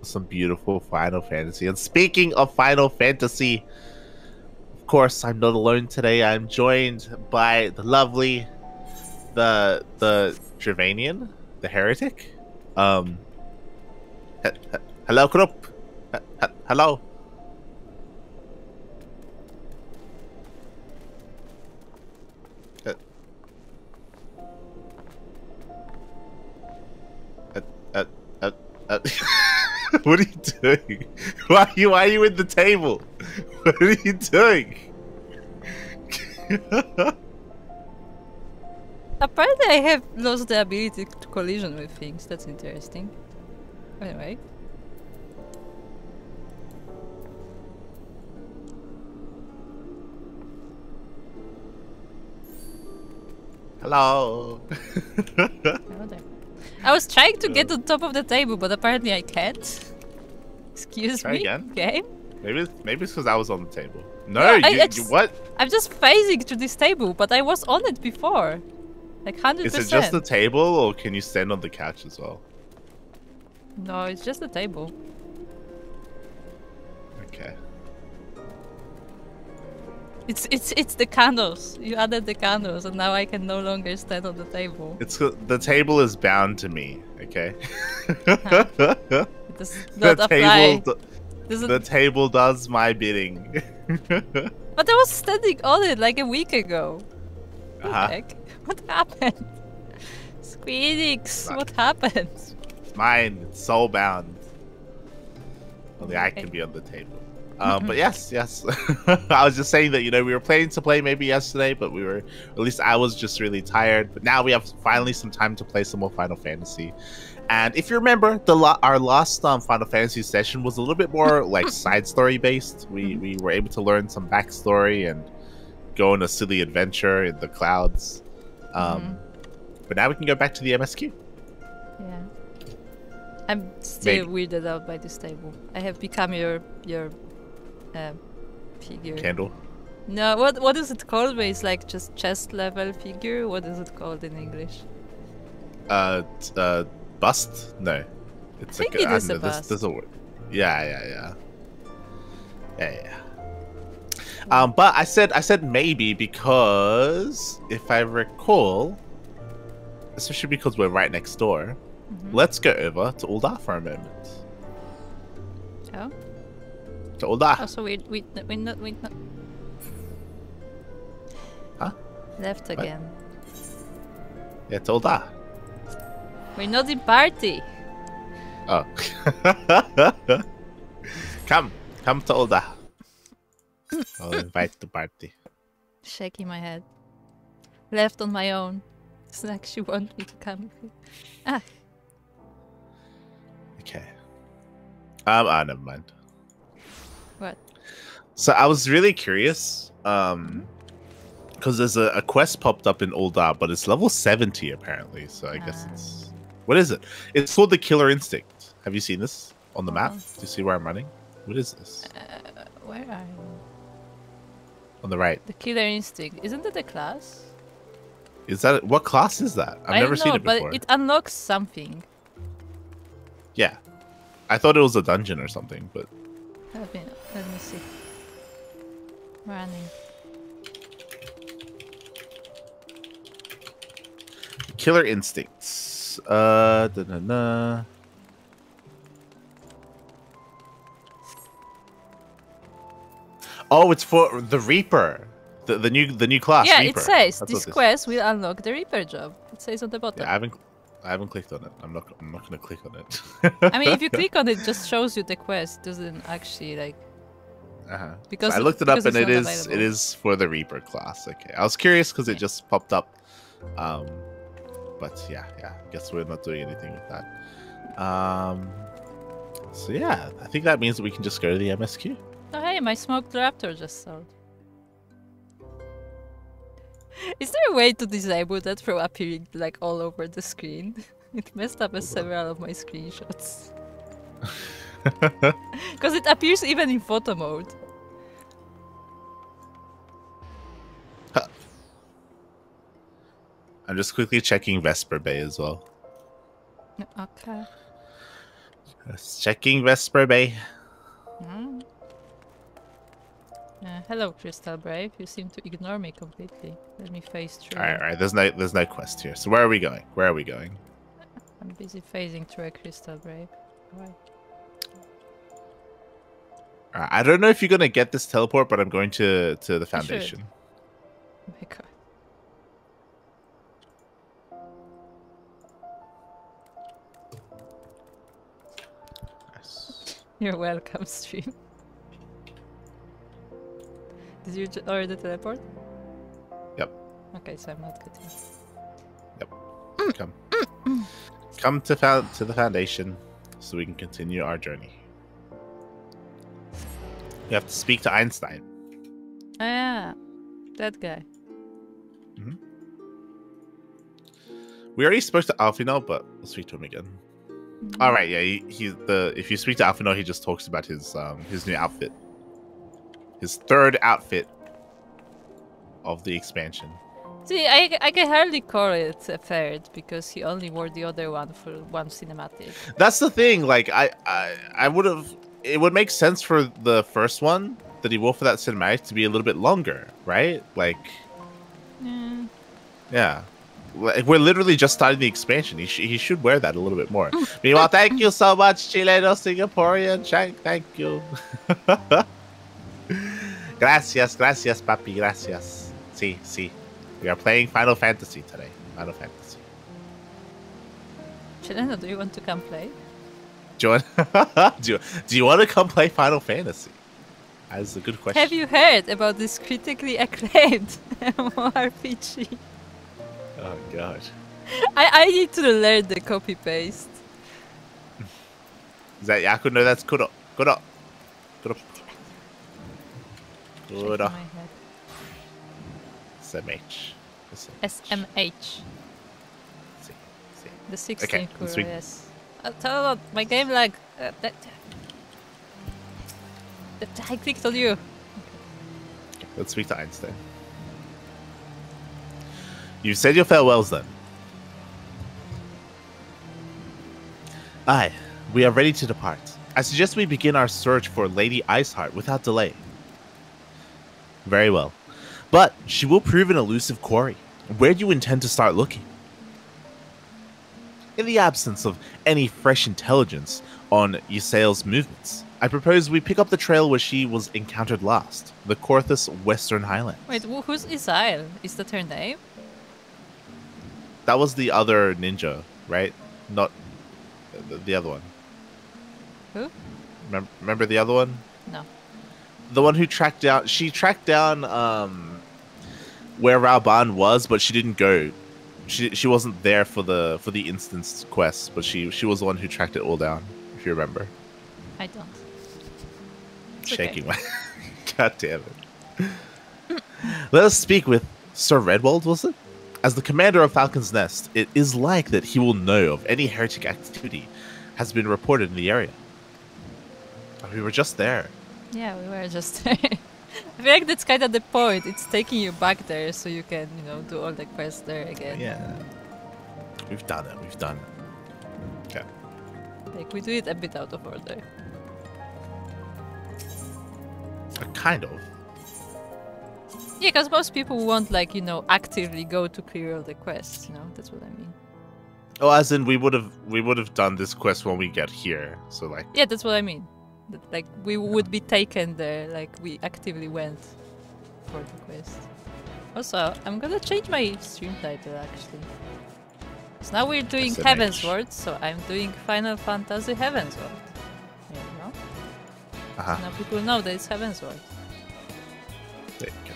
some beautiful Final Fantasy. And speaking of Final Fantasy, of course, I'm not alone today. I'm joined by the lovely, the Dravanian, the heretic. Um, hello, Krupp. Hello. Uh, uh, uh, uh, uh, what are you doing? Why are you in the table? What are you doing? Apparently I have lost the ability to collision with things. That's interesting. Anyway. Hello. Hello there. I was trying to get to the top of the table, but apparently I can't. Excuse Try me. again. Game? Maybe it's because I was on the table. No, yeah, you what? I'm just phasing to this table, but I was on it before. Like 100%. Is it just the table, or can you stand on the couch as well? No, it's just the table. Okay. It's the candles. You added the candles, and now I can no longer stand on the table. It's the table is bound to me. Okay. It does not apply. The table does my bidding. But I was standing on it like a week ago. What the heck? What happened? Squeenix, what happened? It's mine. It's soul bound. Only I can be on the table. But yes. I was just saying that, we were planning to play maybe yesterday, but at least I was just really tired. But now we have finally some time to play some more Final Fantasy. And if you remember, our last Final Fantasy session was a little bit more like side story based. We were able to learn some backstory and go on a silly adventure in the clouds. But now we can go back to the MSQ. Yeah. I'm still weirded out by this table. I have become your figure. Candle? No, what is it called where it's like just chest level figure? What is it called in English? Bust? No. It's I think it is a bust. There's a word. Yeah. But I said maybe because if I recall, especially because we're right next door, let's go over to Ul'dah for a moment. Oh. To Ul'dah. Oh, so we not. Huh? Left again. What? Yeah, to Ul'dah. We're not in party. Oh. Come to Ul'dah. I'll invite the party. Shaking my head. Left on my own. It's like she wants me to come with you. Ah. Okay. Never mind. What? So I was really curious, because there's a quest popped up in Ul'dah, but it's level 70 apparently. So I guess it's what is it? It's called the Killer Instinct. Have you seen this on the map? Do you see where I'm running? What is this? Where are you? On the right. The Killer Instinct. Isn't it a class? Is that what class is that? I've never seen it before. But it unlocks something. Yeah, I thought it was a dungeon or something, but Let me see. Running. Killer Instincts. Oh, it's for the Reaper, the new class. Yeah, Reaper. it says That's this quest will unlock the Reaper job. It says on the bottom. Yeah, I haven't clicked on it. I'm not gonna click on it. I mean, if you click on it, it just shows you the quest. It doesn't actually like. Because so I looked it up and it available. is for the Reaper class. Okay, I was curious because it just popped up. But yeah, I guess we're not doing anything with that. So yeah, I think that means that we can just go to the MSQ. Oh hey, my smoked raptor just sold. Is there a way to disable that from appearing like all over the screen? It messed up several of my screenshots. Because it appears even in photo mode. I'm just quickly checking Vesper Bay as well. Okay. Just checking Vesper Bay. Hmm? Hello, Crystal Brave. You seem to ignore me completely. Let me phase through. All right. There's no quest here. So where are we going? Where are we going? I'm busy phasing through a Crystal Brave. Why? I don't know if you're gonna get this teleport, but I'm going to the Foundation. Oh my god. Yes. You're welcome, stream. Did you already teleport? Yep. Okay, so I'm not getting. Yep. Come to the Foundation, so we can continue our journey. You have to speak to Einstein. Ah, yeah. That guy. Mm-hmm. We already spoke to Alfino, but we'll speak to him again. Mm-hmm. All right, yeah. If you speak to Alfino, he just talks about his new outfit, his third outfit of the expansion. See, I can hardly call it a third because he only wore the other one for one cinematic. That's the thing. Like I would have. It would make sense for the first one that he wore for that cinematic to be a little bit longer, right? Like, yeah. Like, we're literally just starting the expansion. He should wear that a little bit more. Meanwhile, thank you so much, Chileno Singaporean Shank. Thank you. Gracias, papi, gracias. Sí. We are playing Final Fantasy today. Final Fantasy. Chileno, do you want to come play? Do you want to come play Final Fantasy? That's a good question. Have you heard about this critically acclaimed MMORPG? Oh god. I need to learn the copy paste. Is that Yaku? No, that's Kuro. Kuro. SMH. SMH. See. The 16th Okay, Kuro, yes. Tell a lot, my game lag. I clicked on you. Okay, let's speak to Einstein. You've said your farewells then. Aye, we are ready to depart. I suggest we begin our search for Lady Iceheart without delay. Very well. But she will prove an elusive quarry. Where do you intend to start looking? In the absence of any fresh intelligence on Ysael's movements, I propose we pick up the trail where she was encountered last, the Korthus Western Highlands. Wait, who's Isael? Is that her name? That was the other ninja, right? Not the other one. Who? Remember the other one? No. The one who tracked down... She tracked down where Raoban was, but she didn't go. She wasn't there for the instance quest, but she was the one who tracked it all down, if you remember. I don't. Shaking my... God damn it. Let us speak with Sir Redwald, was it? As the commander of Falcon's Nest, it is like that he will know of any heretic activity has been reported in the area. We were just there. Yeah, we were just there. I feel like that's kind of the point. It's taking you back there so you can, do all the quests there again. Yeah. We've done it. Okay. Like, we do it a bit out of order. Kind of. Yeah, because most people won't, actively go to clear all the quests, That's what I mean. Oh, as in we would have done this quest when we get here. So like. Yeah, that's what I mean. That, we would be taken there, we actively went for the quest. Also, I'm gonna change my stream title actually. So now we're doing SMH. Heavensward, so I'm doing Final Fantasy Heavensward. There you go. Uh-huh. So now people know that it's Heavensward. There you go.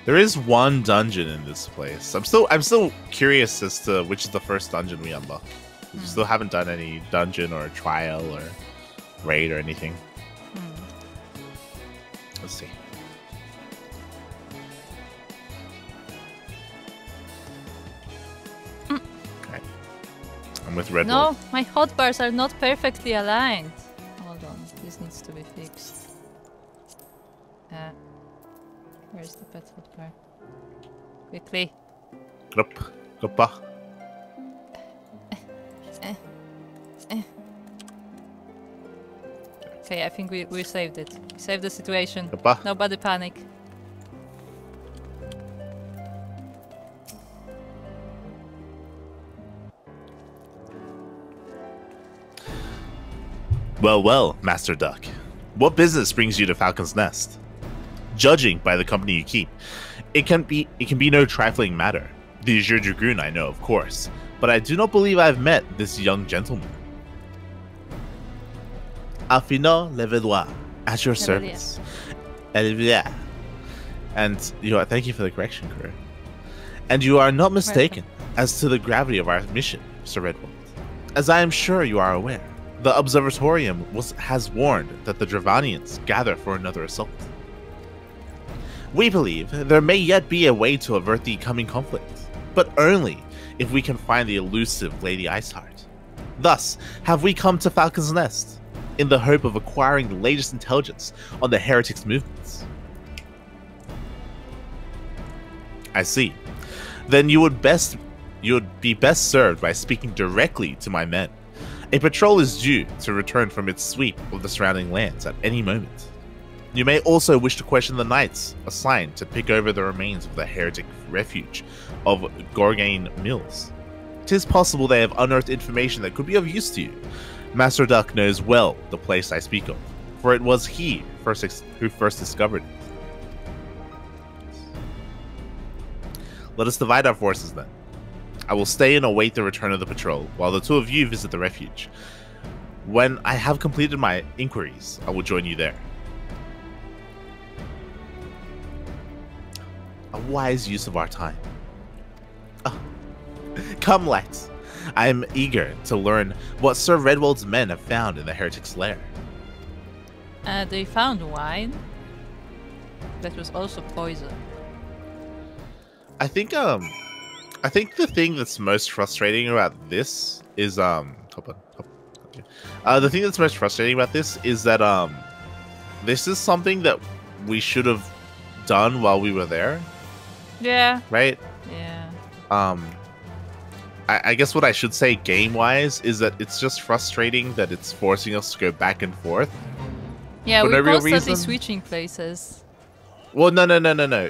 There is one dungeon in this place. I'm still curious as to which is the first dungeon we unlock. We still haven't done any dungeon or trial or raid or anything. Let's see. Okay. I'm with Red No, Wolf. my hotbars are not perfectly aligned. Hold on, this needs to be fixed. Where's the pet hotbar? Quickly. Grup. Gruppa. Okay, I think we saved it. We saved the situation. Goodbye. Nobody panic. Well, well, Master Duck. What business brings you to Falcon's Nest? Judging by the company you keep, it can be no trifling matter. The Azure Dragoon I know, of course, but I do not believe I've met this young gentleman. Affinant Levelois, at your service. Levelois. And thank you for the correction, Kuro. And you are not mistaken as to the gravity of our mission, Sir Redwald. As I am sure you are aware, the Observatorium has warned that the Dravanians gather for another assault. We believe there may yet be a way to avert the coming conflict, but only if we can find the elusive Lady Iceheart. Thus, have we come to Falcon's Nest, in the hope of acquiring the latest intelligence on the heretics' movements. I see. Then you would be best served by speaking directly to my men. A patrol is due to return from its sweep of the surrounding lands at any moment. You may also wish to question the knights assigned to pick over the remains of the heretic refuge of Gorgane Mills. 'Tis possible they have unearthed information that could be of use to you. Master Duck knows well the place I speak of, for it was he who first discovered it. Let us divide our forces then. I will stay and await the return of the patrol, while the two of you visit the refuge. When I have completed my inquiries, I will join you there. A wise use of our time. Oh. Come, lads. I am eager to learn what Sir Redwald's men have found in the heretic's lair. They found wine. That was also poison. I think the thing that's most frustrating about this is the thing that's most frustrating about this is that this is something that we should have done while we were there. Yeah. Right? Yeah. I guess what I should say game-wise is that it's just frustrating that it's forcing us to go back and forth. Yeah, for we're no real constantly reason. switching places. Well, no.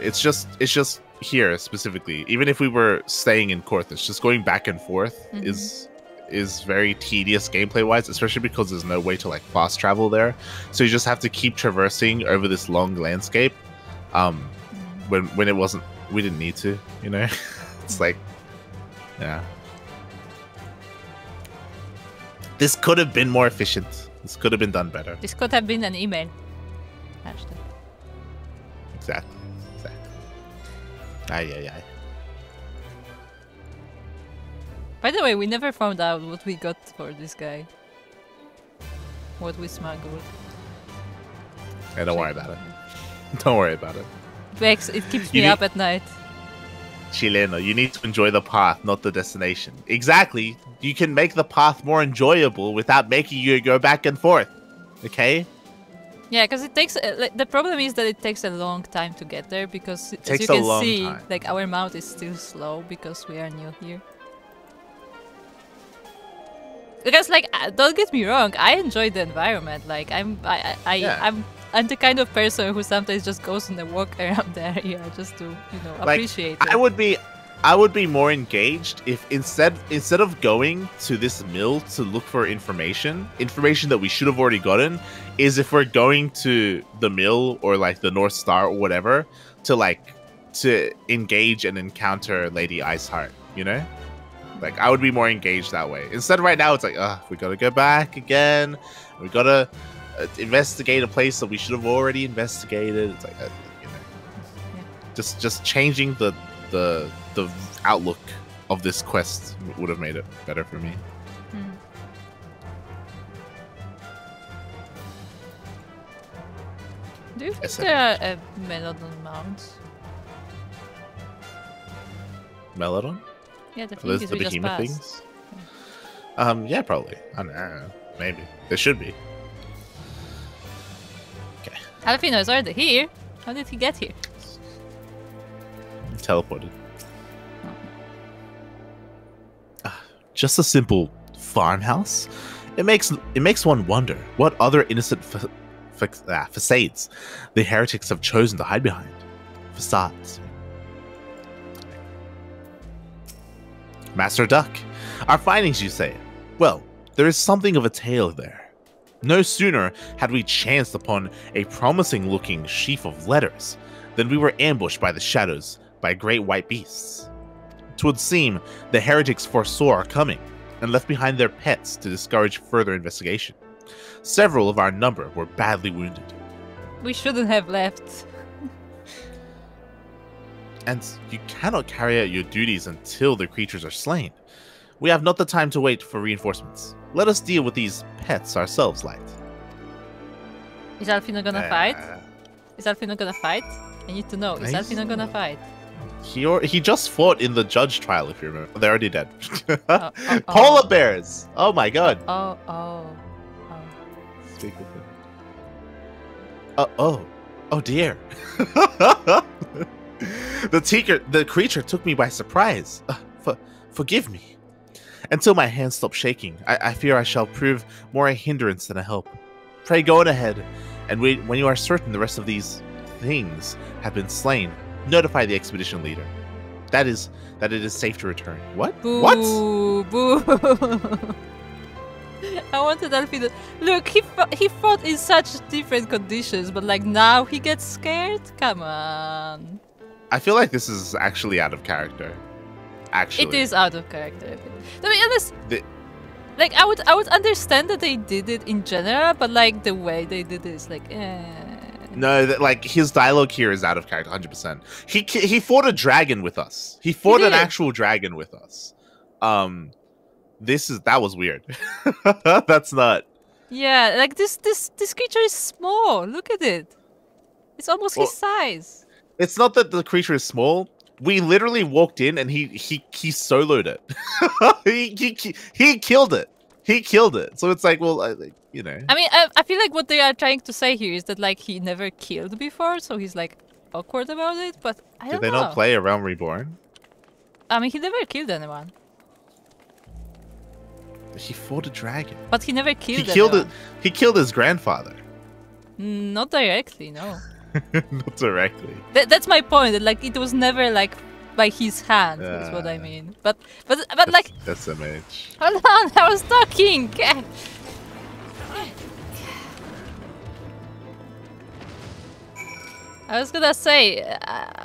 It's just here specifically. Even if we were staying in Korthus, just going back and forth is very tedious gameplay-wise, especially because there's no way to like fast travel there. So you just have to keep traversing over this long landscape. When it wasn't, we didn't need to. It's like, yeah. This could have been more efficient. This could have been done better. This could have been an email. Hashtag. Exactly. Aye. By the way, we never found out what we got for this guy. What we smuggled. Hey, don't worry about it. Don't worry about it. Vex, it keeps me up at night. Chileno, you need to enjoy the path, not the destination. Exactly. You can make the path more enjoyable without making you go back and forth. Okay? Yeah, because it takes... the problem is that it takes a long time to get there, because as takes you can a long see, time. like, our mount is still slow because we are new here. Because, like, don't get me wrong, I enjoy the environment. Like, I'm the kind of person who sometimes just goes on a walk around the area just to, appreciate it. I would be more engaged if instead of going to this mill to look for information that we should have already gotten, is if we're going to the mill or like the North Star or whatever to engage and encounter Lady Iceheart, Like, I would be more engaged that way. Instead, right now, it's like, we gotta go back again. We gotta investigate a place that we should have already investigated. It's like, just changing the outlook of this quest would have made it better for me. Do you think there are Melodon mounts? Melodon? Yeah, the Those thing is the we just behemoth passed. things? Yeah, probably. I don't know. Maybe. There should be. Okay. Alfino is already here. How did he get here? Teleported. Just a simple farmhouse? It makes one wonder what other innocent facades the heretics have chosen to hide behind. Facades. Master Duck, our findings, you say? Well, there is something of a tale there. No sooner had we chanced upon a promising-looking sheaf of letters than we were ambushed by the shadows by great white beasts. 'Twould seem the heretics foresaw our coming and left behind their pets to discourage further investigation. Several of our number were badly wounded. We shouldn't have left. And you cannot carry out your duties until the creatures are slain. We have not the time to wait for reinforcements. Let us deal with these pets ourselves, Light. Is Alfino gonna fight? Is Alfino gonna fight? I need to know. Is Alfino gonna fight? He just fought in the judge trial, if you remember. They're already dead. Polar bears! Oh my god. Oh. Speak with him. Oh dear. The creature took me by surprise. Forgive me. Until my hands stop shaking, I fear I shall prove more a hindrance than a help. Pray go on ahead, and when you are certain the rest of these things have been slain, notify the expedition leader. That it is safe to return. What? Boo, what? Boo. I wanted Alfino. Look, he fought in such different conditions, but like now he gets scared? Come on. I feel like this is actually out of character. Actually. It is out of character. To be honest, like I would understand that they did it in general, but like the way they did it is like, No, like his dialogue here is out of character, 100%. He fought a dragon with us. He fought an actual dragon with us. That was weird. That's not. Yeah, like this creature is small. Look at it. It's almost his size. It's not that the creature is small. We literally walked in and he soloed it. he killed it. He killed it. So it's like, well, you know. I mean, I feel like what they are trying to say here is that like he never killed before, so he's like awkward about it. But I don't know. Did they not play A Realm Reborn? I mean, he never killed anyone. He fought a dragon. But he never killed anyone. He killed his grandfather. Not directly, no. Not directly. That's my point. That, like it was never like by his hand. That's what I mean. But like. That's a mage. Hold on, I was talking. I was gonna say,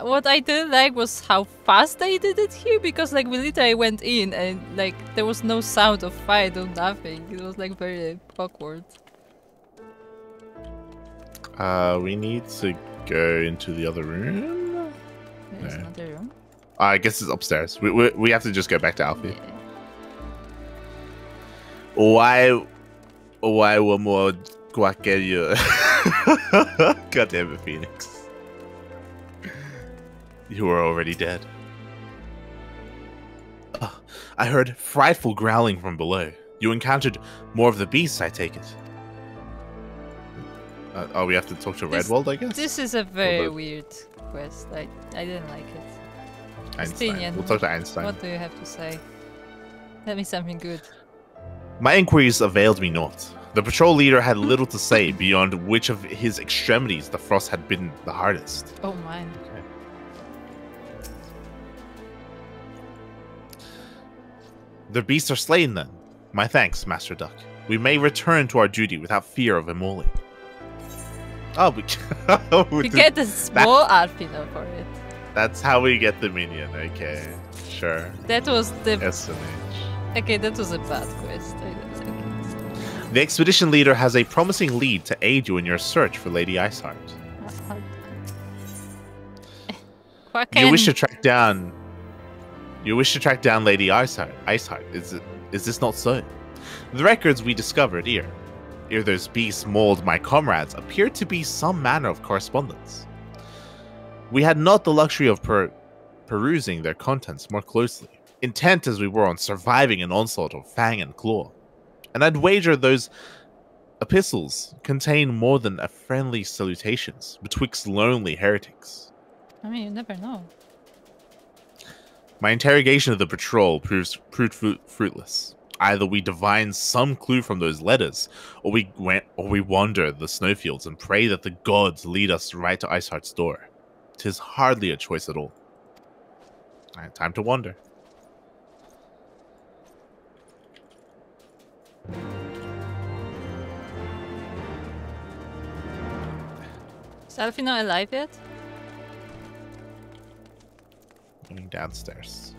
what I didn't like was how fast they did it here, because like we literally went in and like there was no sound of fight or nothing. It was like very awkward. We need to go into the other room. There's another room. I guess it's upstairs. We have to just go back to Alfie. Yeah. Why one more quaquerio? God damn it, Phoenix. You are already dead. I heard frightful growling from below. You encountered more of the beasts, I take it. We have to talk to Redwald, I guess? This is a very weird quest. I didn't like it. Einstein. We'll talk to Einstein. What do you have to say? Tell me something good. My inquiries availed me naught. The patrol leader had little to say beyond which of his extremities the frost had bitten the hardest. Oh, mine. Okay. The beasts are slain then. My thanks, Master Duck. We may return to our duty without fear of immolling. Oh, we get the small Alfino for it. That's how we get the minion. Okay, sure. That was the SMH. Okay, that was a bad quest. I don't like it. The expedition leader has a promising lead to aid you in your search for Lady Iceheart. You wish to track down Lady Iceheart. Is this not so? The records we discovered here, ere those beasts mauled my comrades, appeared to be some manner of correspondence. We had not the luxury of perusing their contents more closely, intent as we were on surviving an onslaught of fang and claw. And I'd wager those epistles contain more than a friendly salutations betwixt lonely heretics. I mean, you never know. My interrogation of the patrol proved fruitless. Either we divine some clue from those letters, or we wander the snowfields and pray that the gods lead us right to Iceheart's door. 'Tis hardly a choice at all. Alright, time to wander. Is Alfie not alive yet? Going downstairs.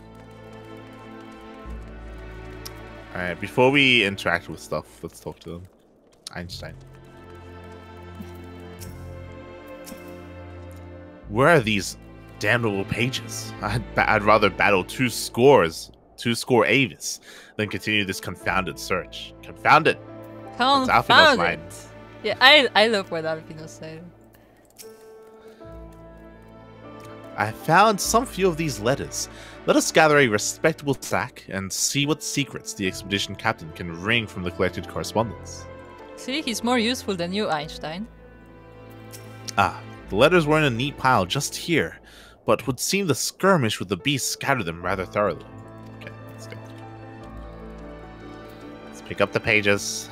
Alright, before we interact with stuff, let's talk to them. Einstein. Where are these damnable pages? I'd rather battle two score Avis than continue this confounded search. Confounded! That's Alfino's line. Yeah, I love what Alfino said. I found some few of these letters. Let us gather a respectable sack and see what secrets the expedition captain can wring from the collected correspondence. See, he's more useful than you, Einstein. Ah, the letters were in a neat pile just here, but would seem the skirmish with the beast scattered them rather thoroughly. Okay, let's go. Let's pick up the pages.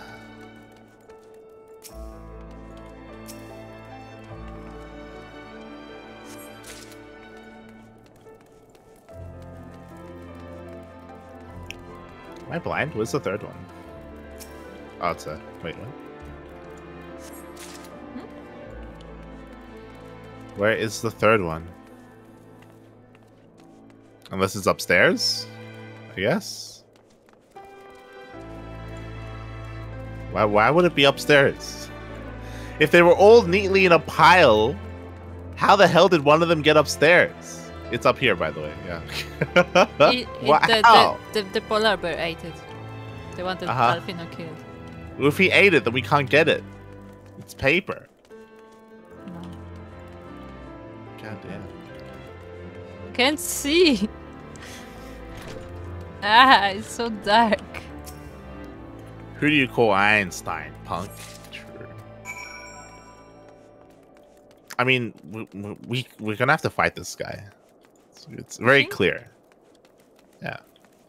Am I blind? Where's the third one? Oh, it's a... Wait, what? Where is the third one? Unless it's upstairs? I guess? Why would it be upstairs? If they were all neatly in a pile, how the hell did one of them get upstairs? It's up here, by the way. Yeah. Wow. The polar bear ate it. They wanted Alfino killed. Well, if he ate it, then we can't get it. It's paper. No. God damn. Can't see. It's so dark. Who do you call Einstein, punk? True. I mean, we're gonna have to fight this guy. It's very clear. Yeah.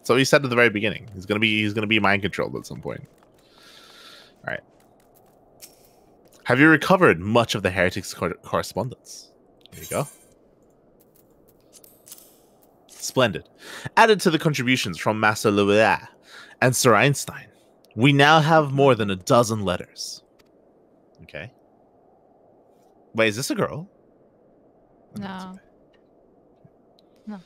So he said at the very beginning, he's gonna be mind controlled at some point. All right. Have you recovered much of the heretics' correspondence? There you go. Splendid. Added to the contributions from Master Loewe and Sir Einstein, we now have more than a dozen letters. Okay. Wait, is this a girl? No. No.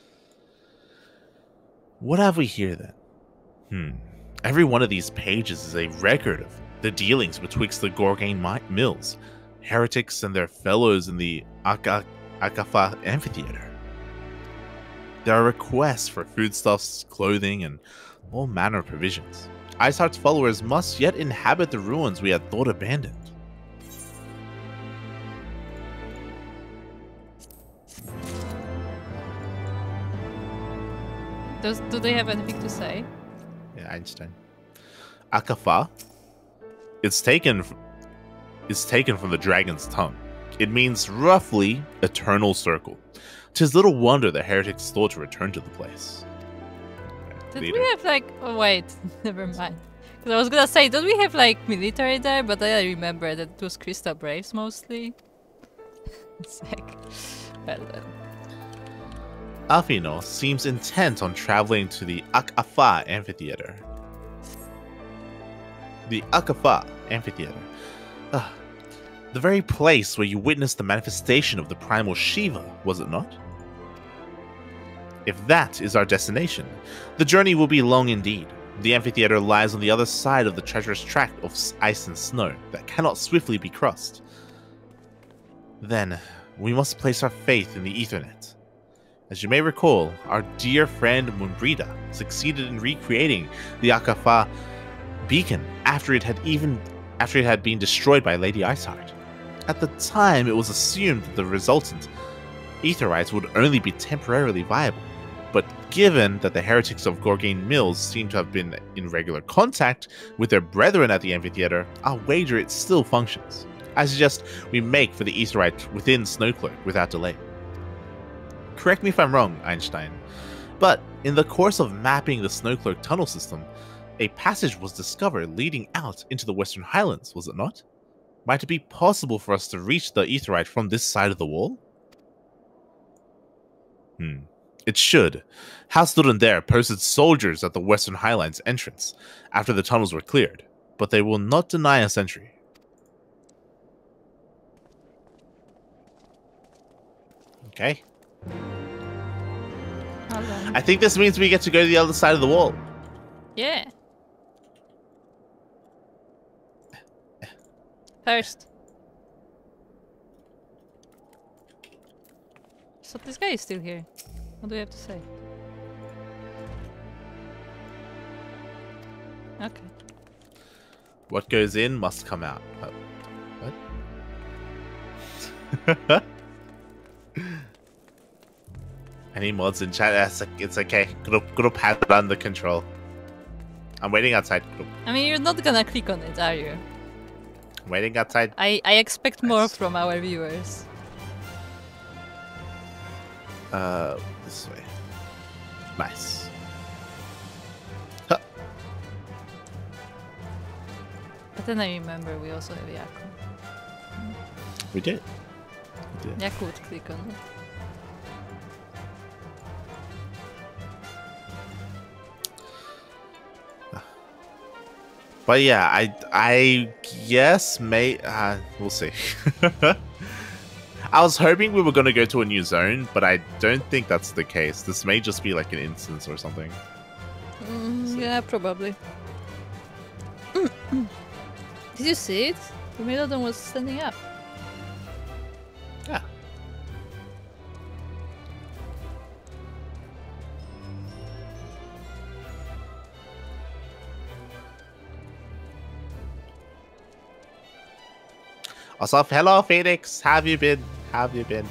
What have we here then? Every one of these pages is a record of the dealings betwixt the Gorgain Mills, heretics and their fellows in the Akafa Amphitheater. There are requests for foodstuffs, clothing, and all manner of provisions. Iceheart's followers must yet inhabit the ruins we had thought abandoned. Do they have anything to say? Yeah, Einstein. Akafa. It's taken from the dragon's tongue. It means roughly eternal circle. 'Tis little wonder the heretics thought to return to the place. Did we have like... Oh wait, never mind. Because I was gonna say, don't we have like military there? But then I remember that it was Crystal Braves mostly. It's like... Well then. Alfino seems intent on traveling to the Akafa Amphitheater. The Akafa Amphitheater. The very place where you witnessed the manifestation of the primal Shiva, was it not? If that is our destination, the journey will be long indeed. The amphitheater lies on the other side of the treacherous tract of ice and snow that cannot swiftly be crossed. Then, we must place our faith in the Ethernet. As you may recall, our dear friend Mumbrida succeeded in recreating the Akafa beacon after it had been destroyed by Lady Iceheart. At the time, it was assumed that the resultant Aetherites would only be temporarily viable, but given that the heretics of Gorgain Mills seem to have been in regular contact with their brethren at the amphitheater, I'll wager it still functions. I suggest we make for the Aetherite within Snowcloak without delay. Correct me if I'm wrong, Einstein, but in the course of mapping the Snowcloak tunnel system, A passage was discovered leading out into the Western Highlands, was it not? Might it be possible for us to reach the Aetheryte from this side of the wall? It should. House Duran posted soldiers at the Western Highlands entrance after the tunnels were cleared, but they will not deny us entry. Okay. I think this means we get to go to the other side of the wall. Yeah. First. So this guy is still here. What do we have to say? Okay. What goes in must come out. What? Any mods in chat? It's okay. Group has it under control. I'm waiting outside, group. I mean, you're not gonna click on it, are you? I'm waiting outside. I expect more from our viewers. This way. Nice. Huh. But then I remember we also have Yaku. We did. Yaku would click on it. But yeah, I guess we'll see. I was hoping we were going to go to a new zone, but I don't think that's the case. This may just be like an instance or something. Yeah, probably. Did you see it? The Megalodon was standing up. Yeah. Also, hello Phoenix, how have you been? How have you been?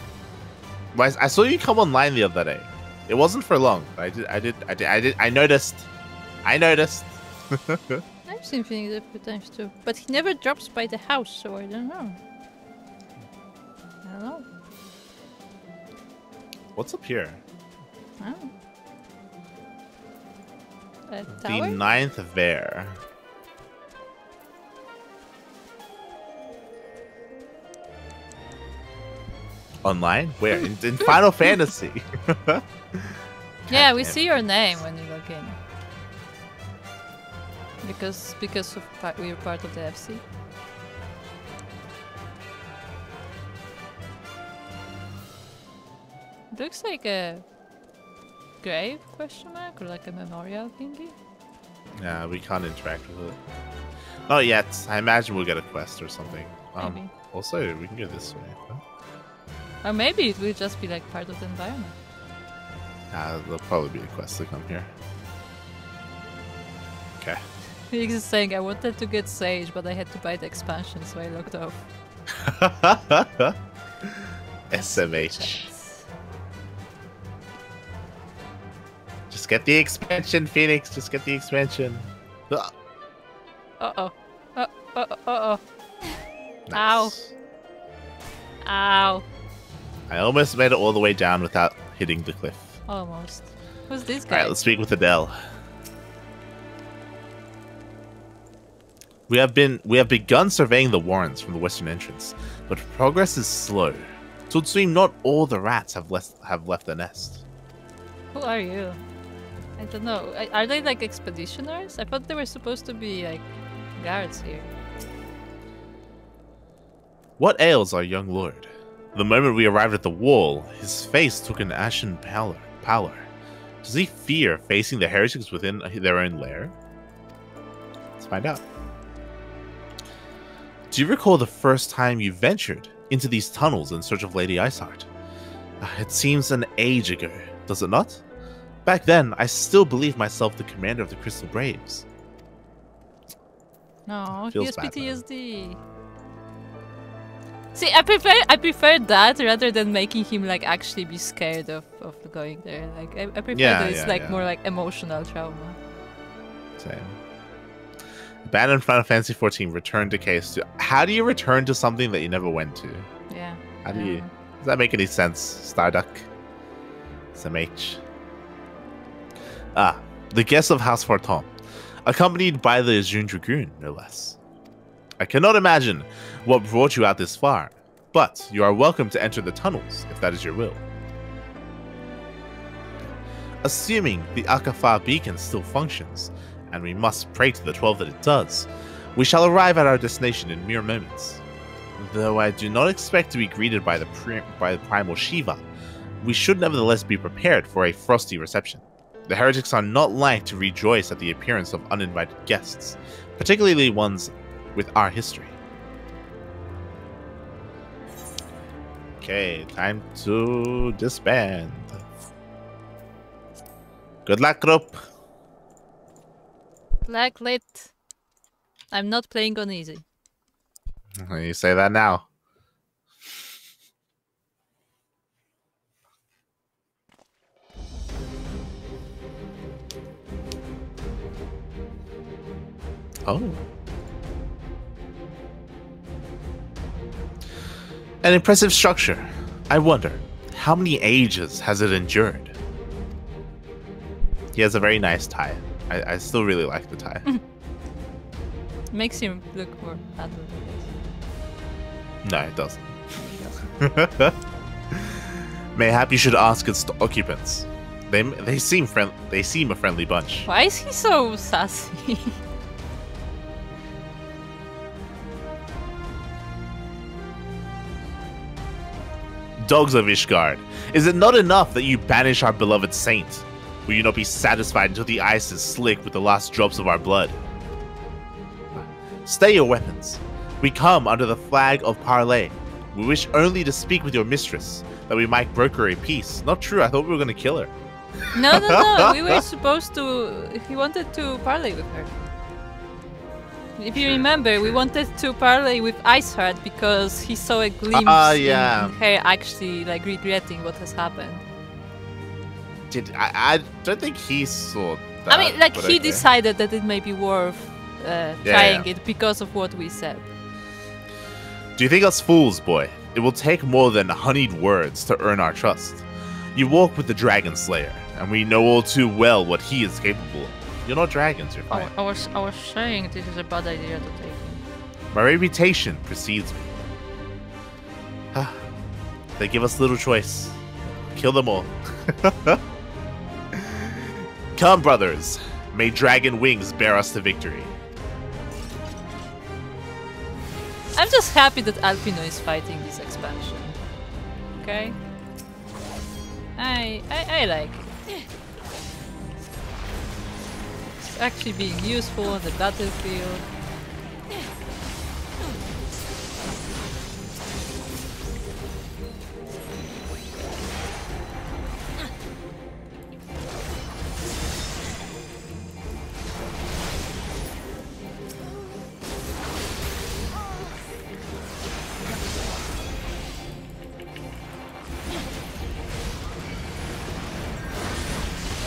I saw you come online the other day. It wasn't for long. I noticed. I've seen Phoenix a few times too, but he never drops by the house, so I don't know. What's up here? Oh. A The tower? 9th Bear. Online? Where? In Final Fantasy. Yeah, we see your name when you log in. Because we're part of the FC. It looks like a grave question mark or like a memorial thingy. Yeah, we can't interact with it. Not yet. I imagine we'll get a quest or something. Maybe. Also, we can go this way. Huh? Or maybe it will just be like part of the environment. There'll probably be a quest to come here. Okay. Felix is saying I wanted to get Sage, but I had to buy the expansion, so I logged off. SMH. Just get the expansion, Phoenix. Just get the expansion. Uh-oh. Uh-oh. Nice. Ow. Ow. I almost made it all the way down without hitting the cliff. Almost. Who's this guy? Alright, let's speak with Adele. We have begun surveying the warrens from the western entrance, but progress is slow. It would seem not all the rats have left the nest. Who are you? I don't know. Are they like expeditioners? I thought they were supposed to be like guards here. What ails our young lord? The moment we arrived at the wall, his face took an ashen pallor. Does he fear facing the heretics within their own lair? Let's find out. Do you recall the first time you ventured into these tunnels in search of Lady Iceheart? It seems an age ago, does it not? Back then, I still believed myself the commander of the Crystal Braves. No, he Feels has bad, PTSD. See, I prefer that rather than making him like actually be scared of going there. Like I prefer that it's like more like emotional trauma. Same. Abandoned Final Fantasy XIV returned to case 2. How do you return to something that you never went to? Yeah. How do you? Does that make any sense, Starduck? SMH. The guest of House Forton. accompanied by the Jeune Dragoon, no less. I cannot imagine what brought you out this far, but you are welcome to enter the tunnels, if that is your will. Assuming the Akafar beacon still functions, and we must pray to the 12 that it does, we shall arrive at our destination in mere moments. Though I do not expect to be greeted by the primal Shiva, we should nevertheless be prepared for a frosty reception. The heretics are not like to rejoice at the appearance of uninvited guests, particularly ones with our history. Okay, time to disband. Good luck, group. Blacklit. I'm not playing on easy. You say that now. Oh. An impressive structure. I wonder, how many ages has it endured? He has a very nice tie. I still really like the tie. Makes him look more adult. No, it doesn't. Mayhap you should ask its occupants. They seem a friendly bunch. Why is he so sassy? Dogs of Ishgard, is it not enough that you banish our beloved saint? Will you not be satisfied until the ice is slick with the last drops of our blood? Stay your weapons. We come under the flag of Parley. We wish only to speak with your mistress, that we might broker a peace. Not true, I thought we were going to kill her. No, we were supposed to... He wanted to parley with her. If you remember, we wanted to parley with Iceheart because he saw a glimpse in her actually like regretting what has happened. I don't think he saw that. I mean, like he decided that it may be worth trying it because of what we said. Do you think us fools, boy? It will take more than honeyed words to earn our trust. You walk with the Dragon Slayer, and we know all too well what he is capable of. You're not dragons, you're fine. I was saying this is a bad idea to take. My reputation precedes me. They give us little choice. Kill them all. Come, brothers. May dragon wings bear us to victory. I'm just happy that Alpino is fighting this expansion. Okay? I like it. It's actually being useful on the battlefield.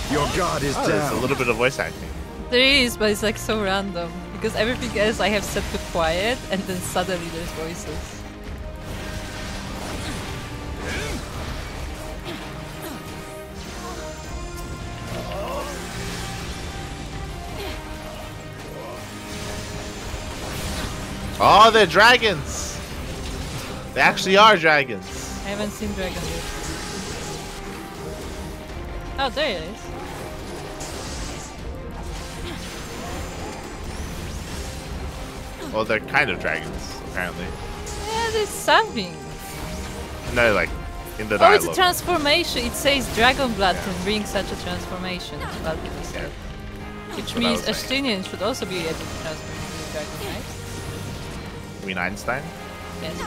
Your god is down. There's a little bit of voice acting. There is, but it's like so random. Because everything else I have set to quiet, and then suddenly there's voices. Oh, they're dragons! They actually are dragons. I haven't seen dragon yet. Oh, there it is. Well, they're kind of dragons, apparently. Yeah, there's something. No, like, in the Oh, dialogue. it's a transformation. It says dragon blood can bring such a transformation. Which means Ashtinian should also be able to transform into a dragon, right? You mean Einstein? Yes.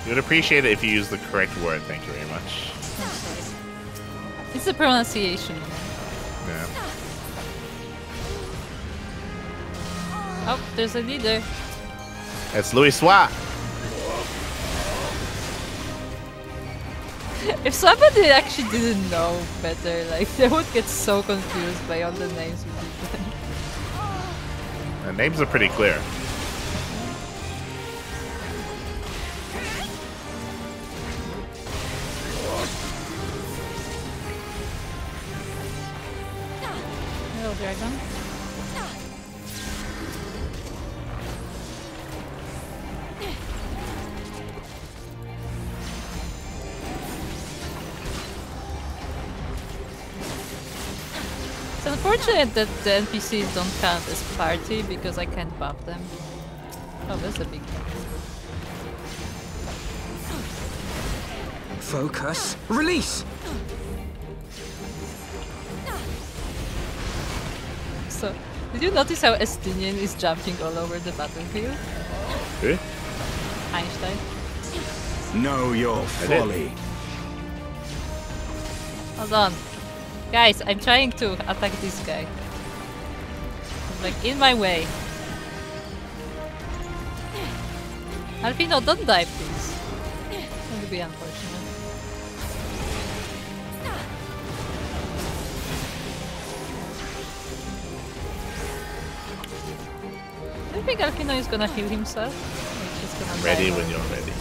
You would appreciate it if you use the correct word, thank you very much. I'm sorry. It's the pronunciation. Yeah. Oh, there's a leader. It's Louis Soir. If somebody actually didn't know better, like they would get so confused by all the names we give them. The names are pretty clear. Hello, dragon. unfortunate that the NPCs don't count as party because I can't buff them. Oh, that's a big one. Focus. Release. So, did you notice how Estinian is jumping all over the battlefield? Who? Einstein. Know your folly. Hold on. Guys, I'm trying to attack this guy. He's like in my way. Alfino, don't die, please. That would be unfortunate. Do you think Alfino is gonna heal himself? Or he's just gonna I'm die ready now? when you're ready.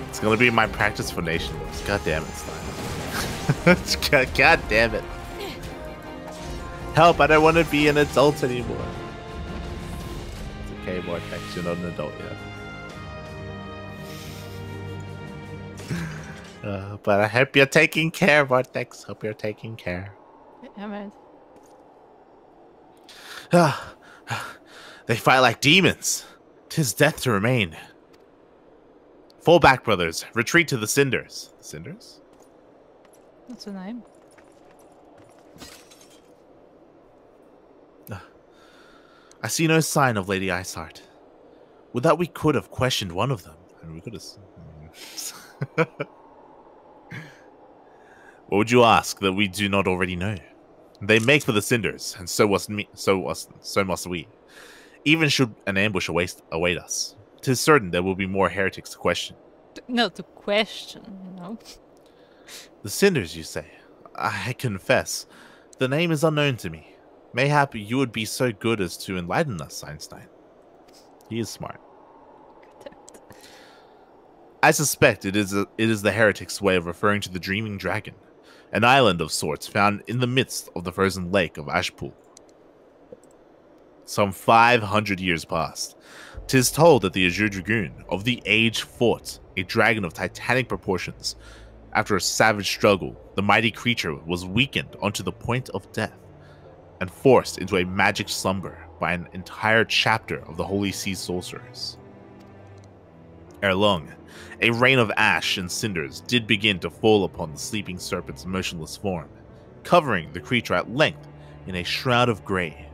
It's gonna be my practice for nation moves. God damn it, Stein. God damn it. Help, I don't want to be an adult anymore. It's okay, Vortex, you're not an adult yet. But I hope you're taking care, Vortex. Hope you're taking care. Yeah, man. They fight like demons. 'Tis death to remain. Fall back, brothers. Retreat to the cinders. The cinders? What's the name? I see no sign of Lady Iceheart. Would that we could have questioned one of them. I mean, we could have... What would you ask that we do not already know? They make for the cinders, and so must we. Even should an ambush await us, 'tis certain there will be more heretics to question. No, to question, you know. The cinders, you say? I confess, the name is unknown to me. Mayhap you would be so good as to enlighten us, Einstein. He is smart. I suspect it is the heretic's way of referring to the Dreaming Dragon, an island of sorts found in the midst of the frozen lake of Ashpool. Some 500 years past, 'tis told that the Azure Dragoon of the Age fought a dragon of titanic proportions. After a savage struggle, the mighty creature was weakened onto the point of death and forced into a magic slumber by an entire chapter of the Holy Sea sorcerers. Ere long, a rain of ash and cinders did begin to fall upon the sleeping serpent's motionless form, covering the creature at length in a shroud of grey.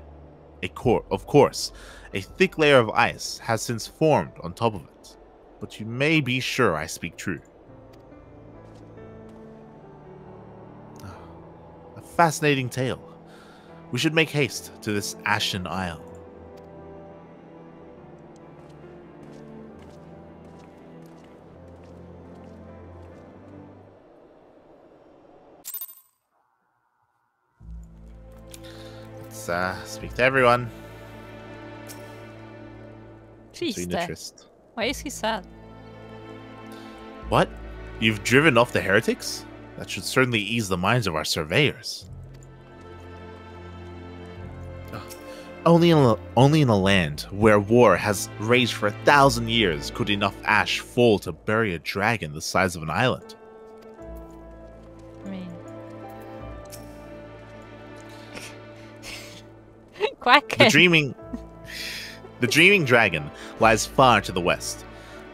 Of course, a thick layer of ice has since formed on top of it, but you may be sure I speak true. A fascinating tale. We should make haste to this Ashen Isle. Let's speak to everyone. Jeez, why is he sad? What? You've driven off the heretics? That should certainly ease the minds of our surveyors. Only in a land where war has raged for 1,000 years could enough ash fall to bury a dragon the size of an island. I mean... Quack! The dreaming dragon lies far to the west.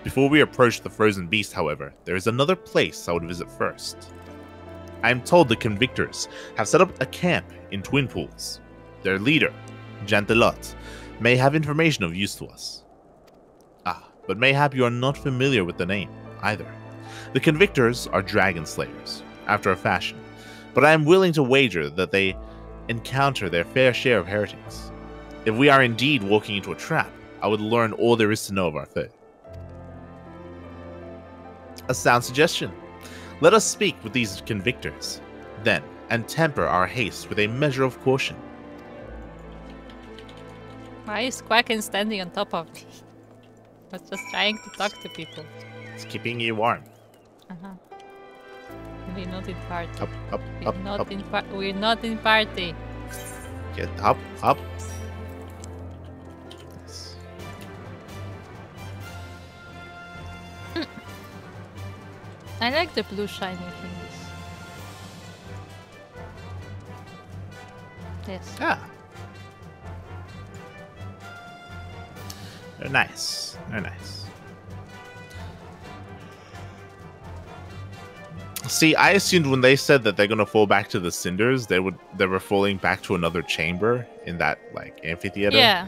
Before we approach the frozen beast, however, there is another place I would visit first. I am told the Convictors have set up a camp in Twin Pools. Their leader, Jantelot, may have information of use to us. But mayhap you are not familiar with the name, either. The Convictors are dragon slayers, after a fashion, but I am willing to wager that they encounter their fair share of heretics. If we are indeed walking into a trap, I would learn all there is to know of our foe. A sound suggestion. Let us speak with these Convictors, then, and temper our haste with a measure of caution. Why is Quacken standing on top of me? I was just trying to talk to people. It's keeping you warm. Uh-huh. We're not in party. Up, up, We're up, not up. We're not in party. Get up, up. Yes. I like the blue shiny things. Yes. Yeah. They're nice. They're nice. See, I assumed when they said that they're gonna fall back to the cinders, they were falling back to another chamber in that like amphitheater. Yeah.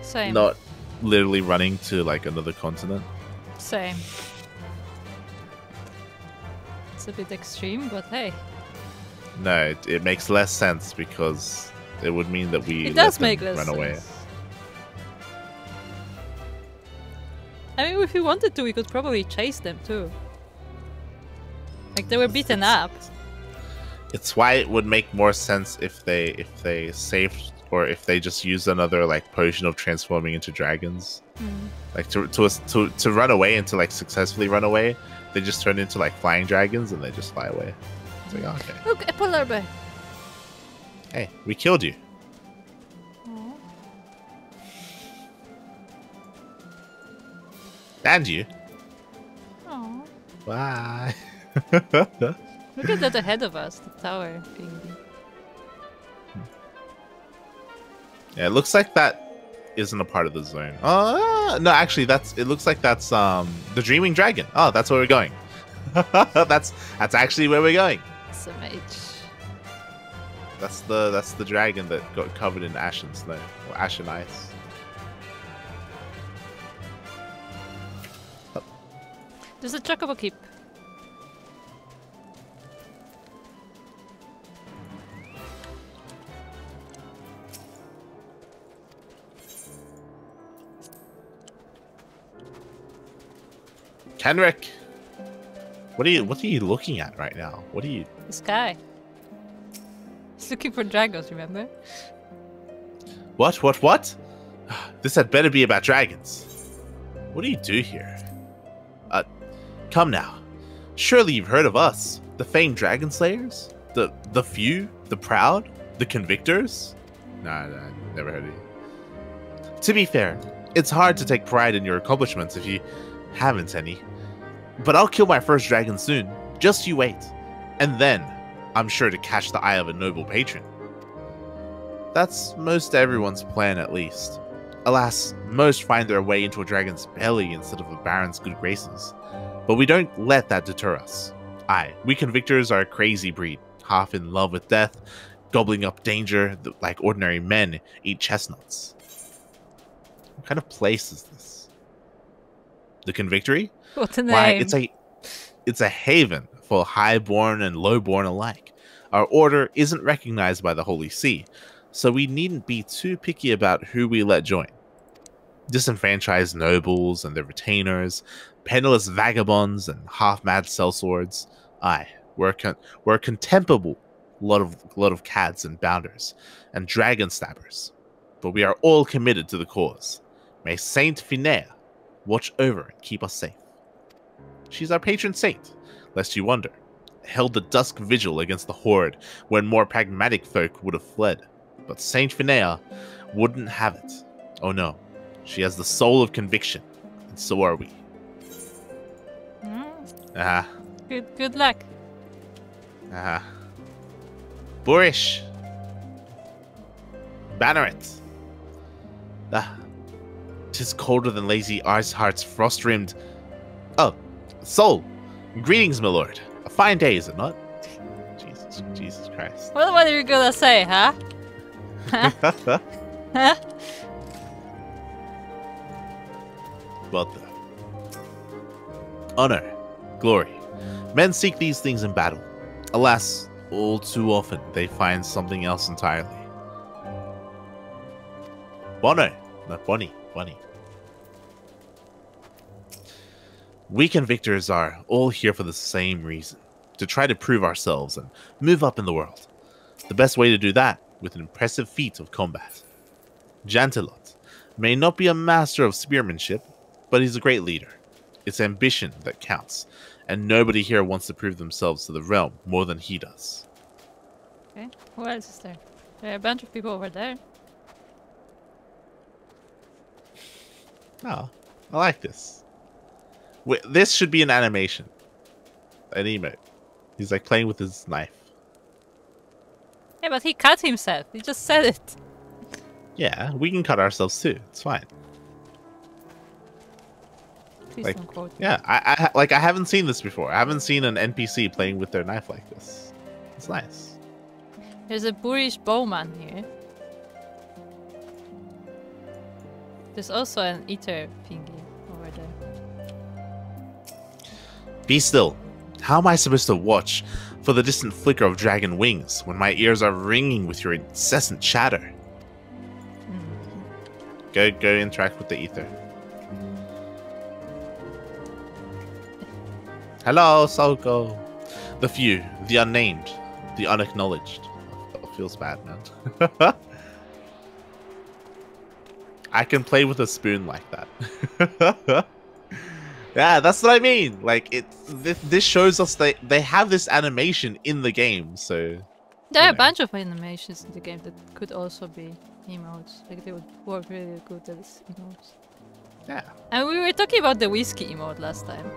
Same. Not literally running to like another continent. Same. It's a bit extreme, but hey. No, it makes less sense because it would mean that we It does let make them less run sense. away. I mean, if we wanted to, we could probably chase them too. Like they were beaten up. It's why it would make more sense if they saved or if they just used another like potion of transforming into dragons. Like to run away and to like successfully run away, they just turn into like flying dragons and they just fly away. It's like, okay. Look, a polar bear. Hey, we killed you. Aw. And you. Aw. Bye. Look at that ahead of us, the tower thingy. Yeah, it looks like that isn't a part of the zone. No, actually, it looks like that's the Dreaming Dragon. Oh, that's where we're going. that's actually where we're going. Some H. That's the dragon that got covered in ash and snow or ash and ice. There's a chocobo keep. Kenrick, what are you looking at right now? What are you? The sky. He's looking for dragons, remember? What? This had better be about dragons. What do you do here? Come now. Surely you've heard of us, the famed dragon slayers, the few, the proud, the convictors. Nah, never heard of you. To be fair, it's hard to take pride in your accomplishments if you haven't any. But I'll kill my first dragon soon. Just you wait. And then, I'm sure to catch the eye of a noble patron. That's most everyone's plan, at least. Alas, most find their way into a dragon's belly instead of a baron's good graces. But we don't let that deter us. Aye, we convictors are a crazy breed, half in love with death, gobbling up danger like ordinary men eat chestnuts. What kind of place is this? The Convictory? What a name. Why, it's a haven for highborn and lowborn alike. Our order isn't recognized by the Holy See, so we needn't be too picky about who we let join. Disenfranchised nobles and their retainers, penniless vagabonds and half-mad sellswords. Aye, we're a contemptible lot of cads and bounders, and dragon stabbers. But we are all committed to the cause. May Saint Finea watch over and keep us safe. She's our patron saint, lest you wonder. Held the dusk vigil against the horde when more pragmatic folk would have fled. But Saint Finea wouldn't have it. Oh no, she has the soul of conviction, and so are we. Good luck. Boorish. Banneret. Tis colder than lazy Iceheart's frost-rimmed... Oh, Soul. Greetings, my lord. A fine day, is it not? Jesus Christ. What are you gonna say, huh? Huh? But honor, glory. Men seek these things in battle. Alas, all too often they find something else entirely. Bono, not Bonnie. We convictors are all here for the same reason. To try to prove ourselves and move up in the world. The best way to do that with an impressive feat of combat. Jantelot may not be a master of spearmanship, but he's a great leader. It's ambition that counts, and nobody here wants to prove themselves to the realm more than he does. Okay, who else is there? There are a bunch of people over there. Oh, I like this. Wait, this should be an animation. An emote. He's like playing with his knife. Yeah, but he cut himself. He just said it. Yeah, we can cut ourselves too. It's fine. Please Like, don't quote. yeah, I haven't seen this before. I haven't seen an NPC playing with their knife like this. It's nice. There's a boorish bowman here. There's also an eater thingy over there. Be still. How am I supposed to watch for the distant flicker of dragon wings when my ears are ringing with your incessant chatter? Go interact with the ether. Hello, Soko. The few, the unnamed, the unacknowledged. Oh, feels bad, man. I can play with a spoon like that. Yeah, that's what I mean. Like, this shows us they have this animation in the game, so... There are a bunch of animations in the game that could also be emotes. Like, they would work really good as emotes. Yeah. And we were talking about the whiskey emote last time.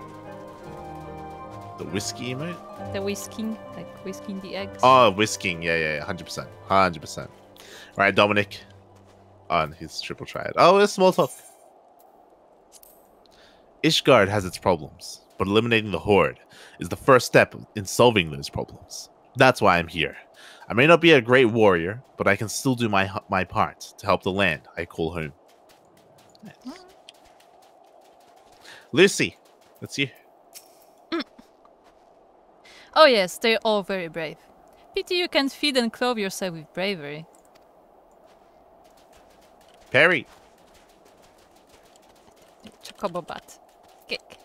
The whiskey emote? The whisking, like whisking the eggs. Oh, whisking. Yeah, 100%. 100%. Right, Dominic. On his triple triad. Oh, it's small talk. Ishgard has its problems, but eliminating the Horde is the first step in solving those problems. That's why I'm here. I may not be a great warrior, but I can still do my part to help the land I call home. Nice. Lucy, that's you. Oh yes, they're all very brave. Pity you can't feed and clothe yourself with bravery. Perry. Chocobo bat. Kick.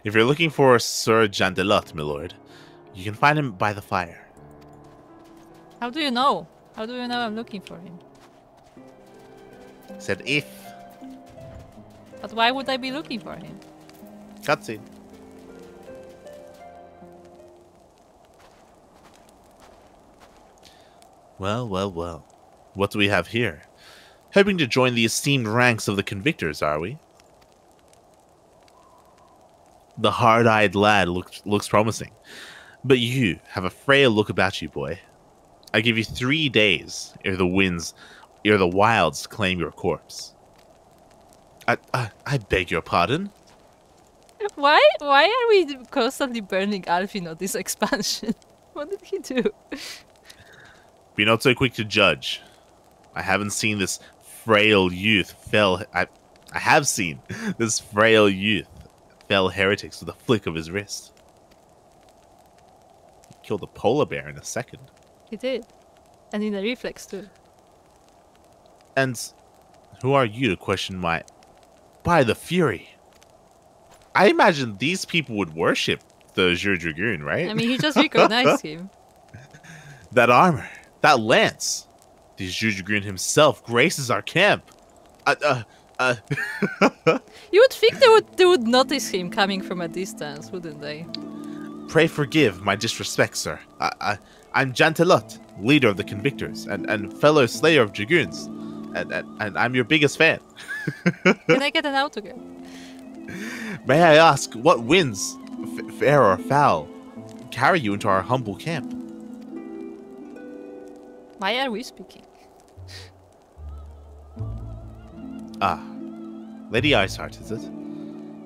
If you're looking for Sir Jandelot, my lord, you can find him by the fire. How do you know? How do you know I'm looking for him? Said if. But why would I be looking for him? Cutscene. Well. What do we have here? Hoping to join the esteemed ranks of the Convictors, are we? The hard-eyed lad looks promising. But you have a frail look about you, boy. I give you 3 days ere the wilds claim your corpse. I beg your pardon? Why are we constantly burning Alfin on this expansion? What did he do? Be not so quick to judge. I haven't seen this frail youth fell... I have seen this frail youth fell heretics with a flick of his wrist. He killed a polar bear in a second. He did. And in a reflex too. And who are you to question my... By the Fury. I imagine these people would worship the Jur Dragoon, right? I mean, he just recognized him. That armor, that lance. The Jur Dragoon himself graces our camp. You would think they would notice him coming from a distance, wouldn't they? Pray forgive my disrespect, sir. I'm Jantelot, leader of the Convictors, and fellow slayer of Dragoons. And I'm your biggest fan. Can I get an autograph? May I ask, what winds, fair or foul, carry you into our humble camp? Why are we speaking? Lady Iceheart, is it?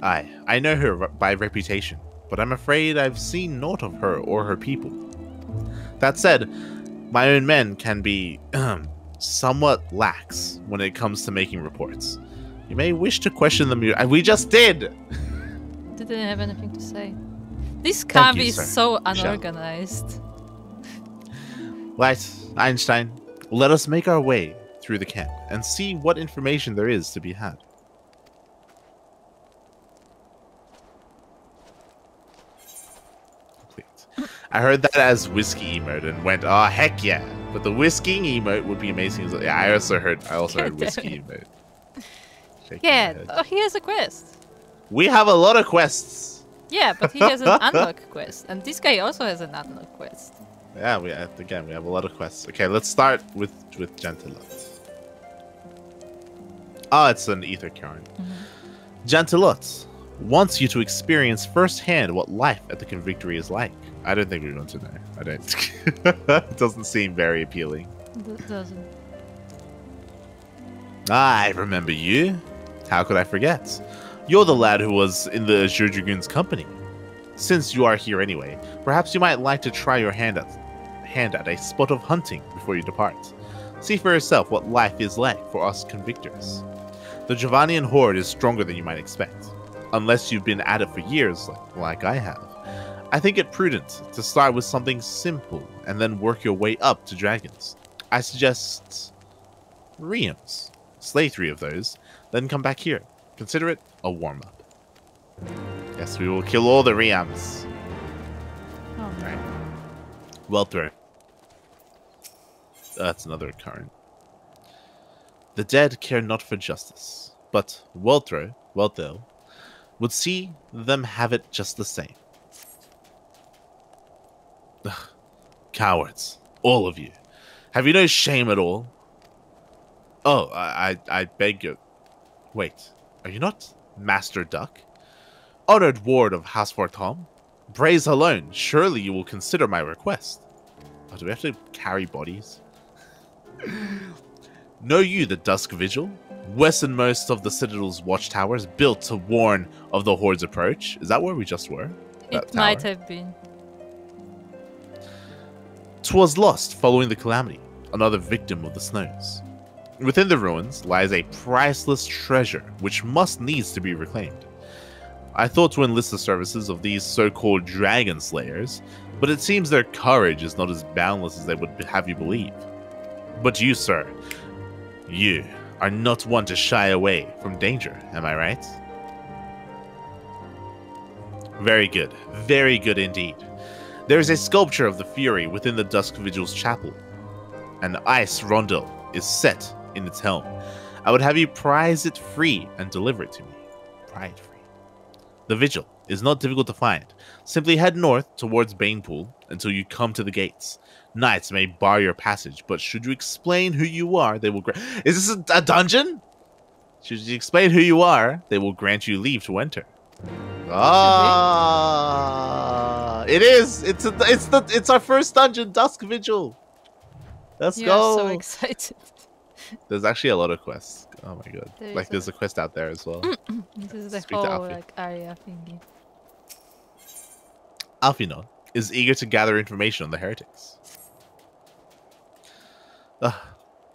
I know her by reputation, but I'm afraid I've seen naught of her or her people. That said, my own men can be somewhat lax when it comes to making reports. You may wish to question them. We just did! Didn't have anything to say. This camp is so unorganized. Right, Einstein, let us make our way through the camp and see what information there is to be had. Complete. I heard that as whiskey emote and went, oh heck yeah! But the whisking emote would be amazing. Yeah, I also heard whiskey emote. Yeah, oh, he has a quest. We have a lot of quests. Yeah, but he has an unlock quest, and this guy also has an unlock quest. Yeah, we have a lot of quests. Okay, let's start with Jantelot. Oh, it's an ether Karen. Jantelot, wants you to experience firsthand what life at the Convictory is like. I don't think we want to know. I don't. It doesn't seem very appealing. It doesn't. I remember you. How could I forget? You're the lad who was in the Azure Dragoon's company. Since you are here anyway, perhaps you might like to try your hand at a spot of hunting before you depart. See for yourself what life is like for us Convictors. The Javanian horde is stronger than you might expect, unless you've been at it for years like I have. I think it prudent to start with something simple and then work your way up to dragons. I suggest Reams. Slay 3 of those, then come back here. Consider it a warm-up. Yes, we will kill all the Reams. Oh, no. Right. Well thrown. That's another current. The dead care not for justice, but Welthrow would see them have it just the same. Ugh. Cowards, all of you. Have you no shame at all? Oh, I beg you. Wait, are you not Master Duck? Honored ward of House Fortom? Braze alone, surely you will consider my request. Oh, do we have to carry bodies? Know you the Dusk Vigil? Westernmost of the Citadel's watchtowers, built to warn of the Horde's approach? Is that where we just were? It might have been. 'Twas lost following the calamity, another victim of the snows. Within the ruins lies a priceless treasure, which must needs to be reclaimed. I thought to enlist the services of these so-called dragon slayers, but it seems their courage is not as boundless as they would have you believe. But you, sir, you are not one to shy away from danger, am I right? Very good indeed. There is a sculpture of the Fury within the Dusk Vigil's chapel. An ice rondel is set in its helm. I would have you prize it free and deliver it to me. Pry it free. The Vigil is not difficult to find. Simply head north towards Banepool until you come to the gates. Knights may bar your passage, but should you explain who you are, they will grant... Is this a dungeon? Should you explain who you are, they will grant you leave to enter. Ah, it is. It's our first dungeon, Dusk Vigil. Let's go. So excited. There's actually a lot of quests. Oh my god! There's a quest out there as well. This is the Speak to whole Alfie. area thingy. Alfino is eager to gather information on the heretics.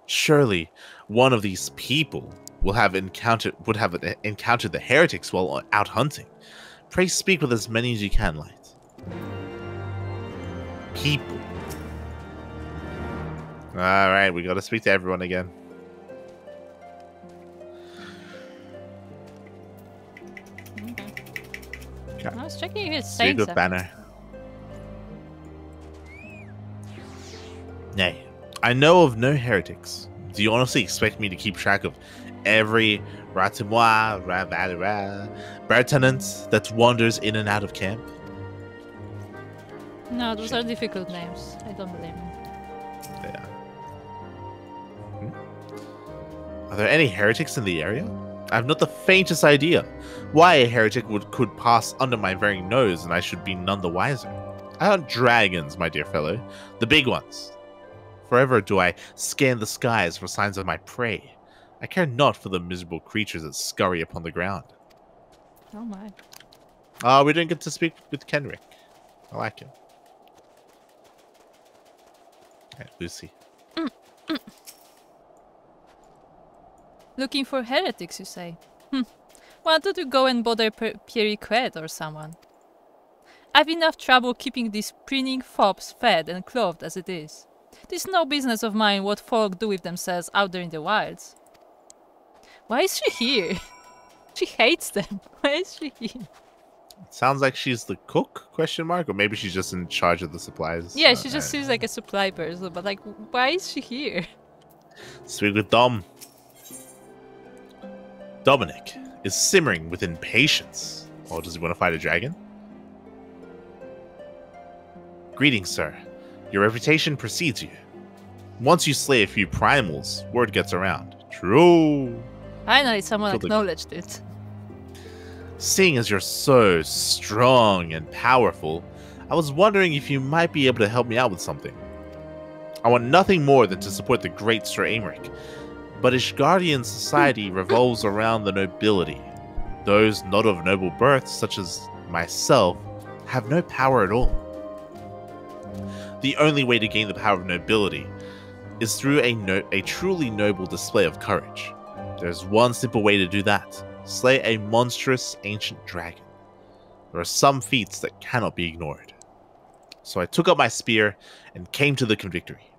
Surely one of these people would have encountered the heretics while out hunting. Pray speak with as many as you can, Light. People. Alright, we gotta speak to everyone again. Okay. I was checking his Speak saints. with Banner. Nay, I know of no heretics. Do you honestly expect me to keep track of every Ratimois, Bertenant that wanders in and out of camp? No, those are difficult names. I don't blame him. Yeah. Are there any heretics in the area? I have not the faintest idea why a heretic could pass under my very nose and I should be none the wiser. I hunt dragons, my dear fellow. The big ones. Forever do I scan the skies for signs of my prey. I care not for the miserable creatures that scurry upon the ground. Oh my. We didn't get to speak with Kenrick. I like him. Right, Lucy. Looking for heretics, you say? Why don't you go and bother Pierre Qued or someone? I've enough trouble keeping these preening fopps fed and clothed as it is. It's no business of mine what folk do with themselves out there in the wilds. Why is she here? She hates them. Why is she here? Sounds like she's the cook, question mark? Or maybe she's just in charge of the supplies. Yeah, she just seems like a supply person, but like, why is she here? Speak with Dom. Dominic is simmering with impatience. Or does he want to fight a dragon? Greetings, sir. Your reputation precedes you. Once you slay a few primals, word gets around. True. Finally, someone acknowledged it. Seeing as you're so strong and powerful, I was wondering if you might be able to help me out with something. I want nothing more than to support the great Sir Aymeric, but Ishgardian society revolves around the nobility. Those not of noble birth, such as myself, have no power at all. The only way to gain the power of nobility is through a truly noble display of courage. There's one simple way to do that. Slay a monstrous ancient dragon. There are some feats that cannot be ignored. So I took up my spear and came to the Convictory.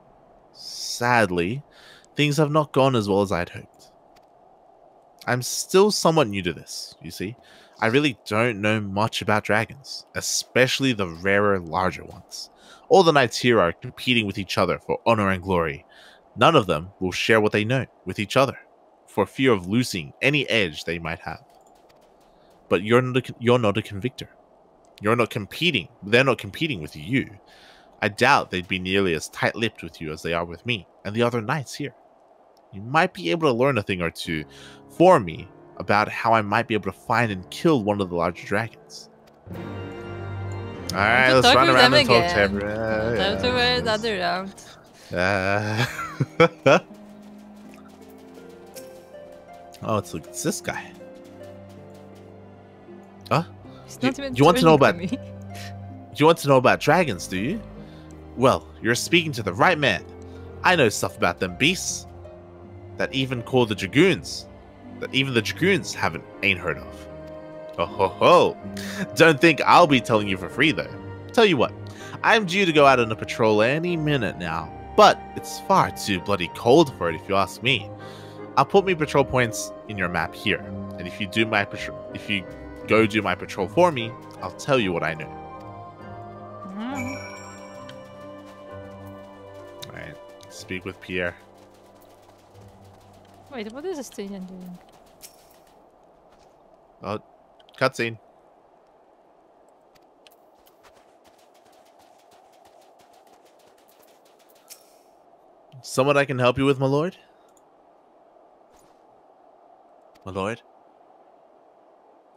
Sadly, things have not gone as well as I had hoped. I'm still somewhat new to this, you see. I really don't know much about dragons, especially the rarer, larger ones. All the knights here are competing with each other for honor and glory. None of them will share what they know with each other, for fear of losing any edge they might have. But you're not a convictor. You're not competing. They're not competing with you. I doubt they'd be nearly as tight-lipped with you as they are with me and the other knights here. You might be able to learn a thing or two for me about how I might be able to find and kill one of the larger dragons. Alright, let's run around and talk to everyone. Time to wear another round. Oh, it's this guy. Huh? You want to know about me? You want to know about dragons, do you? Well, you're speaking to the right man. I know stuff about them beasts that even the dragoons ain't heard of. Oh ho ho! Don't think I'll be telling you for free though. Tell you what, I'm due to go out on a patrol any minute now, but it's far too bloody cold for it if you ask me. I'll put me patrol points in your map here, and if you go do my patrol for me, I'll tell you what I know. Alright, speak with Pierre. Wait, what is Estinian doing? Oh, cutscene. Someone I can help you with, my lord? My lord?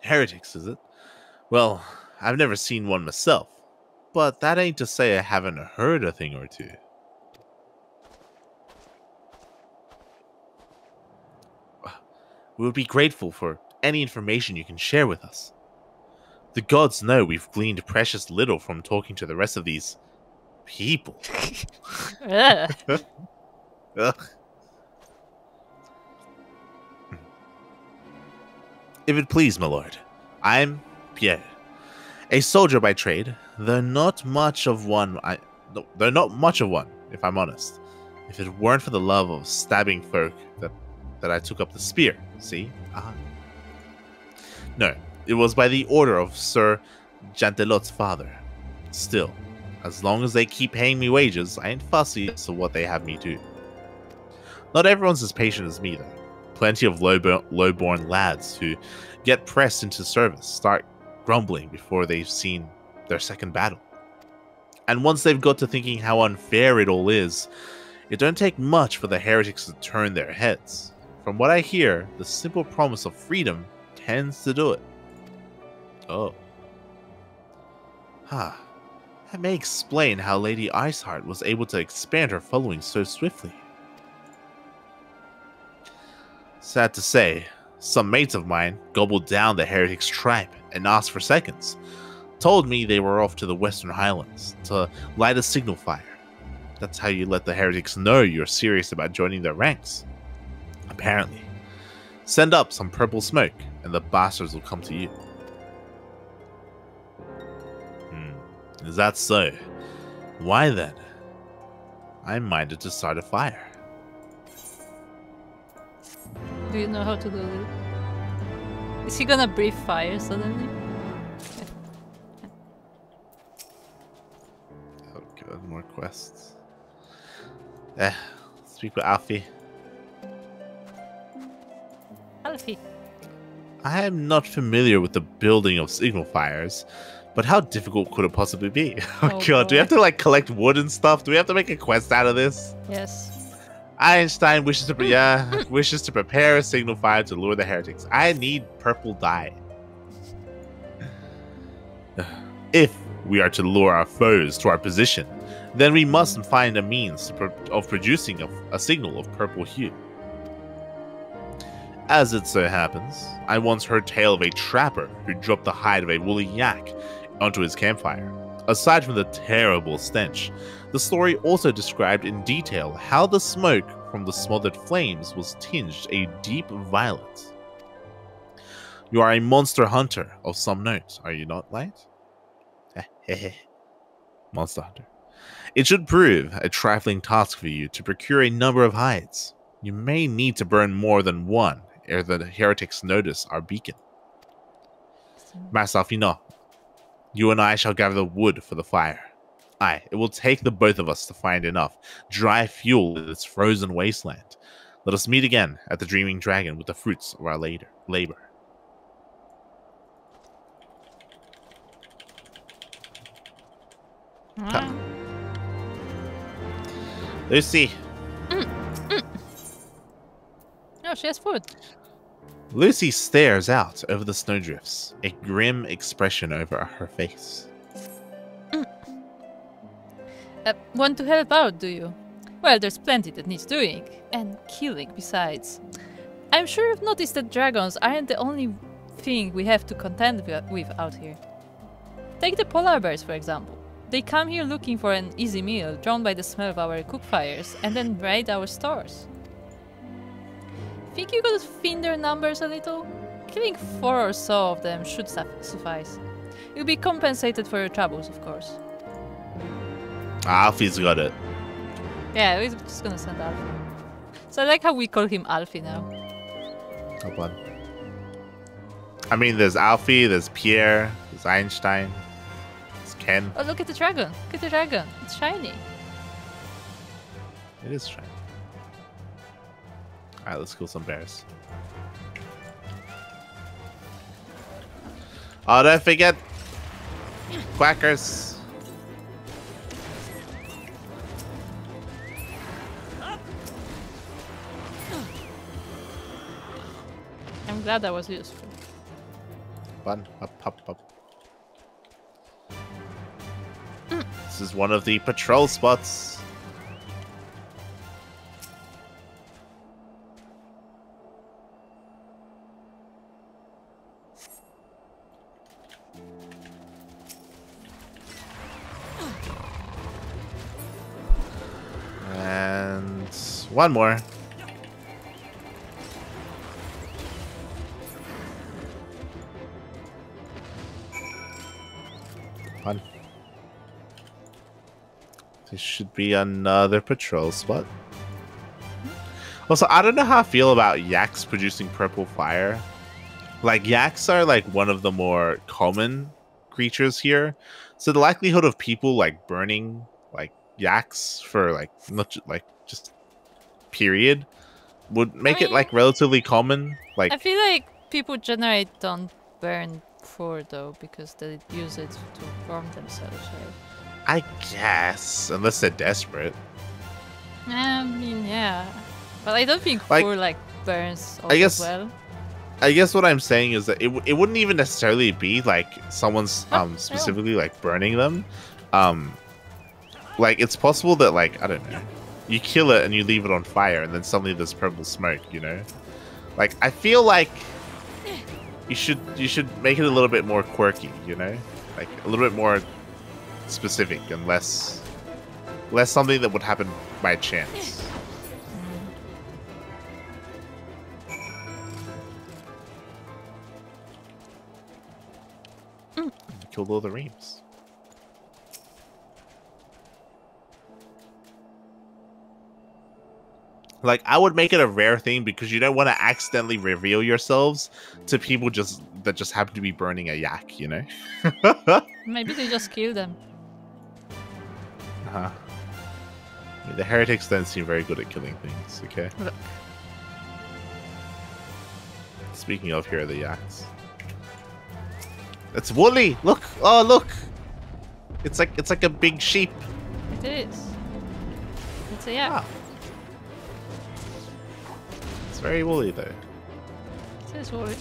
Heretics, is it? Well, I've never seen one myself, but that ain't to say I haven't heard a thing or two. We would be grateful for any information you can share with us. The gods know we've gleaned precious little from talking to the rest of these people. Ugh. If it please, my lord, I'm Pierre, a soldier by trade, though not much of one, if I'm honest. If it weren't for the love of stabbing folk that I took up the spear, see? No, it was by the order of Sir Jantelot's father. Still, as long as they keep paying me wages, I ain't fussy as to what they have me do. Not everyone's as patient as me, though. Plenty of low-born lads who get pressed into service start grumbling before they've seen their second battle. And once they've got to thinking how unfair it all is, it don't take much for the heretics to turn their heads. From what I hear, the simple promise of freedom tends to do it. Oh. That may explain how Lady Iceheart was able to expand her following so swiftly. Sad to say, some mates of mine gobbled down the heretics' tribe and asked for seconds. Told me they were off to the Western Highlands to light a signal fire. That's how you let the heretics know you're serious about joining their ranks. Apparently. Send up some purple smoke, and the bastards will come to you. Is that so? Why then? I'm minded to start a fire. Do you know how to do it? Is he gonna breathe fire suddenly? Oh god, more quests. Speak with Alfie. Alfie. I am not familiar with the building of signal fires, but how difficult could it possibly be? Oh god, do we have to like collect wood and stuff? Do we have to make a quest out of this? Yes. Einstein wishes to prepare a signal fire to lure the heretics. I need purple dye. If we are to lure our foes to our position, then we must find a means of producing a signal of purple hue. As it so happens, I once heard tale of a trapper who dropped the hide of a woolly yak onto his campfire. Aside from the terrible stench, the story also described in detail how the smoke from the smothered flames was tinged a deep violet. You are a monster hunter of some note, are you not, Light? Monster hunter. It should prove a trifling task for you to procure a number of hides. You may need to burn more than one ere the heretics notice our beacon. Master Alfino, you and I shall gather the wood for the fire. Aye, it will take the both of us to find enough dry fuel in this frozen wasteland. Let us meet again at the Dreaming Dragon with the fruits of our labor. Come. Lucy. Oh, she has food. Lucy stares out over the snowdrifts, a grim expression over her face. Want to help out, do you? Well, there's plenty that needs doing, and killing besides. I'm sure you've noticed that dragons aren't the only thing we have to contend with out here. Take the polar bears, for example. They come here looking for an easy meal, drawn by the smell of our cook fires, and then raid our stores. Think you could thin their numbers a little? Killing 4 or so of them should suffice. You'll be compensated for your troubles, of course. Alfie's got it. Yeah, we're just gonna send Alfie. So I like how we call him Alfie now. Hold on. I mean, there's Alfie, there's Pierre, there's Einstein, there's Ken. Oh, look at the dragon! Look at the dragon! It's shiny. It is shiny. Alright, let's kill some bears. Oh, don't forget quackers. I'm glad that was useful. Bun, up, up, up. This is one of the patrol spots. And one more. One. There should be another patrol spot. Also, I don't know how I feel about yaks producing purple fire. Like, yaks are like one of the more common creatures here. So the likelihood of people like burning like yaks for like not like just period would make it like relatively common. Like, I feel like people generally don't burn food though because they use it to warm themselves, right? I guess, unless they're desperate. I mean, yeah, but I don't think Like, food like burns all I guess, well. I guess what I'm saying is that it wouldn't even necessarily be like someone's specifically like burning them. Like, it's possible that, like, I don't know, you kill it and you leave it on fire and then suddenly there's purple smoke, you know? Like, I feel like you should make it a little bit more quirky, you know? Like, a little bit more specific and less something that would happen by chance. Killed all the reams. Like, I would make it a rare thing because you don't want to accidentally reveal yourselves to people that just happen to be burning a yak, you know? Maybe they just kill them. I mean, the heretics don't seem very good at killing things, okay? Look. Speaking of, here are the yaks. It's woolly! Look! Oh, look! It's like a big sheep. It is. It's a yak. Wow. It's very woolly, though. It is woolly.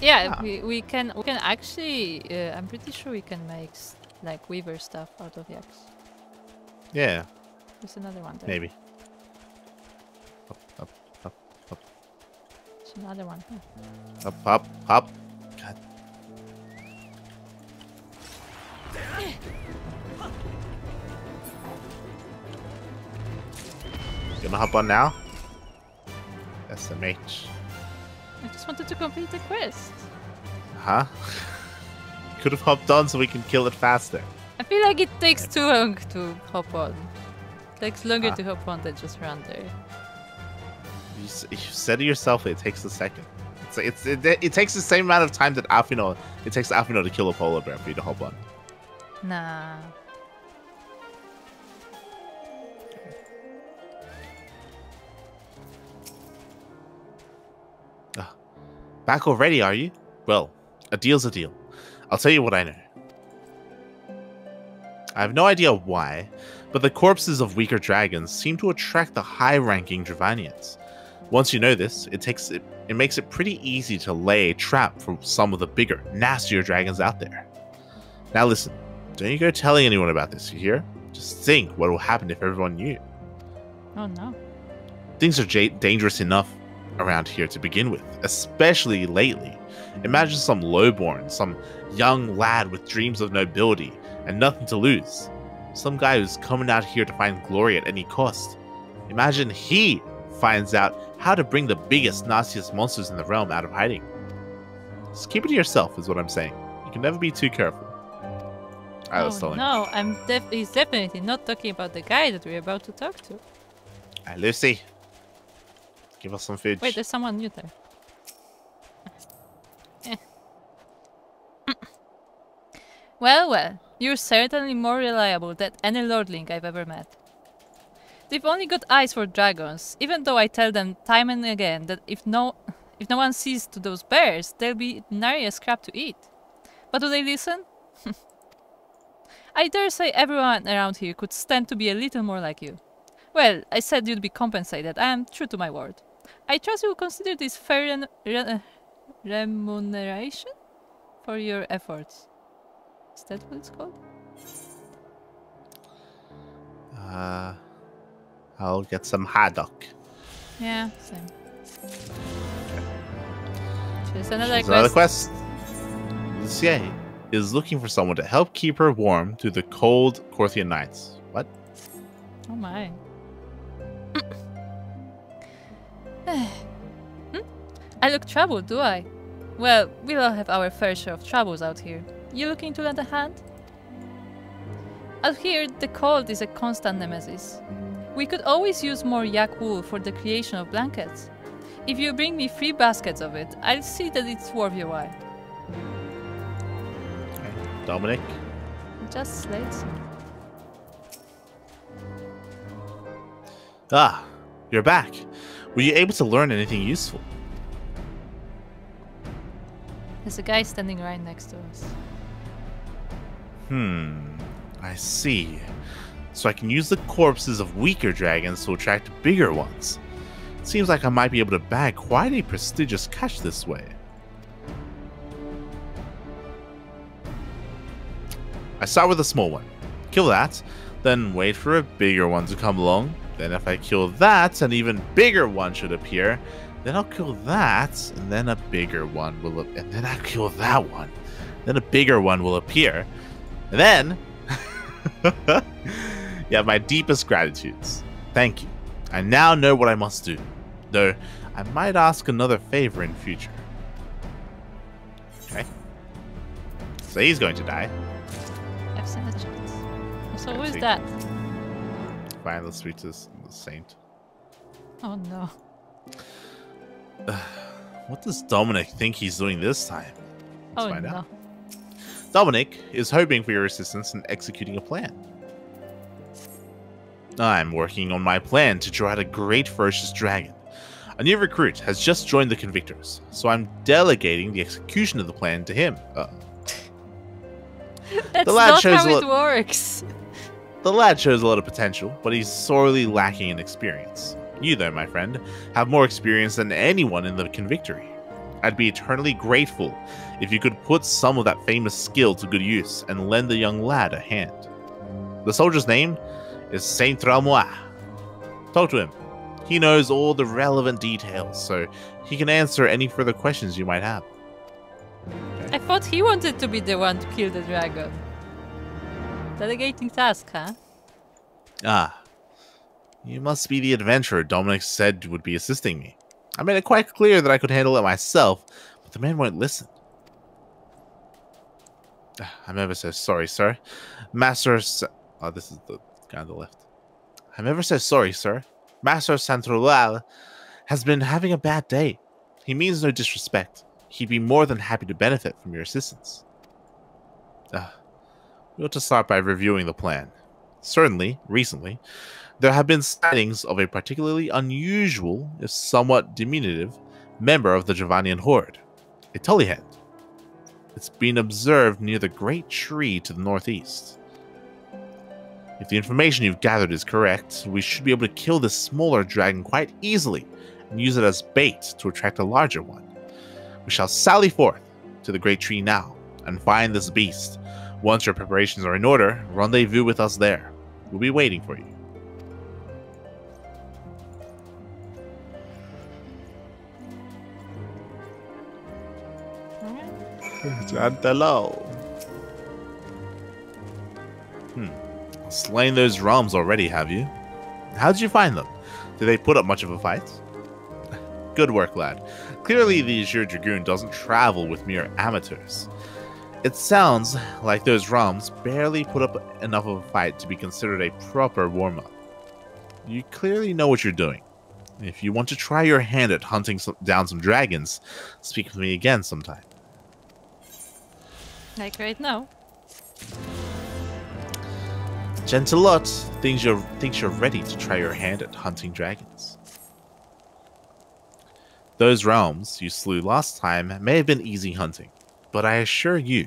Yeah, Ah. we can actually. I'm pretty sure we can make like weaver stuff out of yaks. Yeah, There's another one there. maybe. Up, up, up, There's another one. Here. up, up, up. God. Gonna hop on now? SMH. I just wanted to complete the quest. Huh? Could have hopped on so we can kill it faster. I feel like it takes too long to hop on. It takes longer Ah. to hop on than just run there. You said it yourself. It takes a second. It takes the same amount of time that Alfino. It takes Alfino to kill a polar bear for you to hop on. Nah. Back already, are you? Well, a deal's a deal. I'll tell you what I know. I have no idea why, but the corpses of weaker dragons seem to attract the high-ranking Dravanians. Once you know this, it makes it pretty easy to lay a trap for some of the bigger, nastier dragons out there. Now listen, don't you go telling anyone about this, you hear? Just think what will happen if everyone knew. Oh no. Things are dangerous enough around here to begin with, especially lately. Imagine some lowborn, some young lad with dreams of nobility and nothing to lose. Some guy who's coming out here to find glory at any cost. Imagine he finds out how to bring the biggest, nastiest monsters in the realm out of hiding. Just keep it to yourself is what I'm saying. You can never be too careful. I was telling. No, he's definitely not talking about the guy that we're about to talk to. Hey, Lucy. Give us some food. Wait, there's someone new there. Well, you're certainly more reliable than any lordling I've ever met. They've only got eyes for dragons, even though I tell them time and again that if no one sees to those bears, they'll be nary a scrap to eat. But do they listen? I dare say everyone around here could stand to be a little more like you. Well, I said you'd be compensated. I am true to my word. I trust you will consider this fair remuneration for your efforts. Is that what it's called? I'll get some haddock. Yeah, same. There's another There's quest. another quest. Lucia is looking for someone to help keep her warm through the cold Corthian nights. What? Oh my. I look troubled, do I? Well, we all have our fair share of troubles out here. You looking to lend a hand? Out here, the cold is a constant nemesis. We could always use more yak wool for the creation of blankets. If you bring me 3 baskets of it, I'll see that it's worth your while. Okay. Dominic? Just slates. Ah, you're back. Were you able to learn anything useful? There's a guy standing right next to us. I see. So I can use the corpses of weaker dragons to attract bigger ones. Seems like I might be able to bag quite a prestigious catch this way. I start with a small one. Kill that, then wait for a bigger one to come along. Then if I kill that, an even bigger one should appear. Then I'll kill that, and then a bigger one will appear. And then I'll kill that one. Then a bigger one will appear. And then... yeah, my deepest gratitudes. Thank you. I now know what I must do. Though, I might ask another favor in future. Okay. So he's going to die. I've seen a chat. So who is see. that? Fine, let's reach this the saint. Oh no. What does Dominic think he's doing this time? Let's Oh find no. out. Dominic is hoping for your assistance in executing a plan. I'm working on my plan to draw out a great ferocious dragon. A new recruit has just joined the Convictors, so I'm delegating the execution of the plan to him. That's The lad not shows how a it works. The lad shows a lot of potential, but he's sorely lacking in experience. You, though, my friend, have more experience than anyone in the Convictory. I'd be eternally grateful if you could put some of that famous skill to good use and lend the young lad a hand. The soldier's name is Saint Ramois. Talk to him. He knows all the relevant details, so he can answer any further questions you might have. I thought he wanted to be the one to kill the dragon. Delegating task, huh? Ah. You must be the adventurer Dominic said would be assisting me. I made it quite clear that I could handle it myself, but the man won't listen. I'm ever so sorry, sir. Oh, this is the guy on the left. I'm ever so sorry, sir. Master Santroal has been having a bad day. He means no disrespect. He'd be more than happy to benefit from your assistance. We ought to start by reviewing the plan. Certainly, recently, there have been sightings of a particularly unusual, if somewhat diminutive, member of the Javanian horde, a Tullyhead. It's been observed near the great tree to the northeast. If the information you've gathered is correct, we should be able to kill this smaller dragon quite easily and use it as bait to attract a larger one. We shall sally forth to the great tree now and find this beast. Once your preparations are in order, rendezvous with us there. We'll be waiting for you. Slain those Roms already, have you? How did you find them? Did they put up much of a fight? Good work, lad. Clearly the Azure Dragoon doesn't travel with mere amateurs. It sounds like those Roms barely put up enough of a fight to be considered a proper warm-up. You clearly know what you're doing. If you want to try your hand at hunting down some dragons, speak with me again sometime. Like right now. Gentilot thinks you're ready to try your hand at hunting dragons. Those realms you slew last time may have been easy hunting, but I assure you,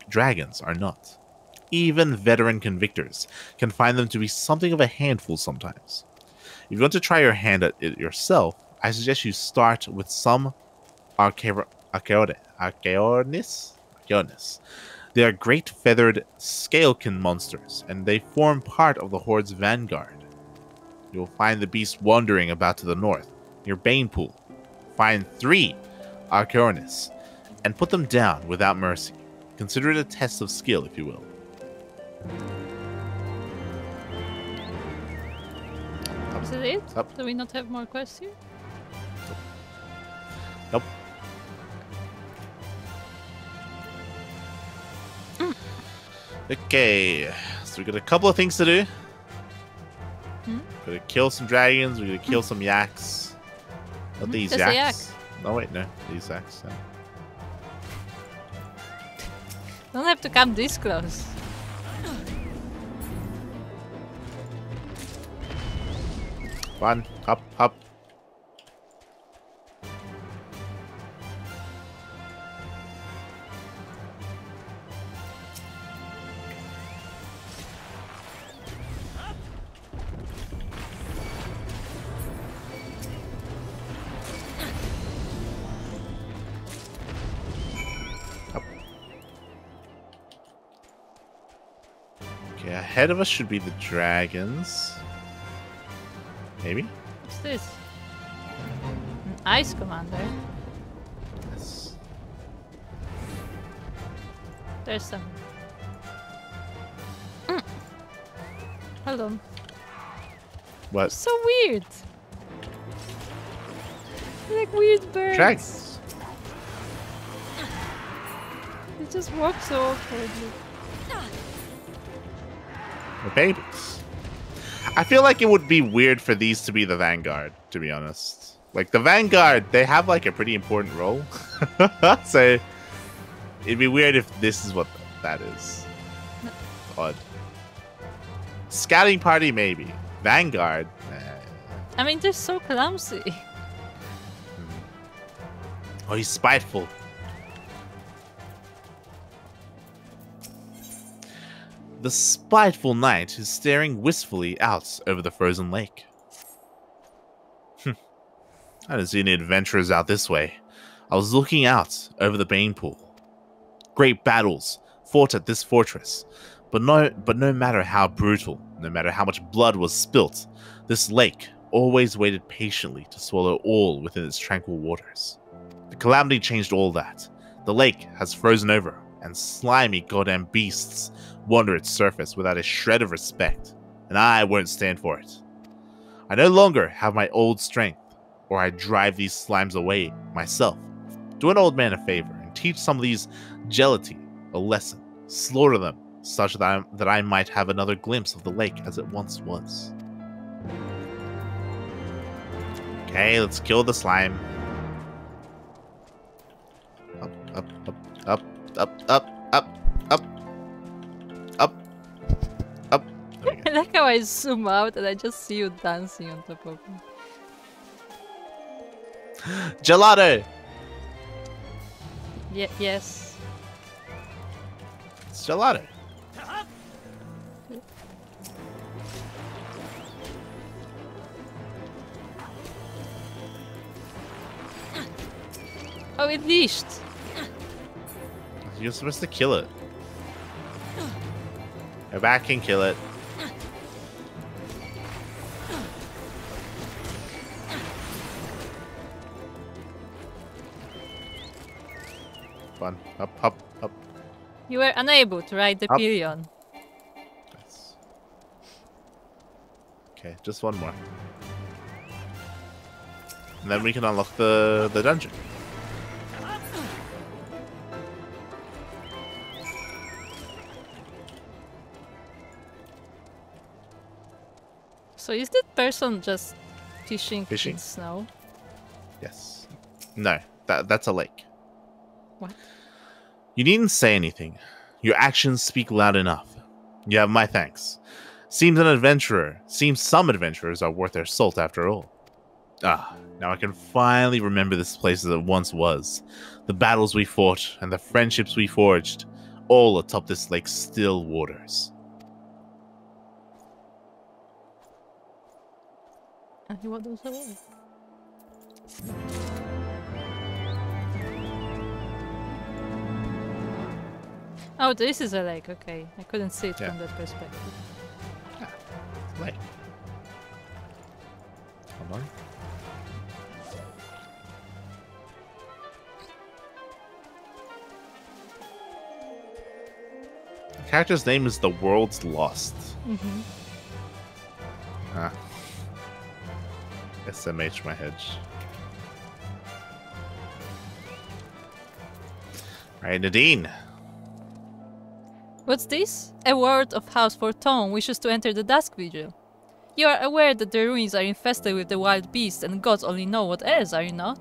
dragons are not. Even veteran convictors can find them to be something of a handful sometimes. If you want to try your hand at it yourself, I suggest you start with some Archaeornis. They are great feathered scalekin monsters, and they form part of the Horde's vanguard. You will find the beast wandering about to the north, near Banepool. Find 3 Archaeornis, and put them down without mercy. Consider it a test of skill, if you will. Is it it? Up. Do we not have more quests here? Nope. Okay, so we got a couple of things to do. Gotta kill some dragons, we gotta kill some yaks. Not these There's yaks. No, wait, no. These yaks. Yeah. Don't have to come this close. One, hop, hop. Okay, ahead of us should be the dragons. Maybe? What's this? An ice commander. Yes. There's some. Hold on. What? So weird. They're like weird birds. Dragons. They just walk so awkwardly. The babies. I feel like it would be weird for these to be the Vanguard, to be honest. Like, the Vanguard, they have, like, a pretty important role. So, it'd be weird if this is what that is. Odd. Scouting party, maybe. Vanguard, I mean, they're so clumsy. Oh, he's spiteful. The spiteful knight is staring wistfully out over the frozen lake. I don't see any adventurers out this way. I was looking out over the Bane Pool. Great battles fought at this fortress, but no matter how brutal, no matter how much blood was spilt, this lake always waited patiently to swallow all within its tranquil waters. The calamity changed all that. The lake has frozen over, and slimy goddamn beasts wander its surface without a shred of respect, and I won't stand for it. I no longer have my old strength, or I drive these slimes away myself. Do an old man a favor and teach some of these gelati a lesson. Slaughter them, such that I might have another glimpse of the lake as it once was. Okay, let's kill the slime. Up, up, up, up, up, up, up, up, up. I like how I zoom out and I just see you dancing on top of me. Gelato! Yes. It's gelato. Oh, it leashed. You're supposed to kill it. Go back and kill it. Fun. Up, up, up. You were unable to ride the Up. pillion. Nice. Okay, just one more. And then we can unlock the dungeon. So is that person just fishing Fishing? in snow? Yes. No, that's a lake. What? You needn't say anything. Your actions speak loud enough. You have my thanks. Seems some adventurers are worth their salt after all. Ah, now I can finally remember this place as it once was. The battles we fought and the friendships we forged, all atop this lake's still waters. And he waddles away. Oh, this is a lake, okay. I couldn't see it from that perspective. Yeah, lake. Hold on. The character's name is The World's Lost. Mm-hmm. Ah. SMH my hedge. Alright, Nadine. What's this? A ward of House Fortune wishes to enter the Dusk Vigil. You are aware that the ruins are infested with the wild beasts and gods only know what else, are you not?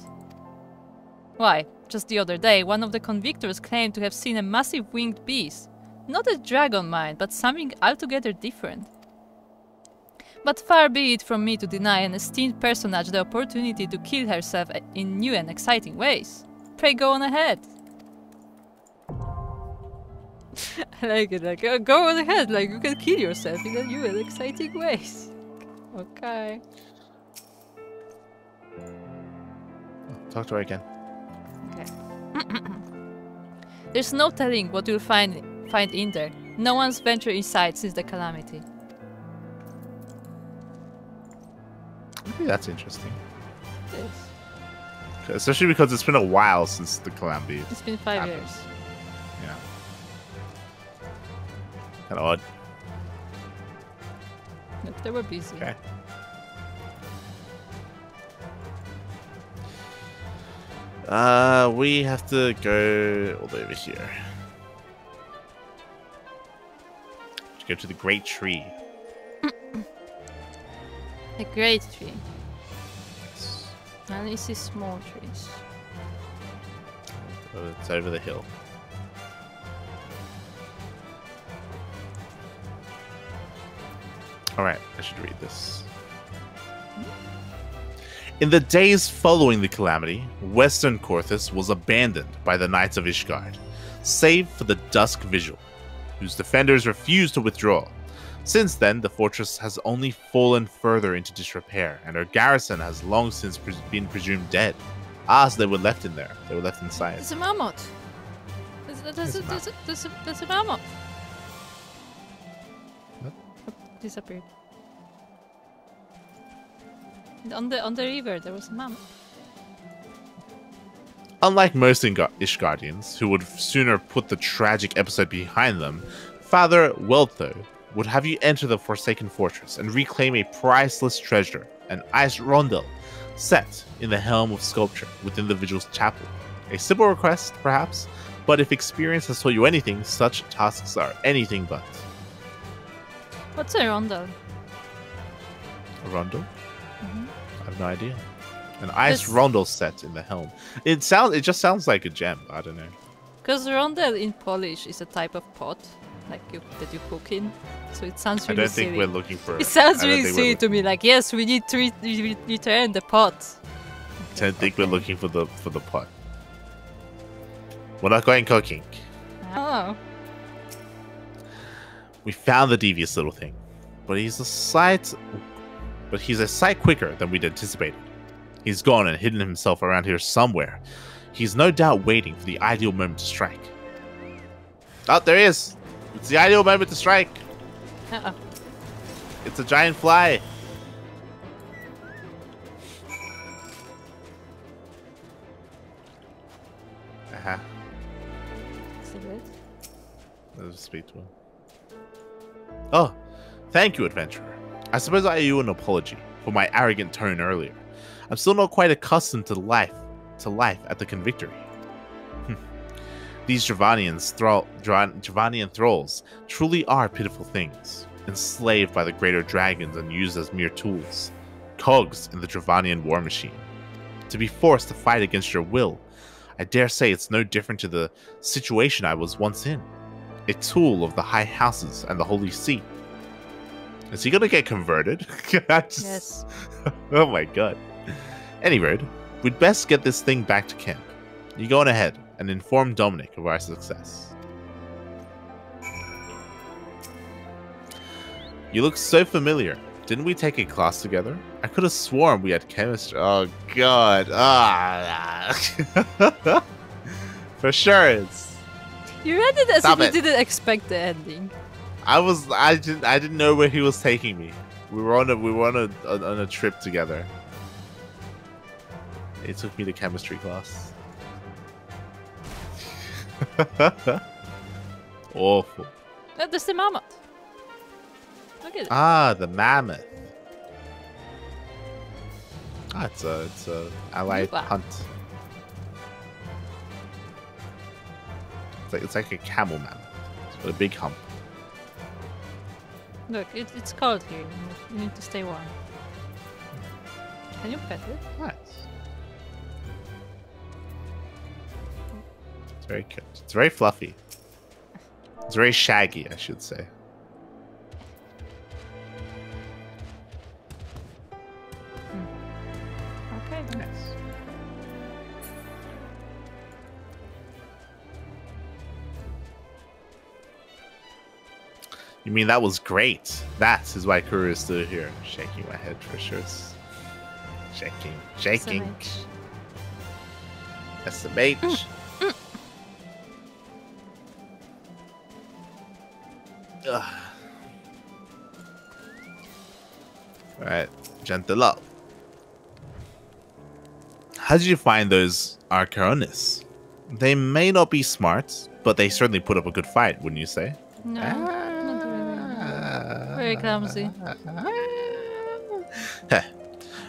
Why, just the other day, one of the Convictors claimed to have seen a massive winged beast. Not a dragon, mind, but something altogether different. But far be it from me to deny an esteemed personage the opportunity to kill herself in new and exciting ways. Pray go on ahead. I like it, like, go on ahead, like, you can kill yourself in new and exciting ways. Okay. Talk to her again. Okay. There's no telling what you'll find in there. No one's ventured inside since the calamity. Maybe that's interesting. It is. Especially because it's been a while since the calamity. It's been 5 happened. years. Yeah. Kind of odd. Nope, they were busy. Okay. We have to go all the way over here. To go to the Great Tree. A great tree. Yes. And this is small trees. Oh, it's over the hill. Alright, I should read this. In the days following the calamity, Western Korthus was abandoned by the Knights of Ishgard, save for the Dusk Vigil, whose defenders refused to withdraw. Since then, the fortress has only fallen further into disrepair, and her garrison has long since been presumed dead. Ah, so they were left in there. They were left inside. There's a mammoth. There's a mammoth. What? Oh, disappeared. On the river, there was a mammoth. Unlike most Ishgardians, who would sooner put the tragic episode behind them, Father Weldtho would have you enter the Forsaken Fortress and reclaim a priceless treasure, an ice rondel, set in the helm of sculpture within the Vigil's chapel. A simple request, perhaps, but if experience has taught you anything, such tasks are anything but. What's a rondel? A rondel? Mm-hmm. I have no idea. An ice rondel set in the helm. It just sounds like a gem. I don't know. Because rondel in Polish is a type of pot, that you cook in. So it sounds really silly. I don't think we're looking for. It sounds really silly to me. Like, yes, we need to return the pot. I don't think we're looking for the pot. We're not going cooking. Oh. We found the devious little thing, but he's a sight quicker than we'd anticipated. He's gone and hidden himself around here somewhere. He's no doubt waiting for the ideal moment to strike. Oh, there he is! It's the ideal moment to strike! Uh-oh. It's a giant fly! Uh-huh. Let's speak to him. Oh, thank you, adventurer. I suppose I owe you an apology for my arrogant tone earlier. I'm still not quite accustomed to life at the Convictory. These Dravanian thralls truly are pitiful things, enslaved by the greater dragons and used as mere tools, cogs in the Dravanian war machine. To be forced to fight against your will, I dare say it's no different to the situation I was once in, a tool of the high houses and the Holy See. Is he gonna get converted? Yes. Oh my god. Anyway, we'd best get this thing back to camp. You go on ahead and inform Dominic of our success. You look so familiar. Didn't we take a class together? I could have sworn we had chemistry. Oh god. For sure it's. You read it as Stop if it. you didn't expect the ending. I didn't know where he was taking me. We were on a trip together. He took me to chemistry class. Awful. No, there's the mammoth. Look at it. Ah, the mammoth. Ah, it's a allied Wow. hunt. It's like a camel mammoth. It's got a big hump. Look, it's cold here. You need to stay warm. Can you pet it? Nice. It's very cute. It's very fluffy. It's very shaggy, I should say. Okay. Then. Nice. You mean that was great? That is why Kuro is still here. Shaking my head for sure. Shaking. SMH. Alright, gentle up. How did you find those Arcaronis? They may not be smart, but they certainly put up a good fight, wouldn't you say? No, not really. Very clumsy.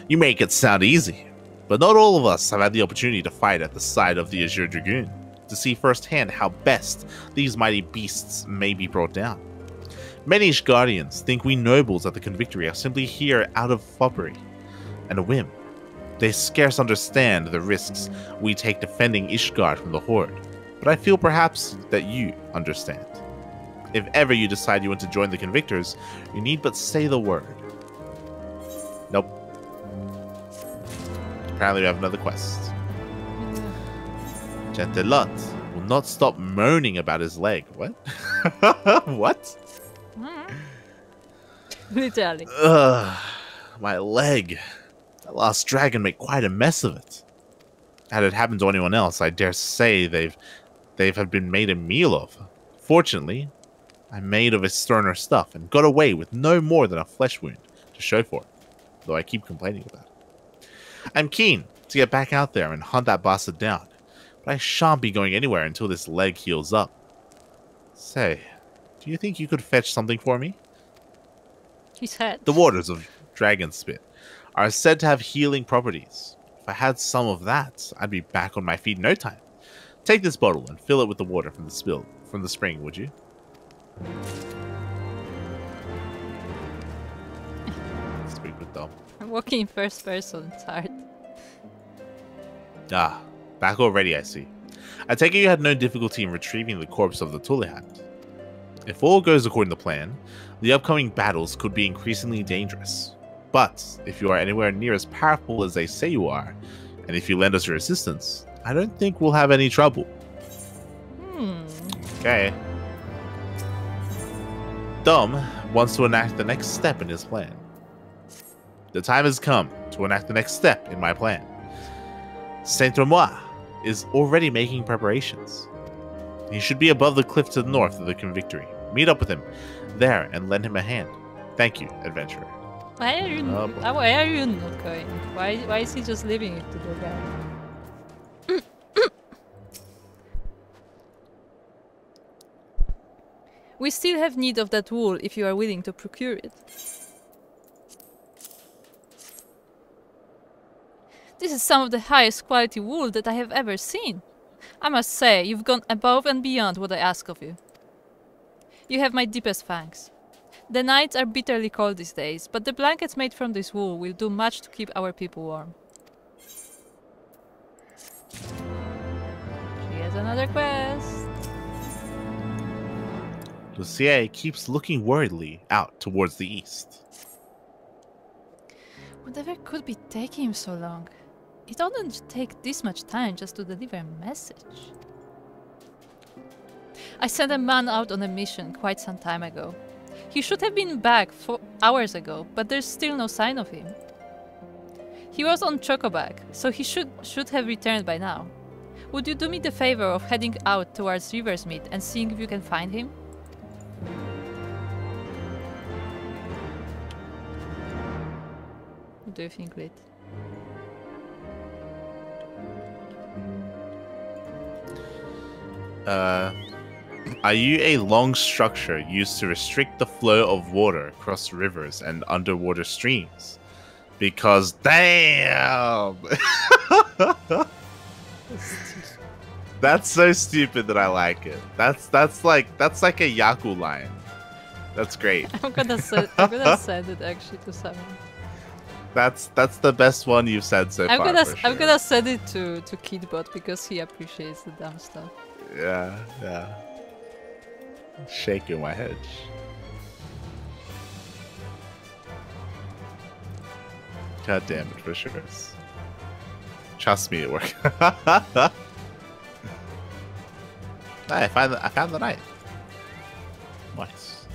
You make it sound easy, but not all of us have had the opportunity to fight at the side of the Azure Dragoon, to see firsthand how best these mighty beasts may be brought down. Many Ishgardians think we nobles at the Convictory are simply here out of foppery and a whim. They scarce understand the risks we take defending Ishgard from the Horde, but I feel perhaps that you understand. If ever you decide you want to join the Convictors, you need but say the word. Nope. Apparently we have another quest. Gentelot will not stop moaning about his leg. What? What? Literally. Ugh, my leg. That last dragon made quite a mess of it. Had it happened to anyone else, I dare say they've have been made a meal of. Fortunately, I'm made of a sterner stuff and got away with no more than a flesh wound to show for it, though I keep complaining about it. I'm keen to get back out there and hunt that bastard down, but I shan't be going anywhere until this leg heals up. Say, do you think you could fetch something for me? His head. The waters of Dragon Spit are said to have healing properties. If I had some of that, I'd be back on my feet in no time. Take this bottle and fill it with the water from the spring, would you? Speak with them. I'm walking in first person. It's hard. Ah, back already, I see. I take it you had no difficulty in retrieving the corpse of the Tulihat. If all goes according to plan, the upcoming battles could be increasingly dangerous. But if you are anywhere near as powerful as they say you are, and if you lend us your assistance, I don't think we'll have any trouble. Okay. Dom wants to enact the next step in his plan. The time has come to enact the next step in my plan. Saint-Omois is already making preparations. He should be above the cliff to the north of the Convictory. Meet up with him there and lend him a hand. Thank you, adventurer. Why are you not going? Why is he just leaving it to the guy? We still have need of that wool if you are willing to procure it. This is some of the highest quality wool that I have ever seen. I must say, you've gone above and beyond what I ask of you. You have my deepest thanks. The nights are bitterly cold these days, but the blankets made from this wool will do much to keep our people warm. She has another quest. Lucia keeps looking worriedly out towards the east. Whatever could be taking him so long? It doesn't take this much time just to deliver a message. I sent a man out on a mission quite some time ago. He should have been back 4 hours ago, but there's still no sign of him. He was on Chocobag, so he should have returned by now. Would you do me the favor of heading out towards Riversmeet and seeing if you can find him? What do you think, Lit? Are you a long structure used to restrict the flow of water across rivers and underwater streams? Because damn! That's so stupid that I like it. That's like a Yaku line. That's great. I'm gonna send it actually to someone. That's the best one you've said so far. I'm gonna send it to Kidbot because he appreciates the dumb stuff. Yeah. Shaking my head. God damn it, for sure. Trust me, it worked. I found the knife. Nice.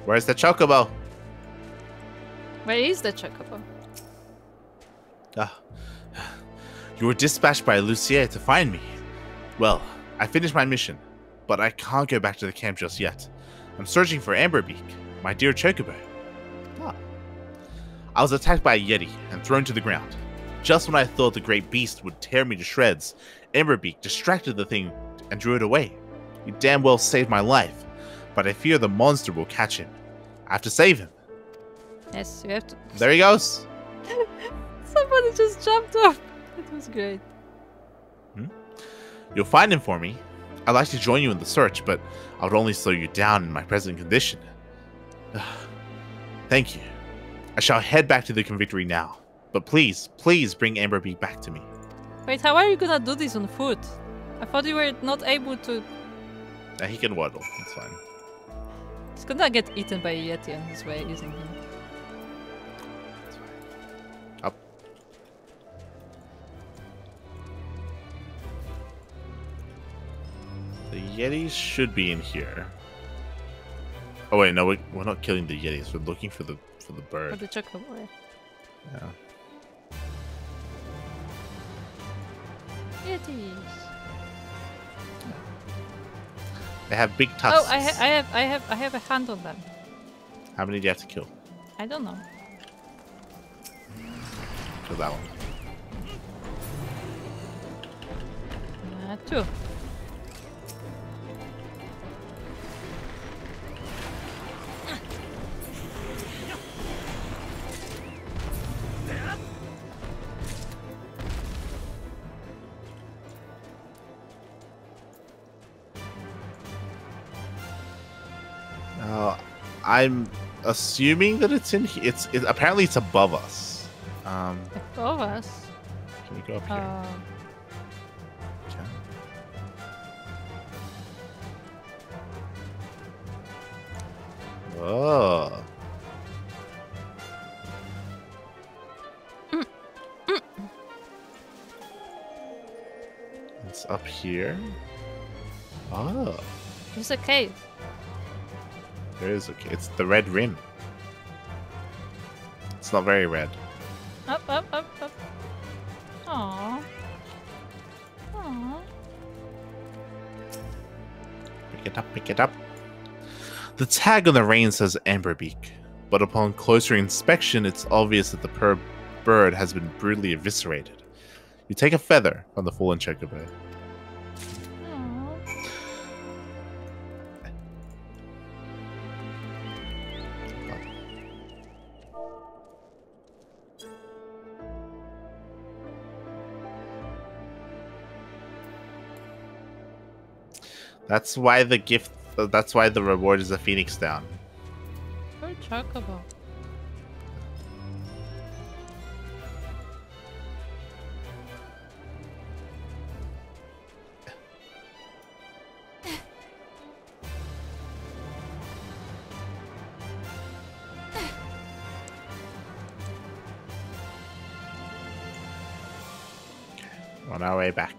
Where's the chocobo? Where is the chocobo? You were dispatched by Lucia to find me. Well, I finished my mission, but I can't go back to the camp just yet. I'm searching for Amberbeak, my dear chocobo. I was attacked by a yeti and thrown to the ground. Just when I thought the great beast would tear me to shreds, Amberbeak distracted the thing and drew it away. He damn well saved my life, but I fear the monster will catch him. I have to save him. Yes, you have to. There he goes. Somebody just jumped off. It was great. You'll find him for me. I'd like to join you in the search, but I would only slow you down in my present condition. Thank you. I shall head back to the Convictory now. But please bring Amberbeak back to me. Wait, how are you gonna do this on foot? I thought you were not able to... He can waddle. It's fine. He's gonna get eaten by a yeti on his way, isn't he? It's fine. Up. The yetis should be in here. Oh wait, no, we're not killing the yetis. We're looking for the bird. For the chocobo. Yeah. It is. They have big tusks. Oh, I have a hand on them. How many do you have to kill? I don't know. Kill that one. 2. I'm assuming that it's in here. Apparently it's above us. Above us? Can we go up here? Okay. Oh. It's up here. Oh. There's a cave. There is a cave. It's the red rim. It's not very red. Up, up, up, up. Aww. Aww. Pick it up, pick it up. The tag on the rein says Amberbeak, but upon closer inspection, it's obvious that the bird has been brutally eviscerated. You take a feather from the fallen chocobird. That's why the gift. That's why the reward is a phoenix down. Poor chocobo. On our way back.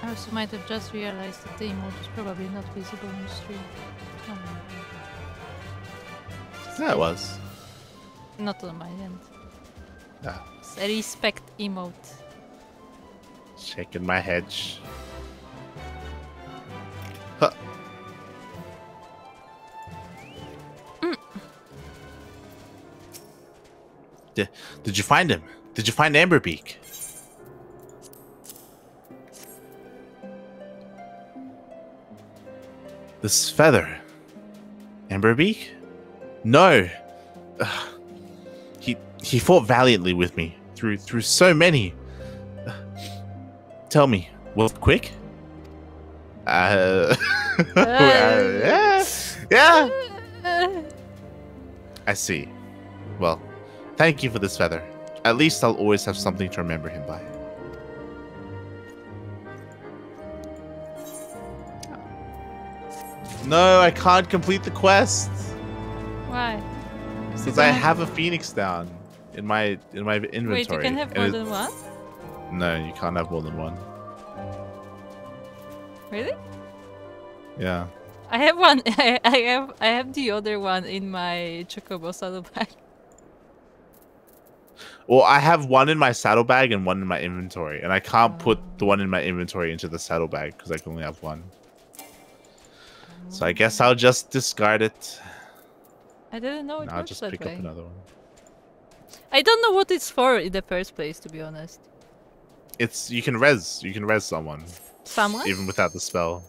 I also might have just realized that the emote is probably not visible on the stream. Yeah, it was. Not on my end. Yeah. It's a respect emote. Shaking my hedge. Huh. Did you find him? Did you find Amberbeak? This feather. Amberbeak? No. He fought valiantly with me through so many. Tell me, was it quick? Yeah. I see. Well, thank you for this feather. At least I'll always have something to remember him by. No, I can't complete the quest. Why? Because I have a phoenix down in my inventory. Wait, you can have more than one? No, you can't have more than one. Really? Yeah. I have one. I have the other one in my chocobo saddlebag. Well, I have one in my saddlebag and one in my inventory, and I can't put the one in my inventory into the saddlebag because I can only have one. So I guess I'll just discard it. I didn't know it I'll works just that pick way. up another one. I don't know what it's for in the first place, to be honest. It's you can res someone. Someone? Even without the spell.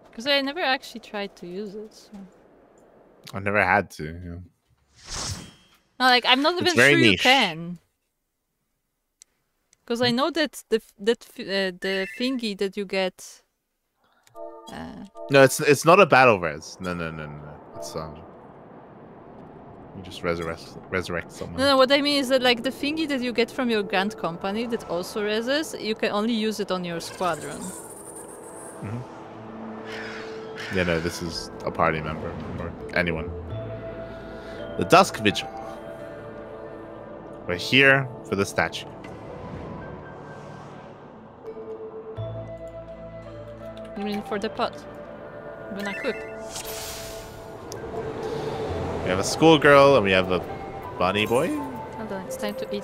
Because I never actually tried to use it. So. I never had to. Yeah. No, like I'm not even sure niche. you can. Because I know that the thingy that you get. No, it's not a battle res. No. It's You just resurrect someone. No, what I mean is that like the thingy that you get from your Grand Company that also reses, you can only use it on your squadron. Yeah, no, this is a party member or anyone. The Dusk Vigil. We're here for the statue. You mean for the pot? When I cook. We have a schoolgirl and we have a bunny boy. Hold on, it's time to eat.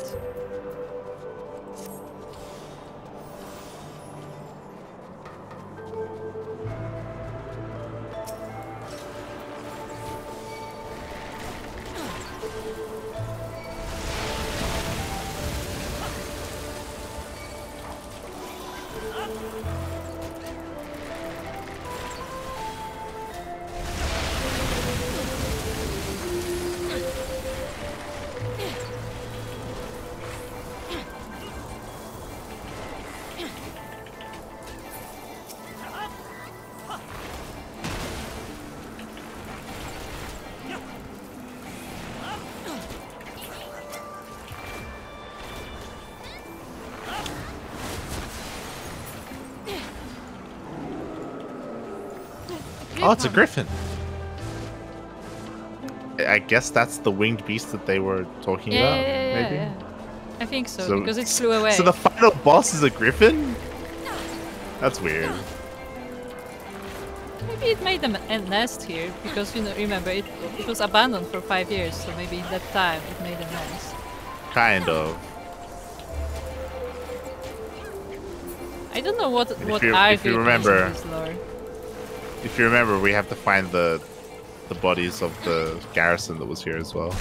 Oh, it's a griffin. I guess that's the winged beast that they were talking about, maybe? Yeah. I think so, because it flew away. So the final boss is a griffin? That's weird. Maybe it made a nest here, because, you know, remember, it was abandoned for 5 years, so maybe in that time it made a nest. Kind of. I don't know what if you remember, this lore. If you remember, we have to find the bodies of the garrison that was here as well.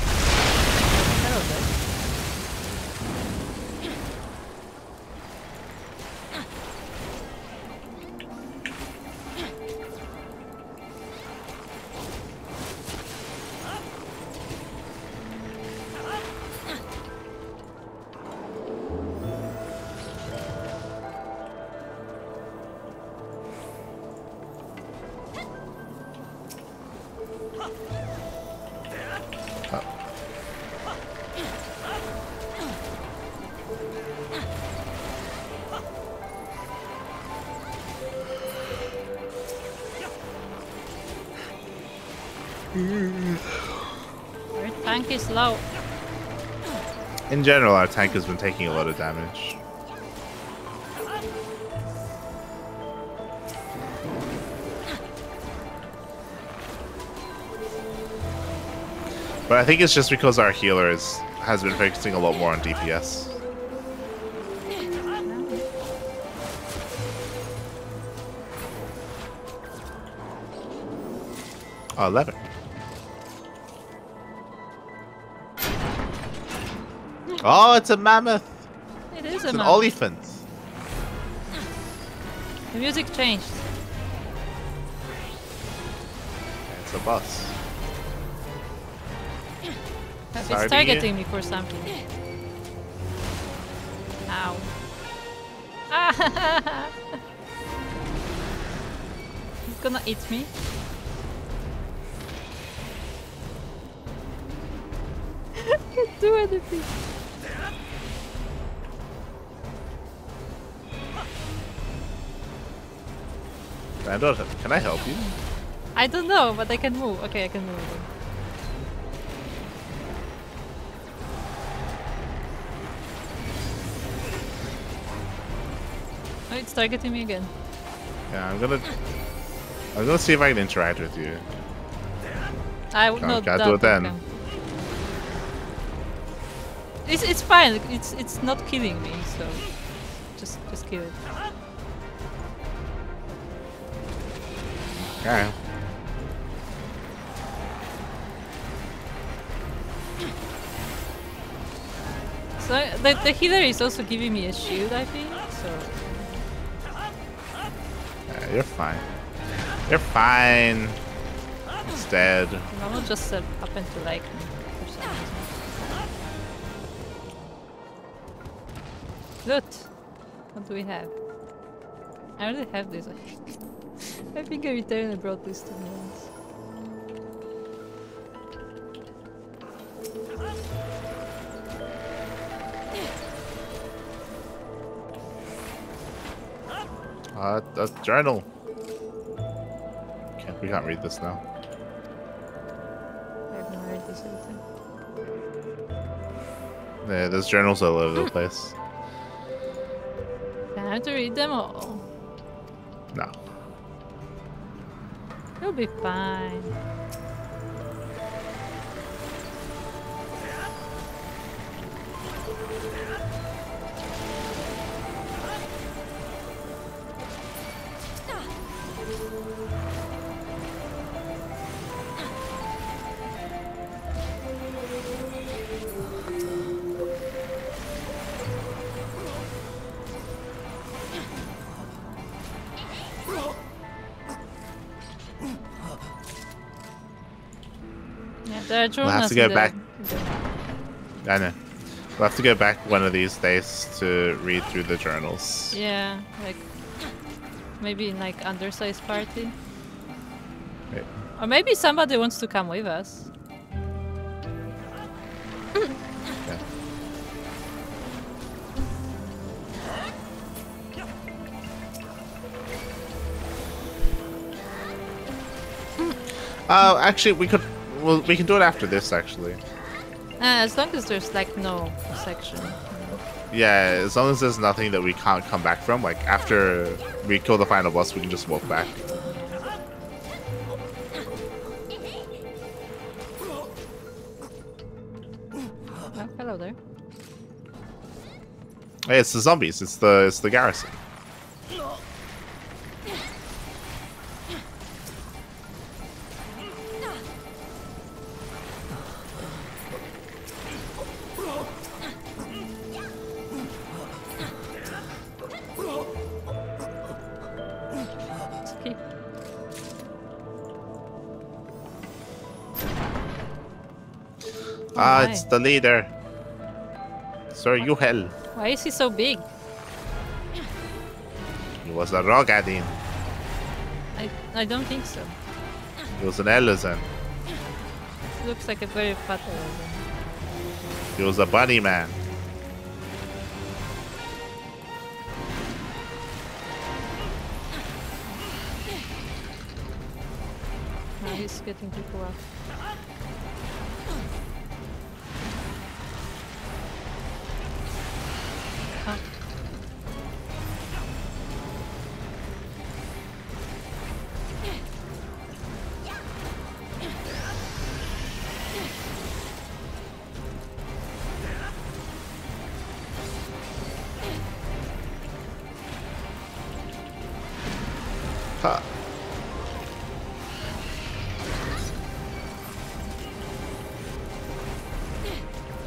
Our tank is low. In general, our tank has been taking a lot of damage. But I think it's just because our healer has been focusing a lot more on DPS. Oh, 11. Oh, it's a mammoth. It is It's a an mammoth. elephant. The music changed. It's a boss. Sorry, It's targeting me for something. Ow. Ah! He's gonna eat me. I can't do anything. Granddaughter, can I help you? I don't know, but I can move. Okay, I can move. Oh, it's targeting me again. Yeah, I'm gonna see if I can interact with you. I would not. Gotta do it then. It's fine. It's not killing me, so just kill it. Okay. So the healer is also giving me a shield, I think. So Yeah, you're fine. You're fine. It's dead. Mama just happened to like me for some reason. Loot. What do we have? I already have this. I think I returned and brought this to me once. A journal. Okay, we can't read this now. I haven't read this either. Yeah, there's journals all over the place. I have to read them all. No. You'll be fine. There are We'll have to journals go in back. the- I know. We'll have to go back one of these days to read through the journals. Yeah, like maybe in like undersized party. Wait. Or maybe somebody wants to come with us. Okay. Actually, we could. Well, we can do it after this. Actually. As long as there's like no section. Yeah, as long as there's nothing that we can't come back from. Like after we kill the final boss, we can just walk back. Oh, hello there. Hey, it's the zombies. It's the garrison. It's okay. Ah, my. it's the leader. Sir, you hell. Why is he so big? He was a Rogadin. I don't think so. He was an Ellison. He looks like a very fat elephant. He was a bunny man. Now he's getting people up. Oh. Ha.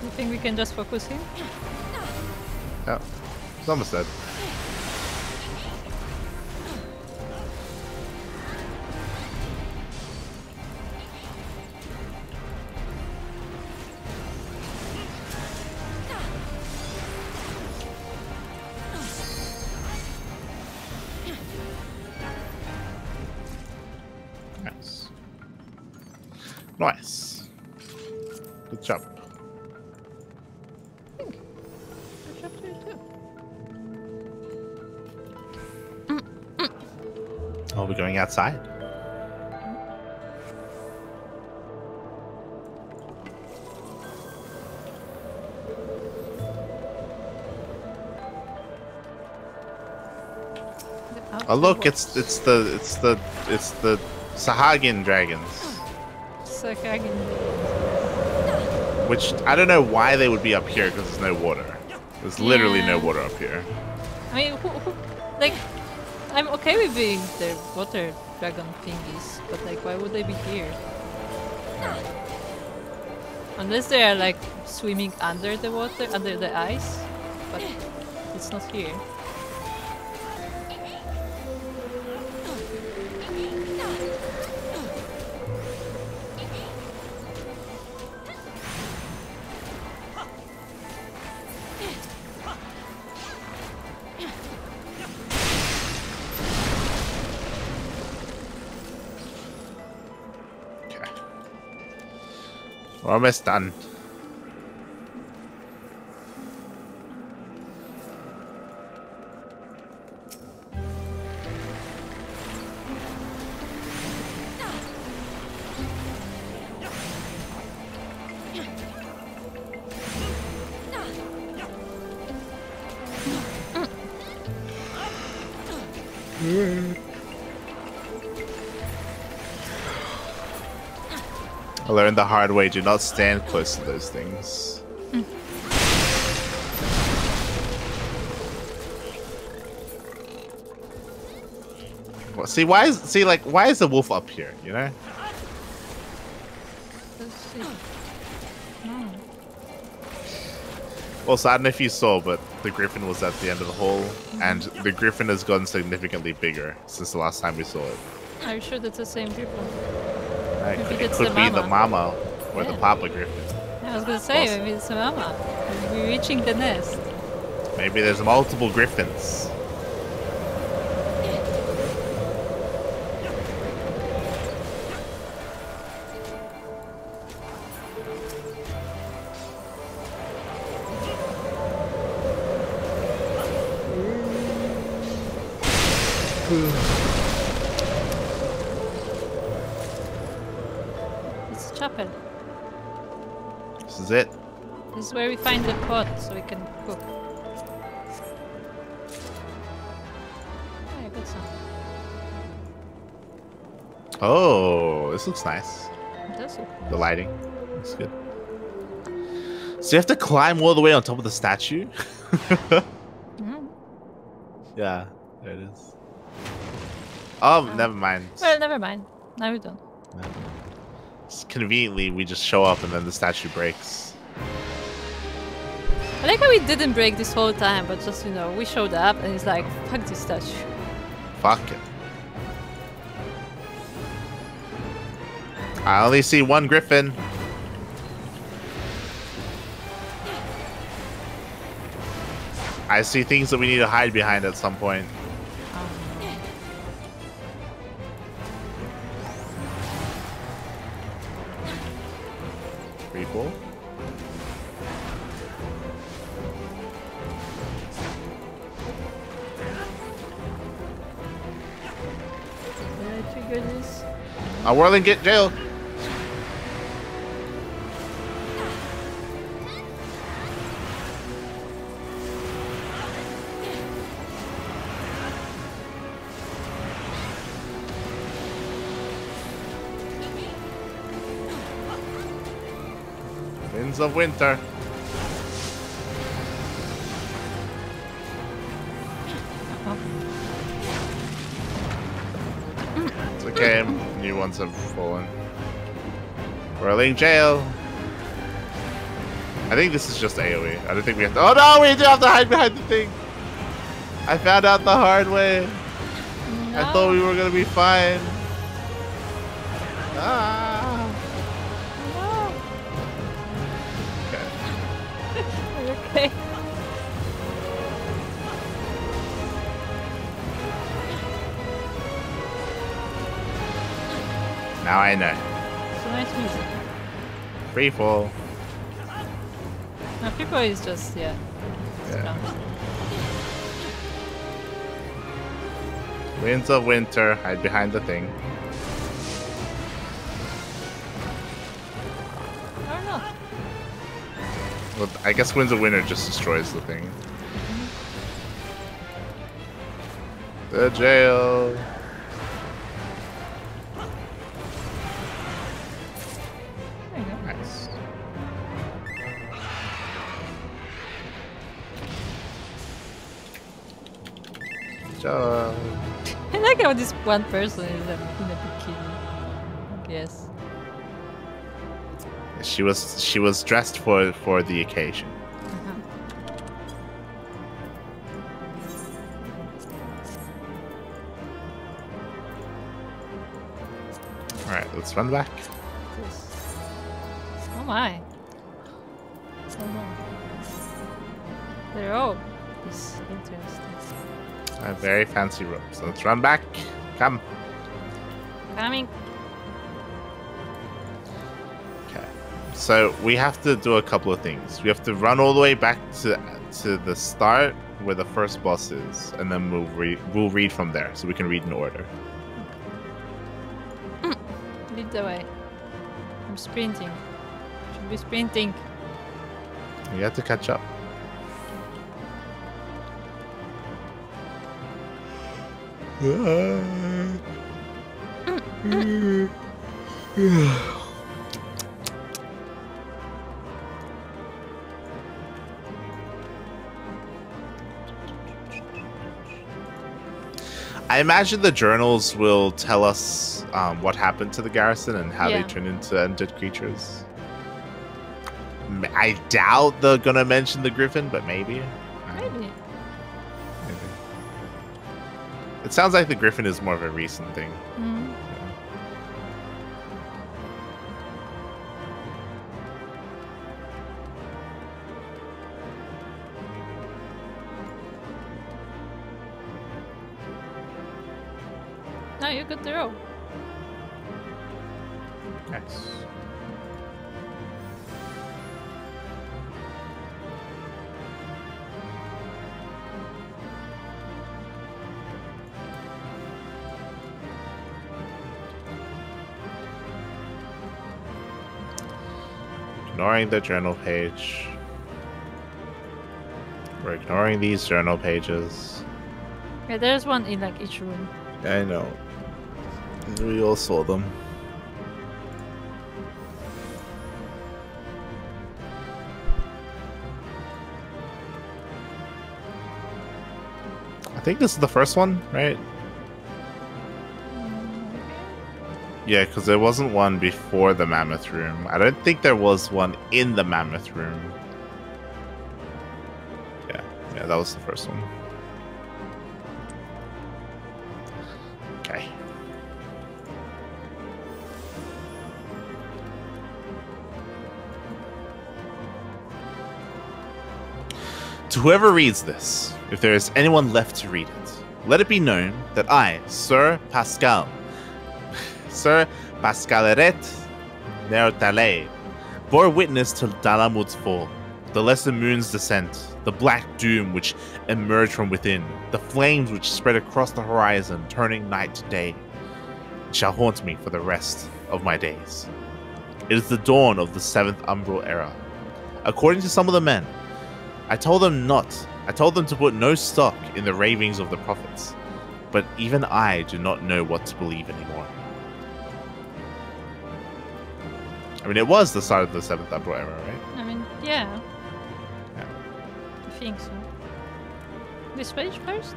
You think we can just focus him? Yeah. It's almost dead. Nice. Nice. Good job. Good job to you too. Oh, we're going outside. Oh look, it's the Sahagin dragons. Sahagin. Which I don't know why they would be up here because there's no water. There's literally no water up here. I mean, like, I'm okay with being the water dragon thingies, but like, why would they be here? Unless they are like swimming under the water, under the ice, but it's not here. Okay. We're almost done. I learned the hard way. Do not stand close to those things. Well, see, why is the wolf up here? You know. Let's see. No. Also, I don't know if you saw, but the griffin was at the end of the hall, and the griffin has gotten significantly bigger since the last time we saw it. Are you sure that's the same griffin? It that's could the be the mama. mama or the papa griffin. I was gonna say, maybe it's a mama. We're reaching the nest. Maybe there's multiple griffins. It's a chapel. This is it. This is where we find the pot so we can cook. Oh, I got some. Oh, this looks nice. It does look The lighting looks good. So you have to climb all the way on top of the statue? Mhm. Yeah, there it is. Oh, never mind. Well, never mind. Now we don't. Conveniently, we just show up and then the statue breaks. I like how we didn't break this whole time, but just, you know, we showed up and it's like, fuck this statue. Fuck it. I only see one griffin. I see things that we need to hide behind at some point. People. Did I trigger this? Whirling get jail. Winds of winter. It's okay, new ones have fallen. Whirling jail. I think this is just AoE. I don't think we have to. Oh no, we do have to hide behind the thing. I found out the hard way. No. I thought we were gonna be fine. Ah. No. Okay. Okay. Now I know. So nice music. Free fall. Now people is just, yeah. Yeah. Winds of winter, hide behind the thing. I don't know. Well, I guess Winds of Winter just destroys the thing. The jail. There you go. Nice. Job. I like how this one person is in a bikini. Yes. She was dressed for the occasion. All right, let's run back. Oh my. Oh no. They're all this interesting. Very fancy robes. Let's run back. Come. Coming. Okay. So we have to do a couple of things. We have to run all the way back to the start where the first boss is, and then we'll read from there, so we can read in order. Lead the way. I'm sprinting. Should be sprinting. You have to catch up. I imagine the journals will tell us what happened to the garrison and how they turn into undead creatures. I doubt they're gonna mention the griffin, but maybe. Maybe. It sounds like the griffin is more of a recent thing. Mm. No, you got the row. Nice. Ignoring the journal page. We're ignoring these journal pages. Yeah, there's one in like each room. I know. We all saw them. I think this is the first one, right? Yeah, because there wasn't one before the mammoth room. I don't think there was one in the mammoth room. Yeah, that was the first one. Okay. To whoever reads this, if there is anyone left to read it, let it be known that I, Sir Pascaleret Nertale, bore witness to Dalamud's fall, the lesser moon's descent, the black doom which emerged from within, the flames which spread across the horizon, turning night to day. It shall haunt me for the rest of my days. It is the dawn of the 7th Umbral era. According to some of the men, I told them to put no stock in the ravings of the prophets, but even I do not know what to believe anymore. I mean, it was the start of the 7th Umbral era, right? I mean, yeah. I think so. This page first?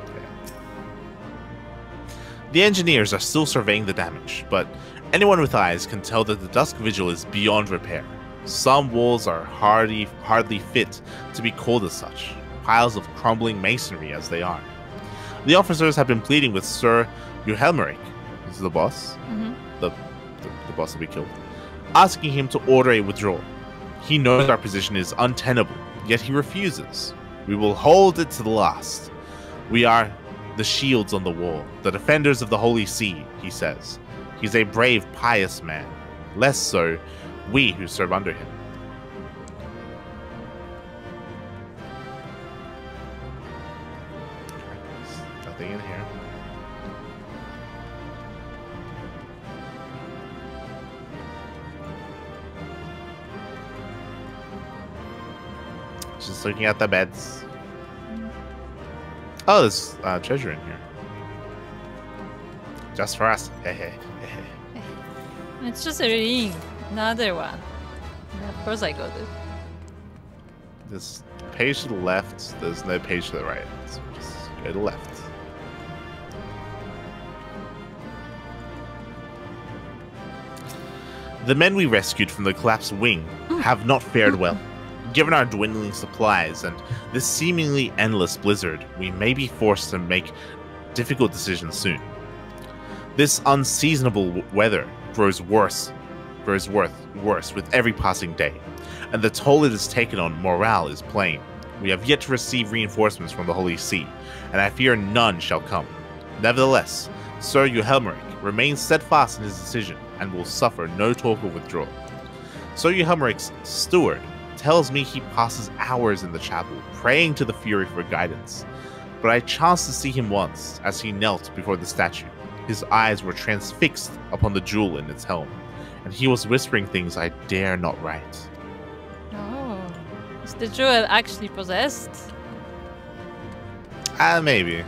Yeah. The engineers are still surveying the damage, but anyone with eyes can tell that the Dusk Vigil is beyond repair. Some walls are hardly fit to be called as such, piles of crumbling masonry as they are. The officers have been pleading with Sir Uhelmeric, this is the boss, the boss that we killed, asking him to order a withdrawal. He knows our position is untenable, yet he refuses. We will hold it to the last. We are the shields on the wall, the defenders of the Holy See, he says. He's a brave, pious man. Less so, we who serve under him. Nothing in here. Just looking at the beds. Oh, there's treasure in here. Just for us. It's just a ring. Another one. Yeah, of course I got it. There's a page to the left. There's no page to the right. So just go to the left. The men we rescued from the collapsed wing have not fared well. Given our dwindling supplies and this seemingly endless blizzard, we may be forced to make difficult decisions soon. This unseasonable weather grows worse with every passing day, and the toll it has taken on morale is plain. We have yet to receive reinforcements from the Holy See, and I fear none shall come. Nevertheless, Sir Uhelmeric remains steadfast in his decision and will suffer no talk of withdrawal. Sir Uhelmeric's steward tells me he passes hours in the chapel, praying to the Fury for guidance. But I chanced to see him once, as he knelt before the statue. His eyes were transfixed upon the jewel in its helm, and he was whispering things I dare not write. Oh. Is the jewel actually possessed? Maybe.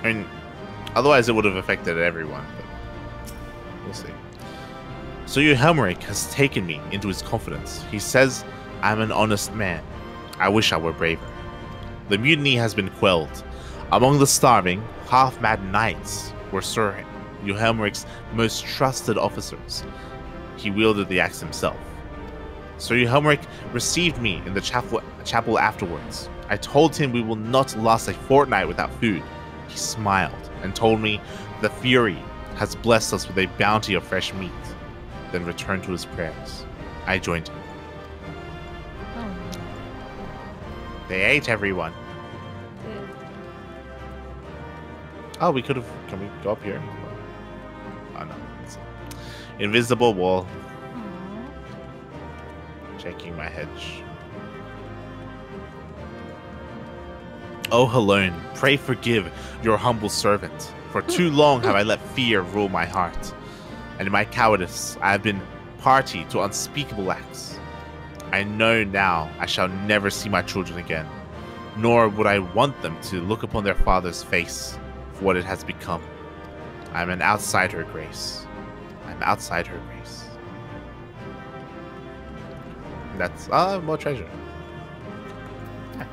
I mean, otherwise it would have affected everyone, but we'll see. So Uhelmeric has taken me into his confidence. He says I'm an honest man. I wish I were braver. The mutiny has been quelled. Among the starving, half-mad knights were Sir Johelmeric's most trusted officers. He wielded the axe himself. Sir Johelmeric received me in the chapel afterwards. I told him we will not last a fortnight without food. He smiled and told me the Fury has blessed us with a bounty of fresh meat, then returned to his prayers. I joined him. Oh, no. They ate everyone. Oh, we could have... Can we go up here? Oh, no. It's invisible wall. Aww. Checking my hedge. Oh, Helone, pray forgive your humble servant. For too long have I let fear rule my heart. And in my cowardice, I have been party to unspeakable acts. I know now I shall never see my children again, nor would I want them to look upon their father's face for what it has become. I am an outside her grace. I am outside her grace. That's more treasure. Nice.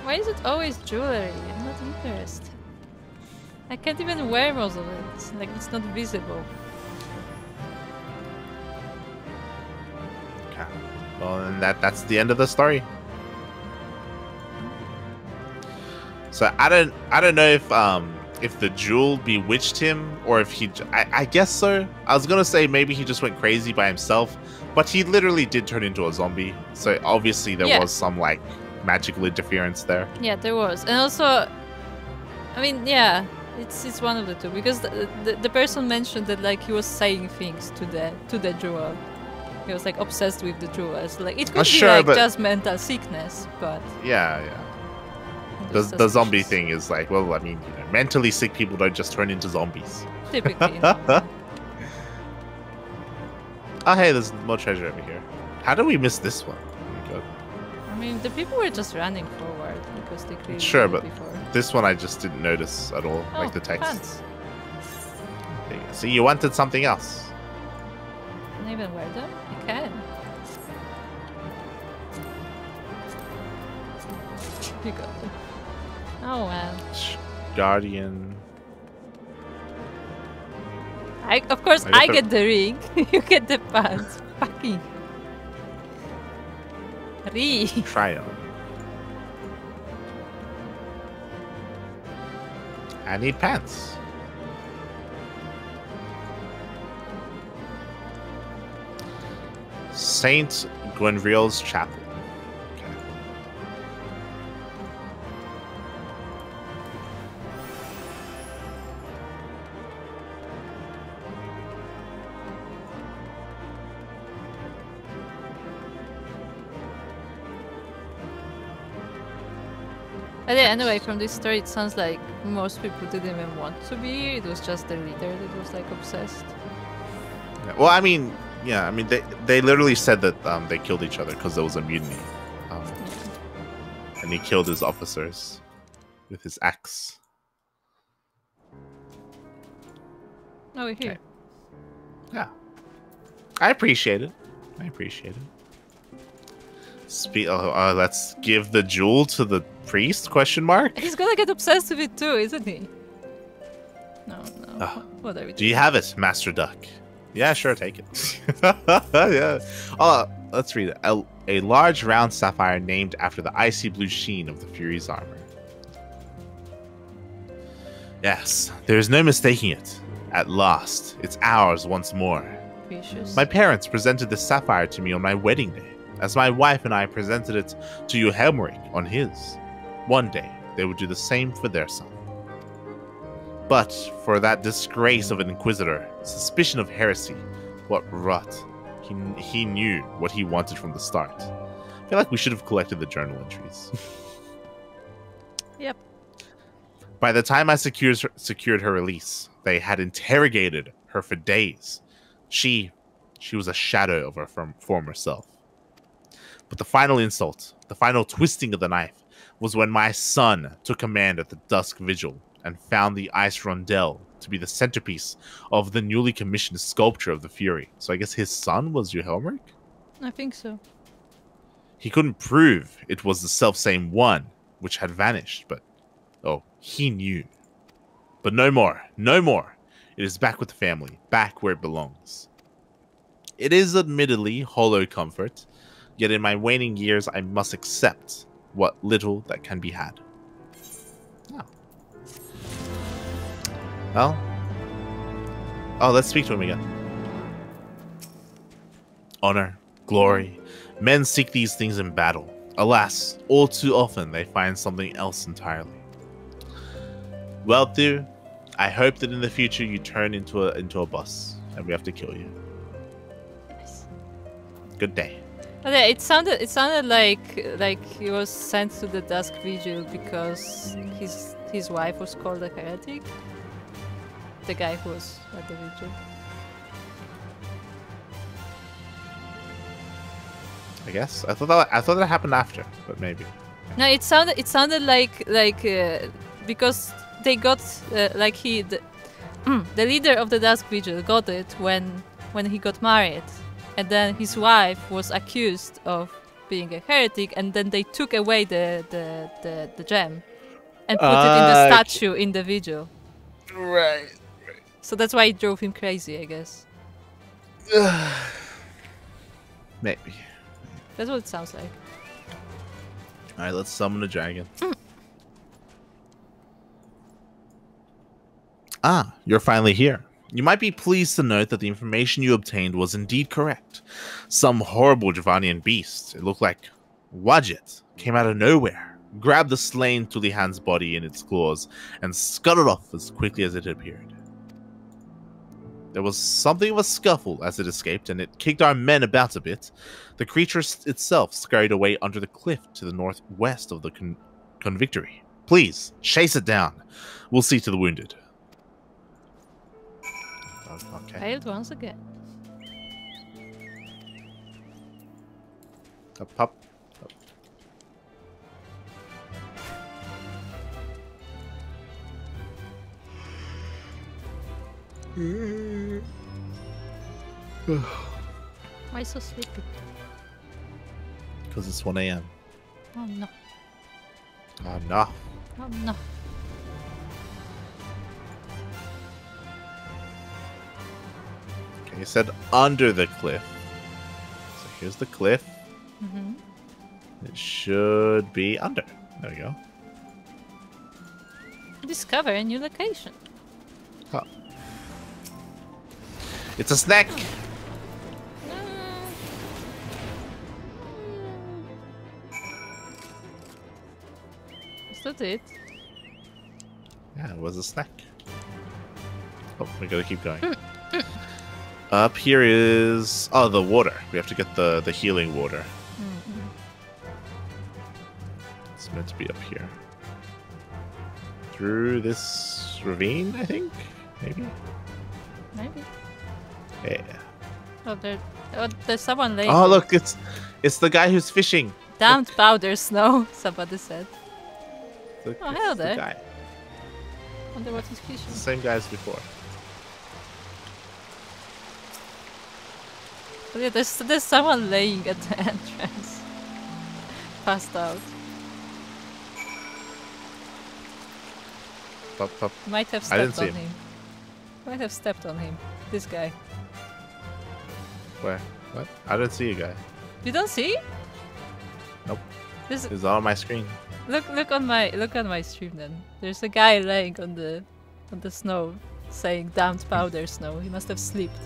Why is it always jewelry? I'm not interested. I can't even wear most of it. Like, it's not visible. Okay. Well, and that's the end of the story. So I don't know if the jewel bewitched him or if he... I guess so. I was gonna say maybe he just went crazy by himself, but he literally did turn into a zombie. So obviously there was some like magical interference there. Yeah, there was. And also, I mean, yeah, it's one of the two, because the person mentioned that like he was saying things to the jewel. He was like obsessed with the jewel. So, like, it could be like just mental sickness, but yeah. The zombie thing is like, well, I mean, you know, mentally sick people don't just turn into zombies. Typically. No. Oh, hey, there's more treasure over here. How did we miss this one? Oh my god. I mean, the people were just running forward because they clearly sure, did it but before. This one I just didn't notice at all, Oh, like the text. pants. So you wanted something else? Can I even wear them? I can. You got them. Oh well. Guardian. Of course, I get the ring. You get the pants. Fucking. Try on. I need pants. Saint Gwenvriel's Chapel. Okay. But yeah, anyway, from this story, it sounds like most people didn't even want to be here. It was just the leader that was like obsessed. Yeah, well, I mean, yeah, I mean, they literally said that they killed each other because there was a mutiny, and he killed his officers with his axe. Oh, we're here. Okay. Yeah, I appreciate it. I appreciate it. Let's give the jewel to the priest? Question mark. He's gonna get obsessed with it too, isn't he? No. What are we doing? Do you have it, Master Duck? Yeah, sure, take it. Yeah. Oh, let's read it. A large round sapphire named after the icy blue sheen of the Fury's armor. Yes, there is no mistaking it. At last, it's ours once more. Precious. My parents presented the sapphire to me on my wedding day, as my wife and I presented it to Johelmeric on his. One day, they would do the same for their son. But for that disgrace of an inquisitor, suspicion of heresy, what rot. He knew what he wanted from the start. I feel like we should have collected the journal entries. Yep. By the time I secured her release, they had interrogated her for days. She was a shadow of her former self. But the final insult, the final twisting of the knife, was when my son took command at the dusk vigil and found the ice rondelle to be the centerpiece of the newly commissioned sculpture of the Fury. So I guess his son was Johelmeric? I think so. He couldn't prove it was the selfsame one which had vanished, but oh, he knew. But no more, no more. It is back with the family, back where it belongs. It is admittedly hollow comfort, yet in my waning years I must accept what little that can be had. Oh. Well. Oh, let's speak to him again. Honor, glory. Men seek these things in battle. Alas, all too often they find something else entirely. Well, dude, I hope that in the future you turn into a boss and we have to kill you. Nice. Good day. But yeah, it sounded like he was sent to the Dusk Vigil because his wife was called a heretic. The guy who was at the vigil. I guess I thought that happened after, but maybe. No, it sounded like because they got the leader of the Dusk Vigil got it when he got married, and then his wife was accused of being a heretic, and then they took away the gem and put it in the statue in the vigil. Right. So that's why it drove him crazy, I guess. Maybe. That's what it sounds like. Alright, let's summon a dragon. Ah, you're finally here. You might be pleased to note that the information you obtained was indeed correct. Some horrible Javanian beast, it looked like Wadjet, came out of nowhere, grabbed the slain Tulihan's body in its claws, and scuttled off as quickly as it appeared. There was something of a scuffle as it escaped, and it kicked our men about a bit. The creature itself scurried away under the cliff to the northwest of the Convictory. Please, chase it down. We'll see to the wounded. Okay. Failed once again. Up. Why so sleepy? Because it's 1 a.m. Oh no. Oh no. Oh no. Okay, you said under the cliff. So here's the cliff. Mm-hmm. It should be under. There we go. Discover a new location. Oh. It's a snack! Is that it? Yeah, it was a snack. Oh, we gotta keep going. Up here is... Oh, the water. We have to get the healing water. It's meant to be up here. Through this ravine, I think? Maybe? Maybe. Yeah. Oh, there's someone laying. Oh, look, it's the guy who's fishing. Damned powder snow, somebody said. Look, Oh, hello it's there. the guy. Wonder what he's fishing. It's the same guy as before. But yeah, there's someone laying at the entrance. Passed out. Pop. Might have I didn't stepped see on him. him. Might have stepped on him. This guy. Where? What? I didn't see a guy. You don't see? Nope. This, It's on my screen. look on my stream then. There's a guy laying on the snow saying damned powder snow. He must have slept.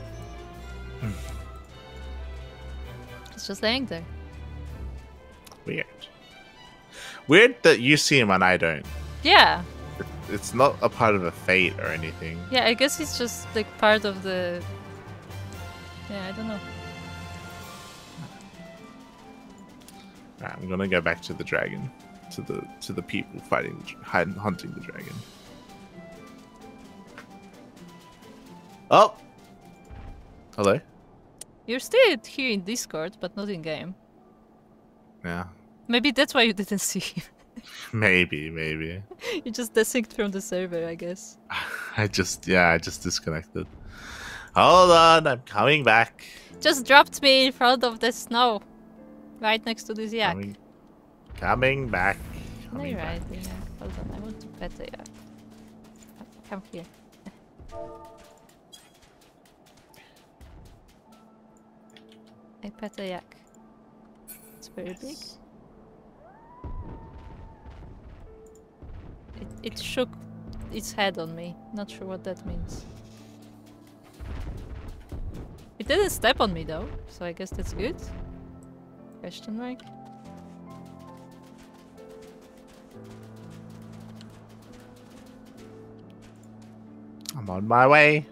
He's just laying there. Weird. Weird that you see him and I don't. Yeah. It's not a part of a fate or anything. Yeah, I guess he's just like part of the... Yeah, I don't know. Right, I'm gonna go back to the dragon. To the people hunting the dragon. Oh! Hello? You're still here in Discord, but not in game. Yeah. Maybe that's why you didn't see him. Maybe. You just desynced from the server, I guess. I just disconnected. Hold on, I'm coming back. Just dropped me in front of the snow. Right next to this yak. Coming back. No, you're right, yeah. Hold on, I want to pet the yak. Come here. I pet a yak. It's very big. It shook its head on me. Not sure what that means. It didn't step on me though, so I guess that's good. Question mark. I'm on my way.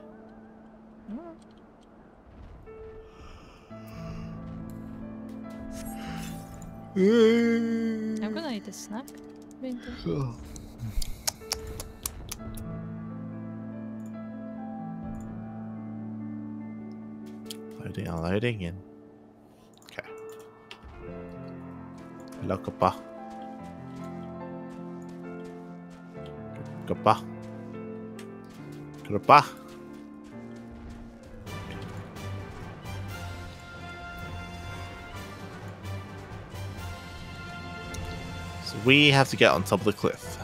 I'm gonna eat a snack. Loading in. Okay. Hello, Kappa. Kappa. Kappa. So we have to get on top of the cliff.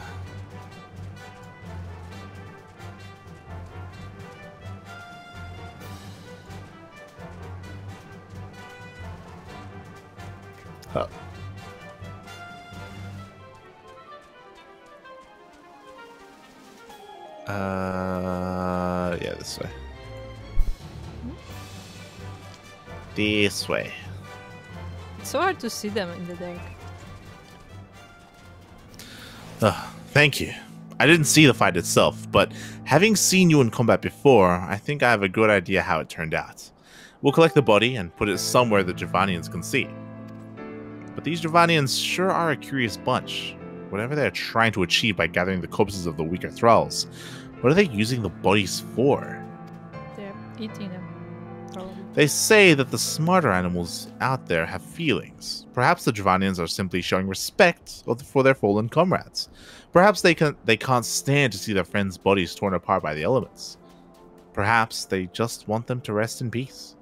Huh. Yeah, this way. This way. It's so hard to see them in the dark. Thank you. I didn't see the fight itself, but having seen you in combat before, I think I have a good idea how it turned out. We'll collect the body and put it somewhere the Javanians can see. But these Javanians sure are a curious bunch. Whatever they're trying to achieve by gathering the corpses of the weaker thralls, what are they using the bodies for? They're eating them, probably. They say that the smarter animals out there have feelings. Perhaps the Javanians are simply showing respect for their fallen comrades. Perhaps they can't stand to see their friends' bodies torn apart by the elements. Perhaps they just want them to rest in peace.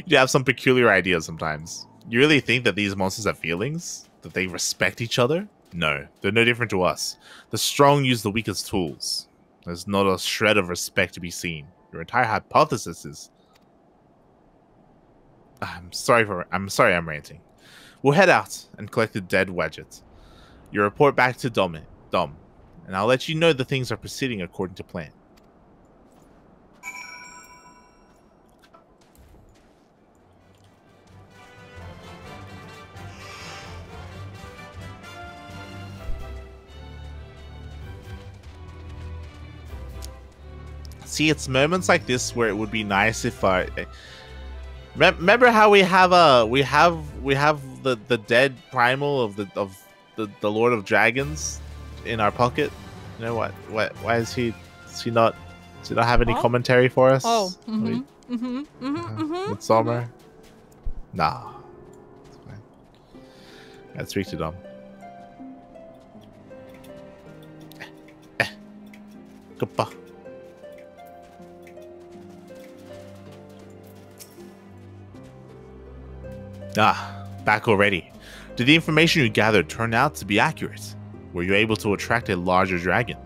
You have some peculiar ideas sometimes. You really think that these monsters have feelings? That they respect each other? No, they're no different to us. The strong use the weak as tools. There's not a shred of respect to be seen. Your entire hypothesis is... I'm sorry I'm ranting. We'll head out and collect the dead Wedget. You report back to Dom, and I'll let you know the things are proceeding according to plan. See, it's moments like this where it would be nice if I remember how we have the dead primal of the Lord of Dragons in our pocket. You know what? Why is he? Does he not have any commentary for us? Oh, Midsummer. Nah, it's fine. Let's speak to Dom. Goodbye. Back already. Did the information you gathered turn out to be accurate? Were you able to attract a larger dragon?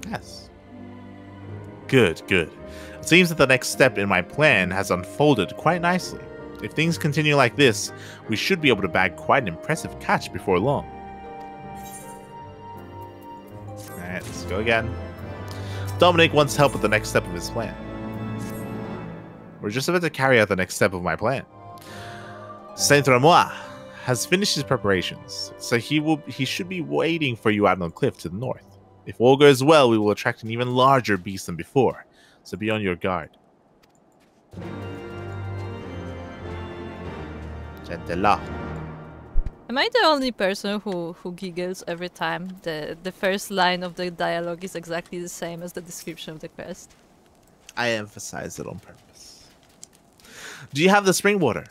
Yes. Good. It seems that the next step in my plan has unfolded quite nicely. If things continue like this, we should be able to bag quite an impressive catch before long. Alright, let's go again. Dominic wants help with the next step of his plan. We're just about to carry out the next step of my plan. Saint-Ramois has finished his preparations, so he should be waiting for you out on the cliff to the north. If all goes well, we will attract an even larger beast than before, so be on your guard. Gentilla. Am I the only person who giggles every time the first line of the dialogue is exactly the same as the description of the quest? I emphasize it on purpose. Do you have the spring water?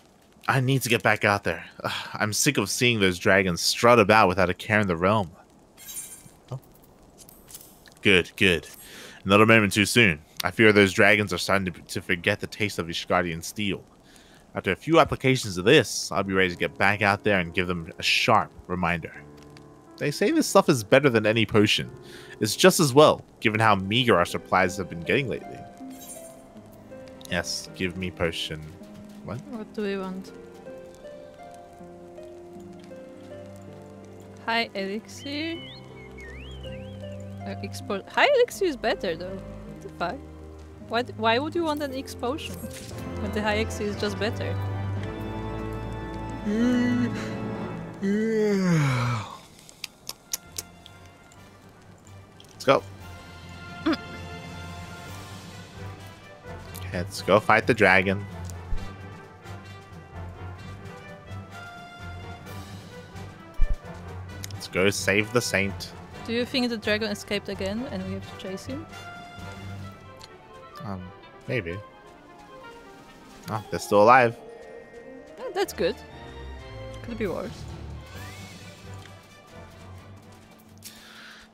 I need to get back out there. I'm sick of seeing those dragons strut about without a care in the realm. Oh. Good. Not a moment too soon. I fear those dragons are starting to forget the taste of Ishgardian steel. After a few applications of this, I'll be ready to get back out there and give them a sharp reminder. They say this stuff is better than any potion. It's just as well, given how meager our supplies have been getting lately. Yes, give me potion. What? What do we want? High elixir. Export. High elixir is better though. What the fuck? Why would you want an X potion when the high elixir is just better? Let's go. Okay, let's go fight the dragon. Let's go save the saint. Do you think the dragon escaped again and we have to chase him? Maybe. Oh, they're still alive. That's good. Could be worse.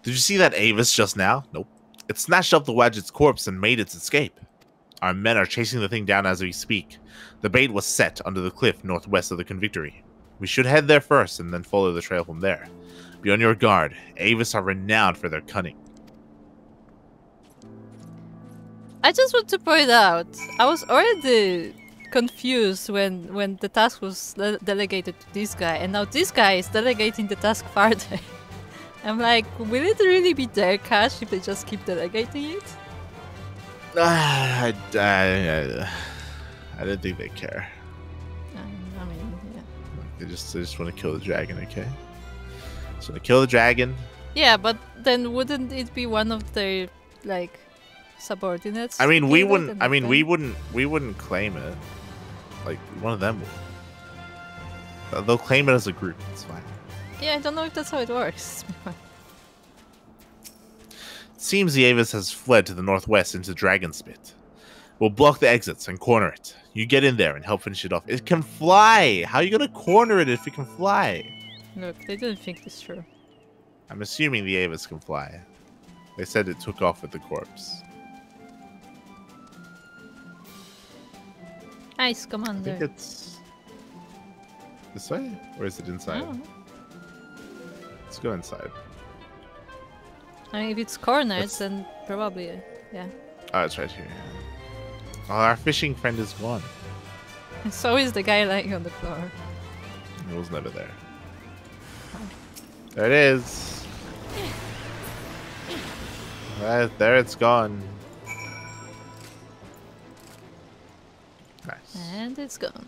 Did you see that Avis just now? Nope. It snatched up the Wadget's corpse and made its escape. Our men are chasing the thing down as we speak. The bait was set under the cliff northwest of the Convictory. We should head there first and then follow the trail from there. Be on your guard. Avis are renowned for their cunning. I just want to point out, I was already confused when the task was delegated to this guy, and now this guy is delegating the task farther. I'm like, will it really be their cash if they just keep delegating it? I don't think they care. I mean, yeah. They just want to kill the dragon, okay? Just want to kill the dragon. Yeah, but then wouldn't it be one of their like subordinates? I mean, we wouldn't. I mean, we wouldn't claim it. Like one of them will. They'll claim it as a group. It's fine. Yeah, I don't know if that's how it works. It seems the Avis has fled to the northwest into Dragon Spit. We'll block the exits and corner it. You get in there and help finish it off. It can fly! How are you gonna corner it if it can fly? Look, they didn't think this through. I'm assuming the Avis can fly. They said it took off with the corpse. Nice, I Commander. think it's this way? Or is it inside? Oh. Let's go inside. I mean, if it's cornered, That's- then probably, yeah. Oh, it's right here. Oh, our fishing friend is gone. And so is the guy lying on the floor. It was never there. There it is. There it's gone. Nice. And it's gone.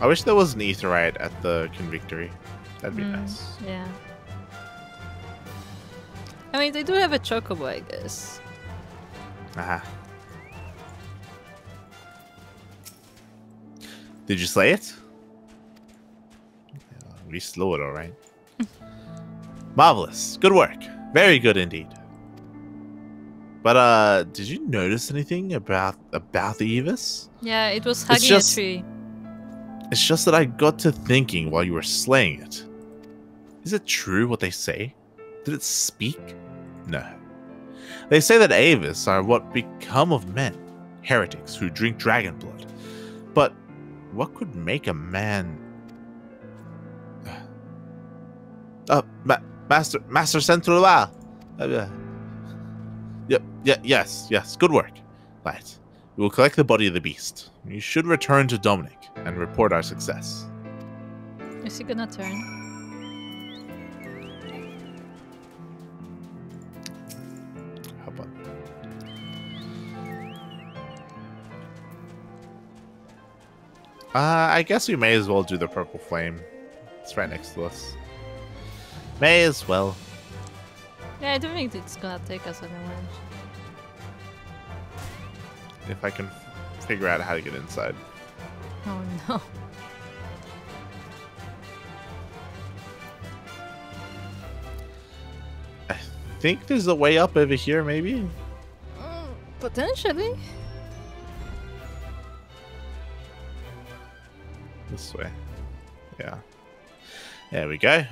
I wish there was an Aetheryte at the Convictory. That'd be nice. Yeah. I mean, they do have a chocobo, I guess. Aha. Did you slay it? Yeah, we slew it, alright. Marvelous. Good work. Very good indeed. But, did you notice anything about the Avis? Yeah, it was hugging a tree. It's just that I got to thinking while you were slaying it. Is it true what they say? Did it speak? No. They say that Avis are what become of men, heretics who drink dragon blood. But what could make a man... Master Centrala! Yes, good work. Right. We will collect the body of the beast. You should return to Dominic and report our success. Is he gonna turn? Hop on. I guess we may as well do the purple flame. It's right next to us. May as well. Yeah, I don't think it's gonna take us anywhere. If I can figure out how to get inside. Oh no. I think there's a way up over here, maybe? Potentially. This way. Yeah. There we go.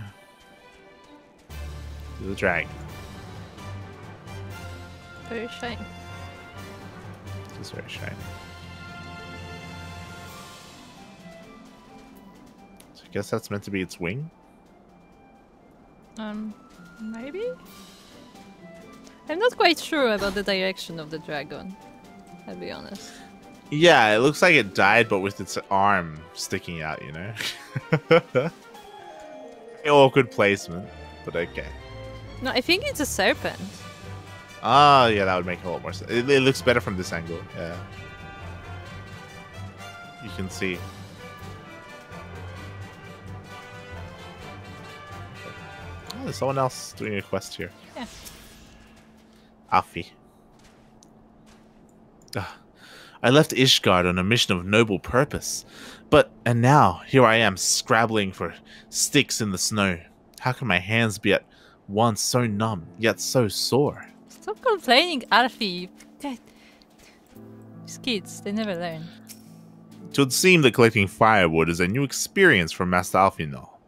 The dragon. Very shiny. It's very shiny. So I guess that's meant to be its wing? Maybe? I'm not quite sure about the direction of the dragon, I'll be honest. Yeah, it looks like it died, but with its arm sticking out, you know? Awkward placement, but okay. No, I think it's a serpent. Ah, yeah, that would make a lot more sense. It looks better from this angle, yeah. You can see. Oh, there's someone else doing a quest here. Yeah. Alfie. I left Ishgard on a mission of noble purpose. And now, here I am, scrabbling for sticks in the snow. How can my hands be at once so numb, yet so sore? Stop complaining, Alfie. These kids, they never learn. It would seem that collecting firewood is a new experience for Master Alfie now.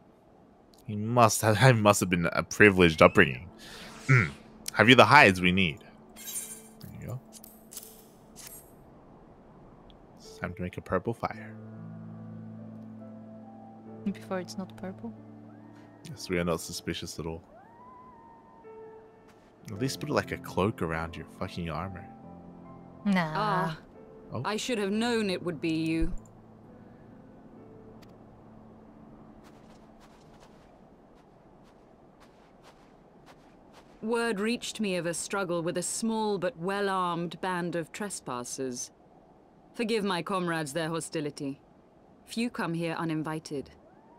I must have been a privileged upbringing. Have you the hides we need? There you go. It's time to make a purple fire. Before it's not purple. Yes, we are not suspicious at all. At least put like a cloak around your fucking armor. Nah. Oh. I should have known it would be you. Word reached me of a struggle with a small but well-armed band of trespassers. Forgive my comrades their hostility. Few come here uninvited,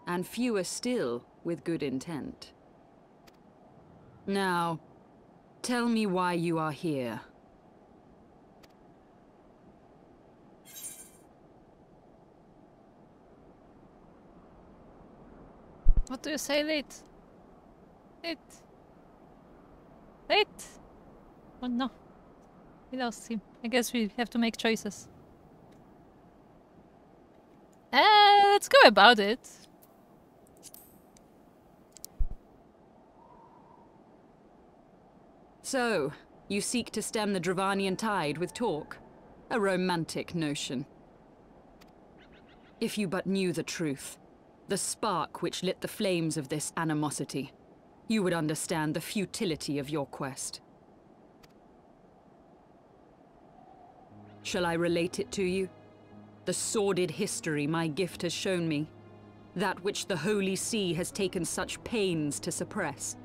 and fewer still with good intent. Now, tell me why you are here. What do you say, Late? Late? Oh no. We lost him. I guess we have to make choices. Let's go about it. So, you seek to stem the Dravanian tide with talk? A romantic notion. If you but knew the truth, the spark which lit the flames of this animosity, you would understand the futility of your quest. Shall I relate it to you? The sordid history my gift has shown me. That which the Holy See has taken such pains to suppress.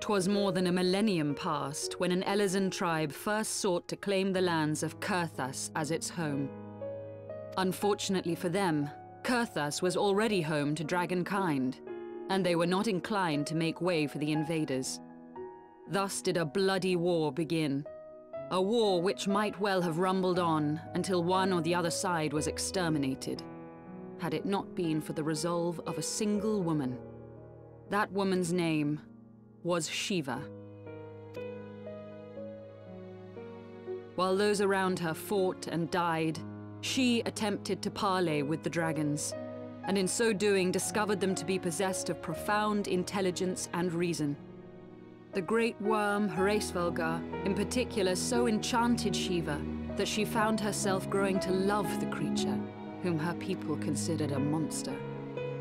'Twas more than a millennium past when an Elizan tribe first sought to claim the lands of Kurthas as its home. Unfortunately for them, Kurthas was already home to dragonkind, and they were not inclined to make way for the invaders. Thus did a bloody war begin. A war which might well have rumbled on until one or the other side was exterminated, had it not been for the resolve of a single woman. That woman's name was Shiva. While those around her fought and died, she attempted to parley with the dragons, and in so doing discovered them to be possessed of profound intelligence and reason. The great worm Hraesvelgar, in particular, so enchanted Shiva that she found herself growing to love the creature, whom her people considered a monster.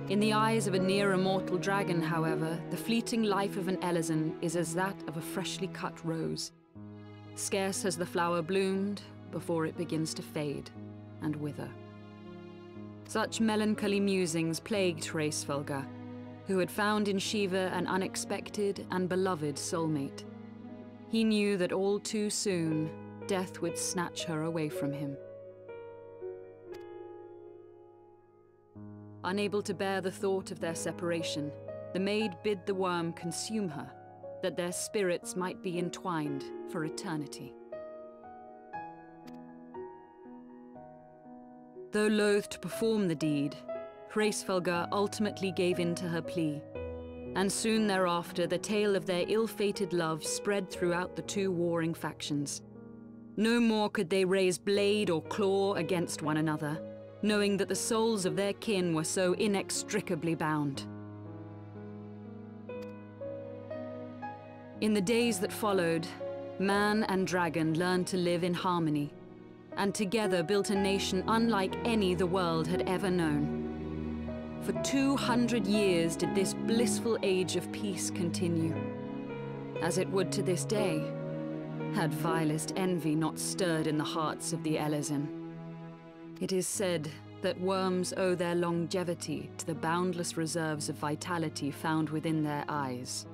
In the eyes of a near-immortal dragon, however, the fleeting life of an Elizan is as that of a freshly cut rose. Scarce has the flower bloomed before it begins to fade and wither. Such melancholy musings plagued Hraesvelgar, who had found in Shiva an unexpected and beloved soulmate. He knew that all too soon, death would snatch her away from him. Unable to bear the thought of their separation, the maid bid the worm consume her, that their spirits might be entwined for eternity. Though loath to perform the deed, Hraesvelgar ultimately gave in to her plea, and soon thereafter the tale of their ill-fated love spread throughout the two warring factions. No more could they raise blade or claw against one another, knowing that the souls of their kin were so inextricably bound. In the days that followed, man and dragon learned to live in harmony, and together built a nation unlike any the world had ever known. For 200 years did this blissful age of peace continue, as it would to this day, had vilest envy not stirred in the hearts of the Elezen. It is said that worms owe their longevity to the boundless reserves of vitality found within their eyes.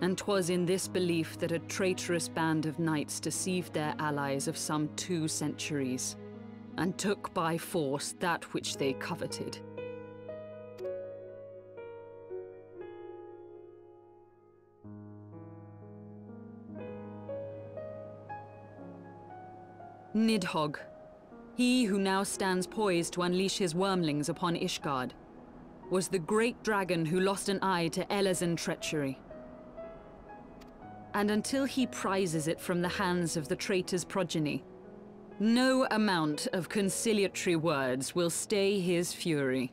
And 'twas in this belief that a traitorous band of knights deceived their allies of some 2 centuries, and took by force that which they coveted. Nidhogg, he who now stands poised to unleash his wormlings upon Ishgard, was the great dragon who lost an eye to Elezen treachery. And until he prizes it from the hands of the traitor's progeny, no amount of conciliatory words will stay his fury.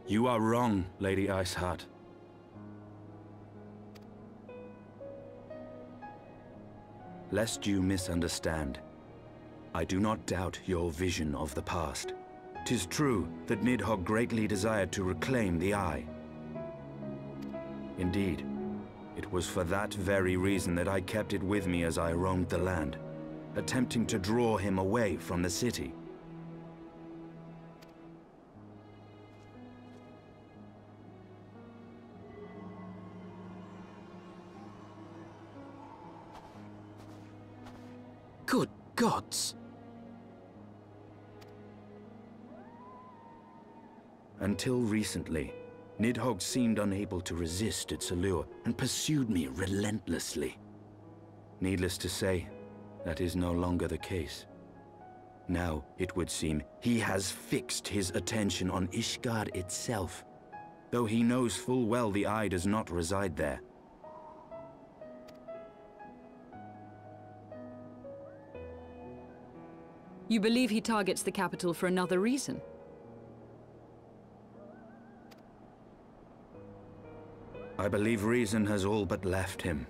You are wrong, Lady Iceheart. Lest you misunderstand, I do not doubt your vision of the past. 'Tis true that Nidhogg greatly desired to reclaim the Eye. Indeed, it was for that very reason that I kept it with me as I roamed the land, attempting to draw him away from the city. Good gods! Until recently, Nidhogg seemed unable to resist its allure and pursued me relentlessly. Needless to say, that is no longer the case. Now, it would seem, he has fixed his attention on Ishgard itself, though he knows full well the Eye does not reside there. You believe he targets the capital for another reason? I believe reason has all but left him.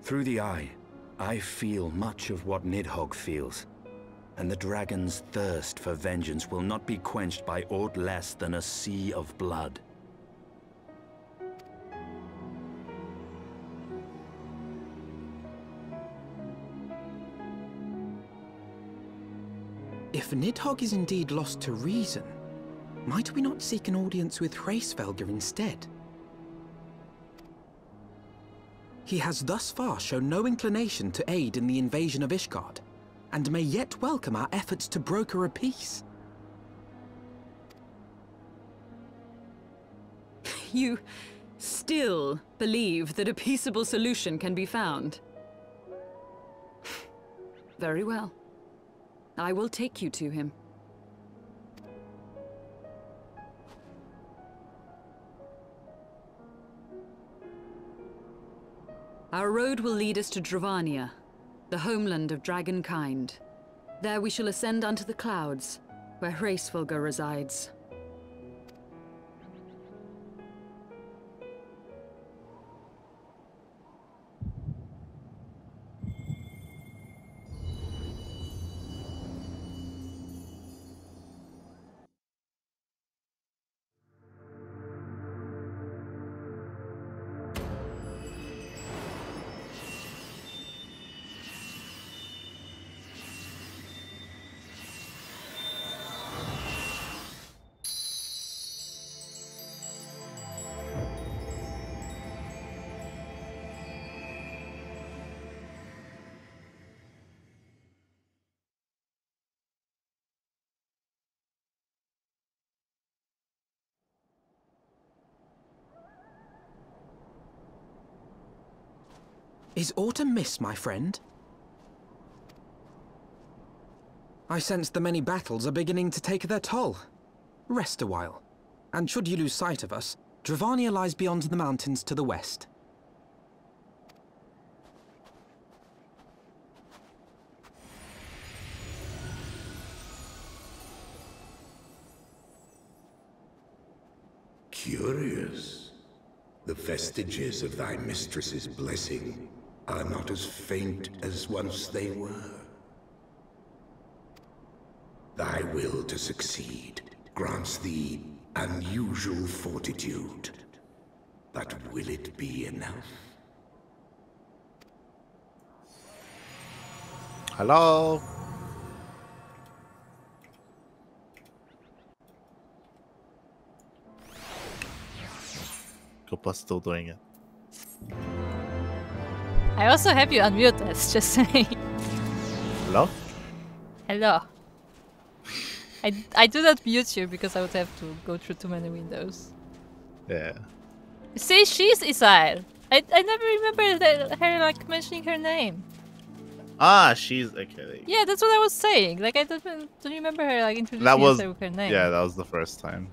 Through the Eye, I feel much of what Nidhogg feels, and the dragon's thirst for vengeance will not be quenched by aught less than a sea of blood. If Nidhogg is indeed lost to reason, might we not seek an audience with Hraesvelgr instead? He has thus far shown no inclination to aid in the invasion of Ishgard, and may yet welcome our efforts to broker a peace. You still believe that a peaceable solution can be found? Very well. I will take you to him. Our road will lead us to Dravania, the homeland of dragonkind. There we shall ascend unto the clouds, where Hraesvelgr resides. Is autumn mist, my friend? I sense the many battles are beginning to take their toll. Rest a while, and should you lose sight of us, Dravania lies beyond the mountains to the west. Curious. The vestiges of thy mistress's blessing are not as faint as once they were. Thy will to succeed grants thee unusual fortitude. But will it be enough? Hello? Koopa's still doing it. I also have you unmuted, just saying. Hello? Hello. I do not mute you because I would have to go through too many windows. Yeah. See, she's Israel. I never remember her like mentioning her name. Ah, she's okay. Yeah, that's what I was saying. Like I don't remember her like introducing herself with her name. Yeah, that was the first time.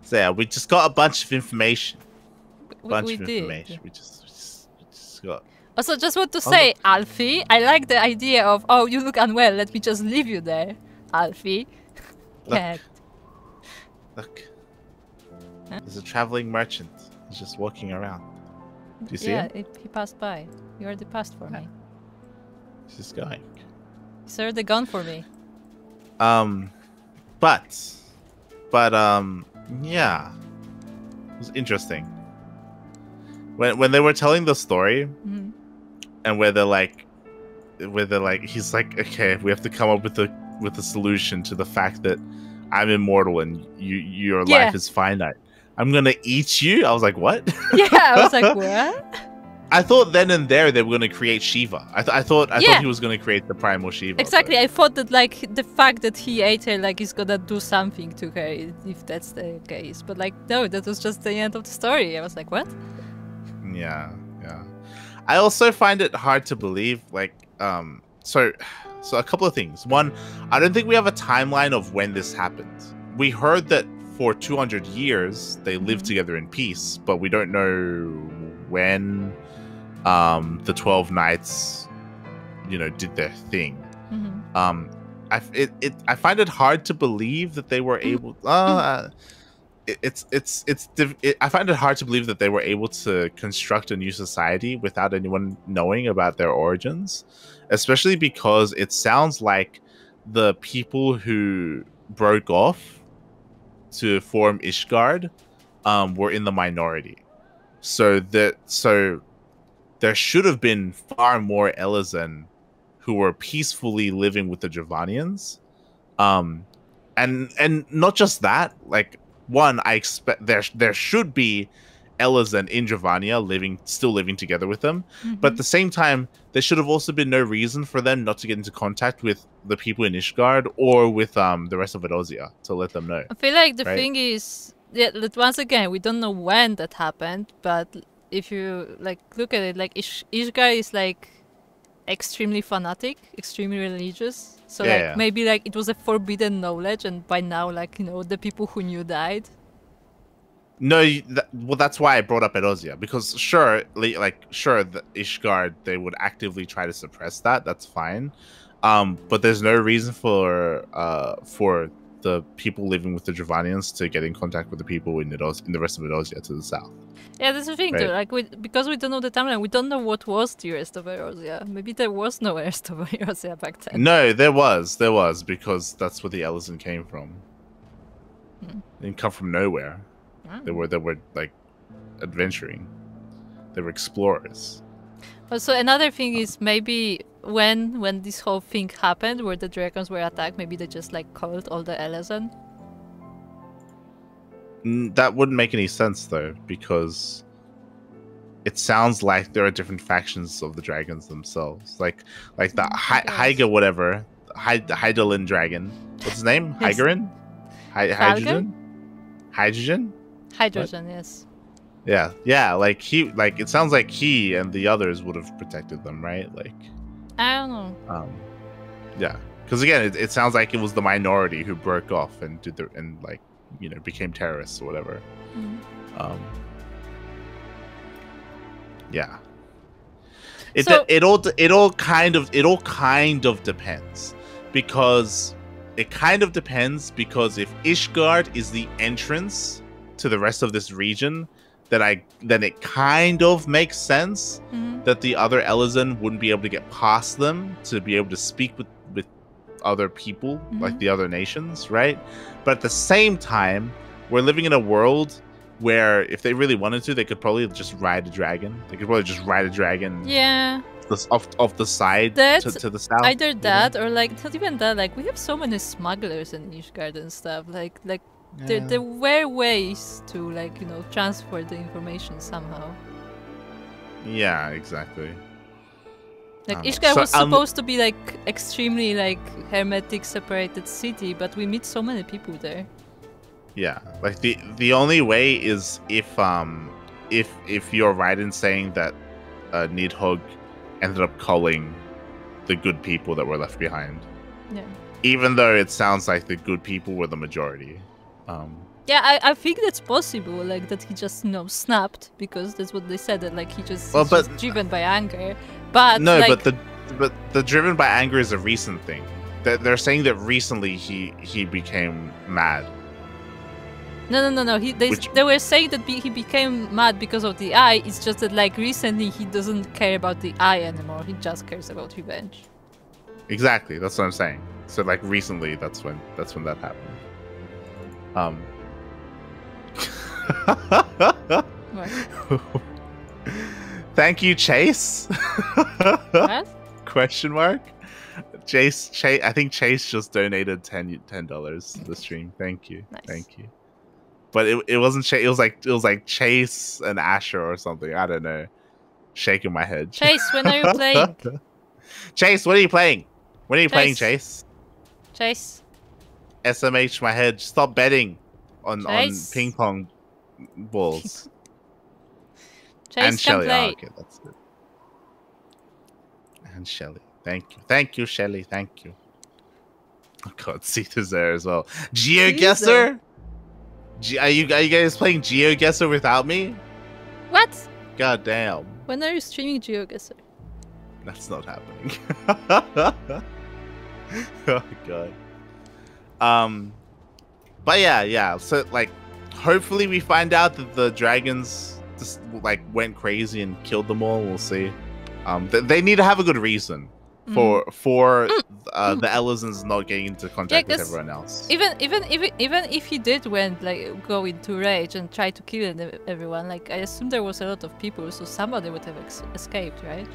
So yeah, we just got a bunch of information. We did. We just got. Also, just want to say, Alfie, I like the idea of, oh, you look unwell, let me just leave you there, Alfie. Look. Huh? There's a traveling merchant. He's just walking around. Do you see him? Yeah, he passed by. He already passed for me. He's just going. He's already gone for me. But, yeah. It was interesting. When they were telling the story, and where they're like, he's like, okay, we have to come up with a solution to the fact that I'm immortal and your life is finite. I'm gonna eat you. I was like, what? Yeah, I was like, what? I thought then and there they were gonna create Shiva. I thought he was gonna create the primal Shiva. Exactly. But I thought that like the fact that he ate her, like he's gonna do something to her if that's the case. But like, no, that was just the end of the story. I was like, what? Yeah. I also find it hard to believe, like, so a couple of things. One, I don't think we have a timeline of when this happened. We heard that for 200 years they lived together in peace, but we don't know when the 12 knights, did their thing. I find it hard to believe that they were able. I find it hard to believe that they were able to construct a new society without anyone knowing about their origins, especially because it sounds like the people who broke off to form Ishgard were in the minority. So there should have been far more Elezen who were peacefully living with the Dravanians. And not just that, like, one, I expect there should be Elezen in Dravania still living together with them. But at the same time, there should have also been no reason for them not to get into contact with the people in Ishgard or with the rest of Edosia to let them know. I feel like the thing is, that once again, we don't know when that happened, but if you like look at it, like Ishgard is like extremely fanatic, extremely religious. So maybe like it was a forbidden knowledge, and by now, like, the people who knew died. No, well, that's why I brought up Edosia, because sure, the Ishgard, they would actively try to suppress that. That's fine, but there's no reason for the people living with the Dravanians to get in contact with the people in the rest of Edosia to the south. Yeah, that's the thing too. Like, because we don't know the timeline, we don't know what was the rest of Edosia. Maybe there was no rest of Edosia back then. No, there was, because that's where the Elezen came from. They didn't come from nowhere. They were like adventuring. They were explorers. Also, another thing is maybe when this whole thing happened, where the dragons were attacked, maybe they just like called all the Elezen. That wouldn't make any sense though, because it sounds like there are different factions of the dragons themselves, like the Hyga whatever, the Hydaelyn dragon. What's his name? Hygarin? Hydrogen? Hydrogen, yes. Yeah. Like it sounds like he and the others would have protected them, right? Like, I don't know. Yeah, because again, it sounds like it was the minority who broke off and became terrorists or whatever. Yeah. It all kind of depends, because if Ishgard is the entrance to the rest of this region, then it kind of makes sense that the other Elezen wouldn't be able to get past them to be able to speak with other people, like the other nations, right? But at the same time, we're living in a world where if they really wanted to, they could probably just ride a dragon. They could probably just ride a dragon. Yeah. Off the side to the south. Either that or like not even that. Like we have so many smugglers in Ishgard and stuff. Like there were ways to like transfer the information somehow. Yeah, exactly. Like Ishgard was supposed to be like extremely like hermetic separated city, but we meet so many people there. Yeah, like the only way is if you're right in saying that Nidhogg ended up culling the good people that were left behind. Yeah. Even though it sounds like the good people were the majority. Yeah, I think that's possible. Like that he just snapped because that's what they said. That like he just he's just driven by anger. But no, like, but the driven by anger is a recent thing. They're saying that recently he became mad. No. They were saying that he became mad because of the eye. It's just that like recently he doesn't care about the eye anymore. He just cares about revenge. Exactly, that's what I'm saying. So like recently, that's when that happened. Thank you, Chase. What? Question mark. Chase. I think Chase just donated $10 to the stream. Thank you. Nice. Thank you. But it wasn't Chase. It was like Chase and Asher or something. I don't know. Shaking my head. Chase, when are you playing? Chase, what are you playing? When are you playing, Chase? Chase. SMH my head. Stop betting on ping pong balls. Chase and Shelly. play. Oh, okay, that's good. And Shelly. Thank you. Thank you, Shelly. Thank you. Oh god, Cedar's there as well. GeoGuessr? Are you guys playing GeoGuessr without me? What? God damn. When are you streaming GeoGuessr? That's not happening. Oh god. But yeah. So like, hopefully we find out that the dragons just like went crazy and killed them all. We'll see. They need to have a good reason for the Elizans not getting into contact with everyone else. Even if he did go into rage and try to kill everyone, like I assume there was a lot of people, so somebody would have escaped, right?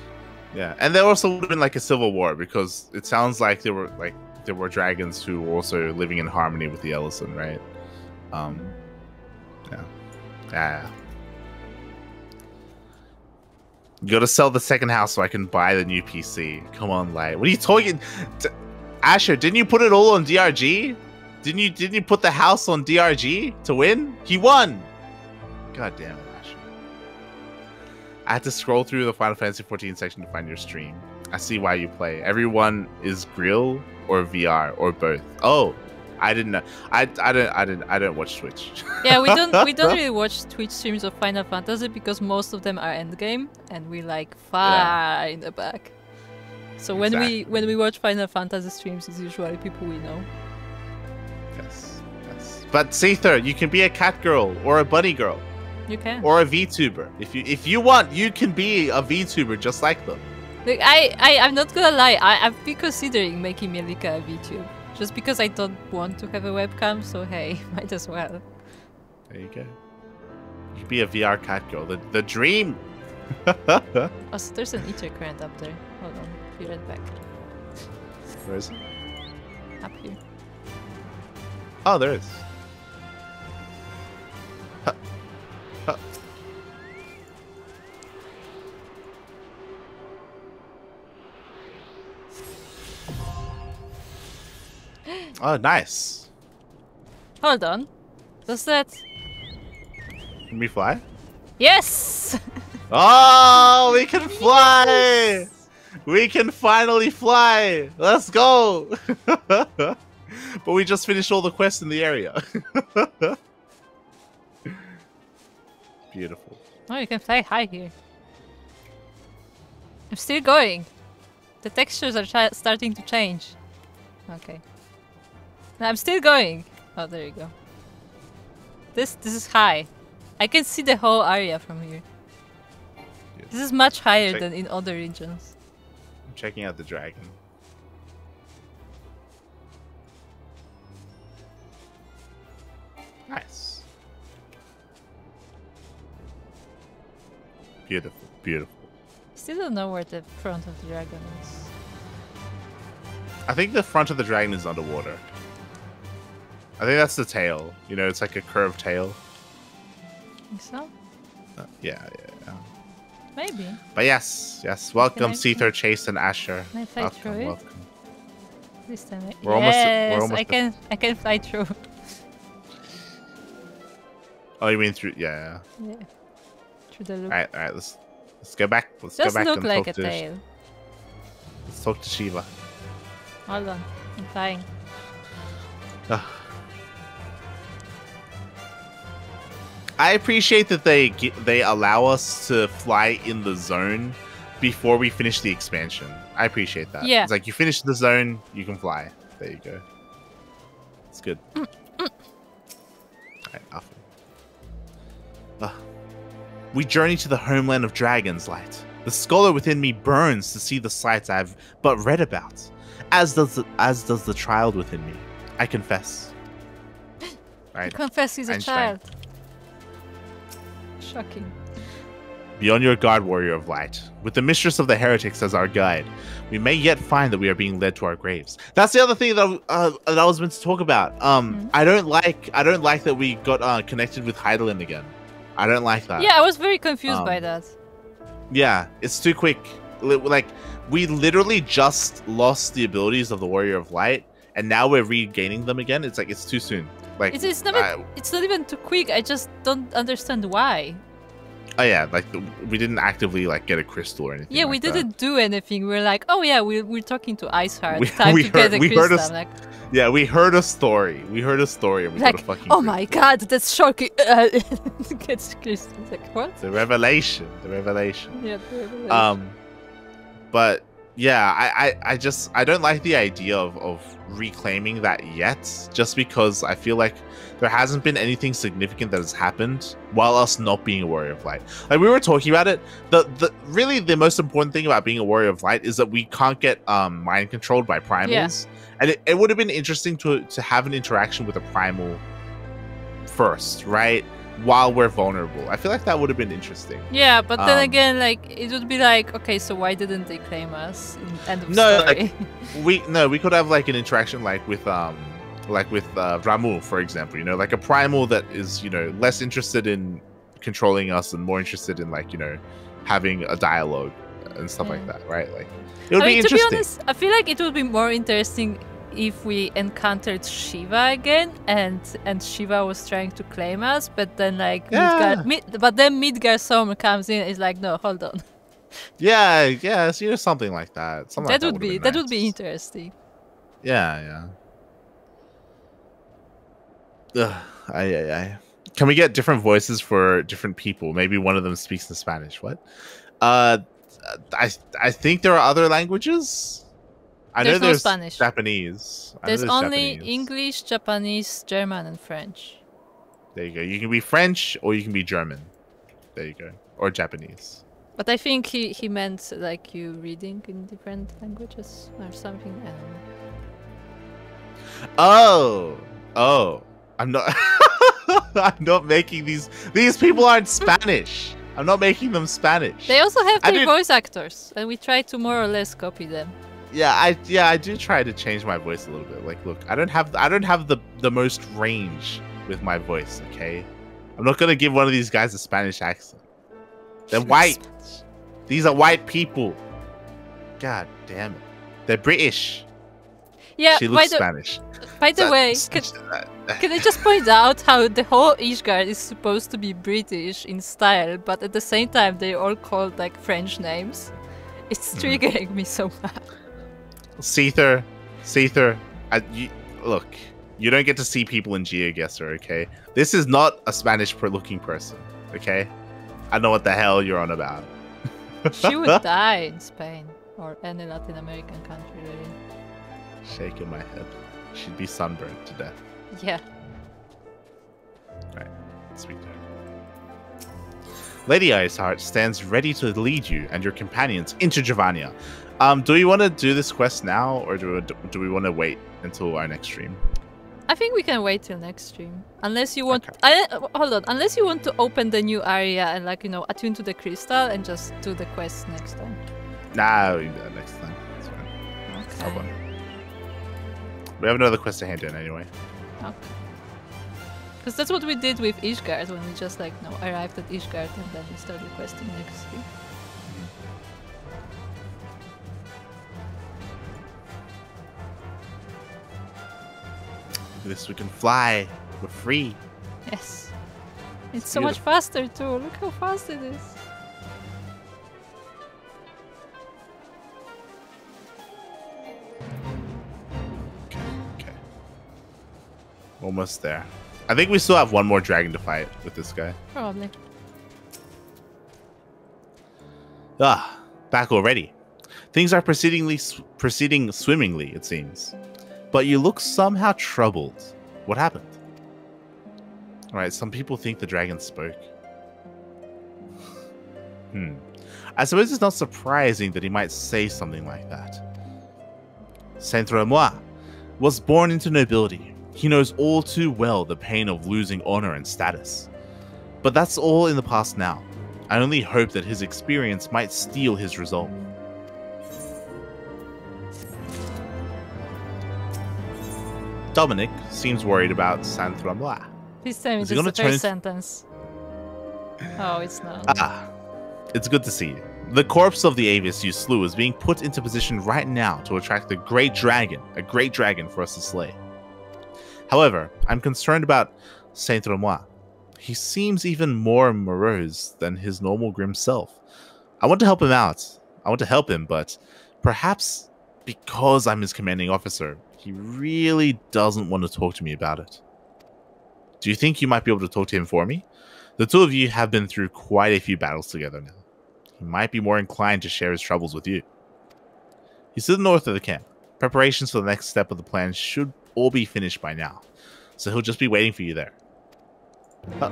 Yeah, and there also would have been like a civil war because it sounds like there were dragons who were also living in harmony with the Ellison, right? Yeah. You gotta sell the second house so I can buy the new PC. Come on, Light. What are you talking? Asher, didn't you put it all on DRG? Didn't you put the house on DRG to win? He won! God damn it, Asher. I had to scroll through the Final Fantasy XIV section to find your stream. I see why you play. Everyone is Grill or VR or both. Oh, I didn't know. I don't watch Twitch. Yeah, we don't really watch Twitch streams of Final Fantasy because most of them are endgame and we like far in the back. So when we watch Final Fantasy streams, it's usually people we know. Yes. But Seether, you can be a cat girl or a bunny girl. You can. Or a VTuber. If you want, you can be a VTuber just like them. Like I'm not gonna lie, I've been considering making Mielikka a VTuber. Just because I don't want to have a webcam, so hey, might as well. There you go. You could be a VR cat girl. The dream! Oh, so there's an ether current up there. Hold on, be right back. Where is it? Up here. Oh, there is. Huh. Huh. Oh, nice. Hold on. Does that... Can we fly? Yes! Oh, we can fly! We can finally fly! Let's go! But we just finished all the quests in the area. Beautiful. Oh, you can fly high here. I'm still going. The textures are starting to change. Okay. No, I'm still going. Oh, there you go. This is high. I can see the whole area from here. Yes. This is much higher than in other regions. I'm checking out the dragon. Nice. Beautiful, beautiful. Still don't know where the front of the dragon is. I think the front of the dragon is underwater. I think that's the tail. You know, it's like a curved tail. Think so? Yeah. Maybe. But yes. Welcome, Seether, Chase, and Asher. Can I fly through it? Welcome. This time. We're almost I can fly through. Oh, you mean through? Yeah. Yeah. Through the loop. All right. Let's go back. Let's Does go back look and like talk a to. tail. Let's talk to Shiva. Hold on, I'm flying. I appreciate that they allow us to fly in the zone before we finish the expansion. I appreciate that. Yeah. It's like you finish the zone, you can fly. There you go. It's good. Alright, off. We journey to the homeland of dragons, Light. The scholar within me burns to see the sights I've but read about. As does the child within me. I confess. Right. You confess he's a Einstein. child. Shocking. Beyond your guard, warrior of light, with the mistress of the heretics as our guide, we may yet find that we are being led to our graves. That's the other thing that I was meant to talk about. I don't like that we got connected with Heidelin again. I don't like that. Yeah, I was very confused by that. Yeah, it's too quick. Like, we literally just lost the abilities of the warrior of light, and now we're regaining them again. It's like it's too soon. Like it's not even too quick. I just don't understand why. Oh yeah, like we didn't actively like get a crystal or anything. Yeah, like we that. didn't do anything. We're like, oh yeah, we're talking to Iceheart. Time to get a crystal. Like, yeah, we heard a story. We heard a story, and we like, got a fucking. Oh my god, that's shocking. Gets crystal. Like what? The revelation. The revelation. Yeah, the revelation. But yeah, I don't like the idea of reclaiming that yet, just because I feel like there hasn't been anything significant that has happened while us not being a warrior of light. Like we were talking about it, really the most important thing about being a warrior of light is that we can't get mind controlled by primals. And it would have been interesting to have an interaction with a primal first, right? While we're vulnerable. I feel like that would have been interesting. Yeah, but then again, like it would be like, okay, so why didn't they claim us? End of story. Like, we could have like an interaction like with Ramu, for example, you know, like a primal that is, you know, less interested in controlling us and more interested in like, you know, having a dialogue and stuff like that, right? Like it would be interesting. To be honest, I feel like it would be more interesting if we encountered Shiva again and Shiva was trying to claim us, but then like Midgar Sommer comes in and is like, no, hold on. Yeah, so, you know, something like that. That would be interesting. Yeah. Can we get different voices for different people? Maybe one of them speaks in Spanish. What? I think there are other languages. I know there's Spanish. Japanese. There's only Japanese. English, Japanese, German, and French. There you go. You can be French or you can be German. There you go. Or Japanese. But I think he meant like you reading in different languages or something. I don't know. Oh. I'm not I'm not making these people aren't Spanish. I'm not making them Spanish. They also have their voice actors, and we try to more or less copy them. Yeah, I do try to change my voice a little bit. Like, look, I don't have the most range with my voice, okay? I'm not gonna give one of these guys a Spanish accent. They're white. These are white people. God damn it. They're British. Yeah, she looks Spanish. By the way, can I just point out how the whole Ishgard is supposed to be British in style, but at the same time they're all called like French names? It's triggering me so much. Seether, look, you don't get to see people in GeoGuessr, okay? This is not a Spanish-looking person, okay? I know what the hell you're on about. She would die in Spain or any Latin American country, really. Shaking my head. She'd be sunburned to death. Yeah. Right. Speak to her. Lady Iceheart stands ready to lead you and your companions into Giovannia. Do we want to do this quest now, or do we want to wait until our next stream? I think we can wait till next stream. Unless you want... Okay. Hold on. Unless you want to open the new area and, like, you know, attune to the crystal and just do the quest next time. Nah, we can do that next time. That's fine. Okay. Hold on. We have another quest to hand in anyway. Okay. Because that's what we did with Ishgard when we just, like, you know, arrived at Ishgard and then we started questing next stream. At least we can fly. We're free. Yes. It's so much faster too. Look how fast it is. Okay. Almost there. I think we still have one more dragon to fight with this guy. Probably. Ah, back already. Things are proceeding swimmingly, it seems. But you look somehow troubled. What happened? Alright, some people think the dragon spoke. I suppose it's not surprising that he might say something like that. Saint-Remois was born into nobility. He knows all too well the pain of losing honor and status. But that's all in the past now. I only hope that his experience might steel his resolve. Dominic seems worried about Saint-Remois. Please tell me this is the first sentence. Oh, it's not. Ah, it's good to see you. The corpse of the Avis you slew is being put into position right now to attract a great dragon for us to slay. However, I'm concerned about Saint-Remois. He seems even more morose than his normal grim self. I want to help him out. I want to help him, but perhaps because I'm his commanding officer, he really doesn't want to talk to me about it. Do you think you might be able to talk to him for me? The two of you have been through quite a few battles together now. He might be more inclined to share his troubles with you. He's to the north of the camp. Preparations for the next step of the plan should all be finished by now, so he'll just be waiting for you there. Huh.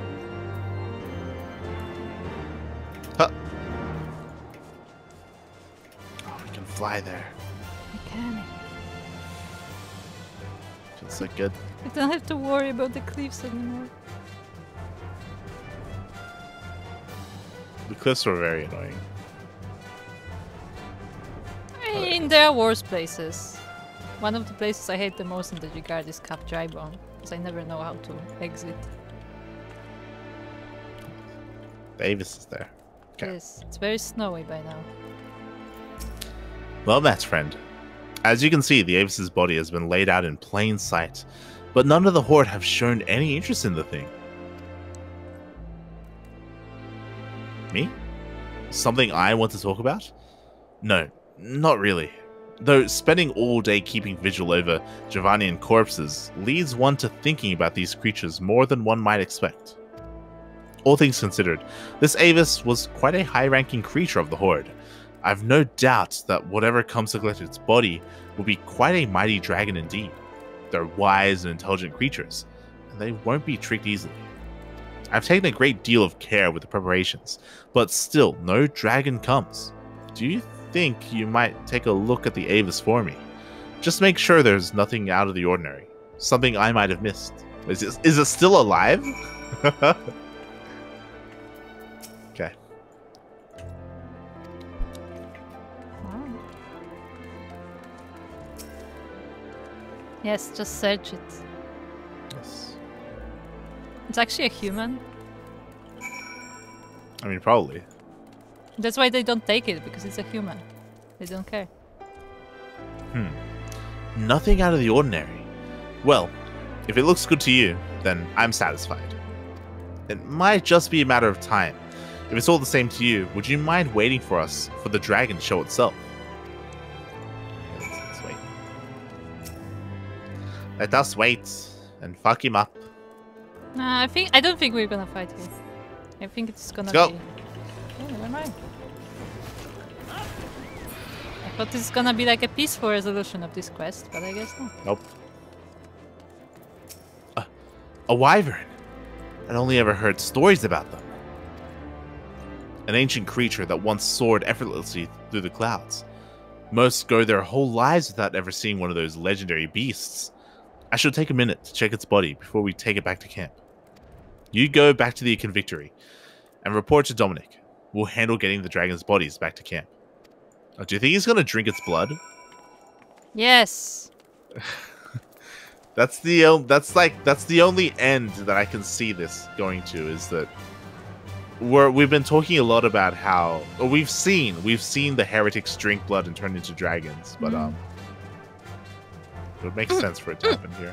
Huh. Oh, we can fly there. I can. Feels so good. I don't have to worry about the cliffs anymore. The cliffs were very annoying. I mean, there are worse places. One of the places I hate the most in the regard is Cap Drybone, because I never know how to exit. Davis is there. Okay. Yes, it's very snowy by now. Well met, friend. As you can see, the Avis's body has been laid out in plain sight, but none of the Horde have shown any interest in the thing. Me? Something I want to talk about? No, not really. Though spending all day keeping vigil over Giovannian corpses leads one to thinking about these creatures more than one might expect. All things considered, this Avis was quite a high-ranking creature of the Horde. I've no doubt that whatever comes to collect its body will be quite a mighty dragon indeed. They're wise and intelligent creatures, and they won't be tricked easily. I've taken a great deal of care with the preparations, but still no dragon comes. Do you think you might take a look at the Avis for me? Just make sure there's nothing out of the ordinary. Something I might have missed. Is it still alive? Okay. Wow. Yes, just search it. Yes. It's actually a human. I mean, probably. That's why they don't take it, because it's a human. They don't care. Nothing out of the ordinary. Well, if it looks good to you, then I'm satisfied. It might just be a matter of time. If it's all the same to you, would you mind waiting for us for the dragon show itself? Let's wait. Let us wait and fuck him up. Nah, I don't think we're gonna fight here. I think it's gonna Let's go. be... Oh, never mind. I thought this is gonna be like a peaceful resolution of this quest, but I guess not. Nope. A wyvern. I'd only ever heard stories about them. An ancient creature that once soared effortlessly through the clouds. Most go their whole lives without ever seeing one of those legendary beasts. I should take a minute to check its body before we take it back to camp. You go back to the Convictory and report to Dominic. We'll handle getting the dragon's bodies back to camp. Do you think he's gonna drink its blood? Yes. That's the only end that I can see this going to, is that we've been talking a lot about how we've seen the heretics drink blood and turn into dragons, but it would make sense for it to happen here.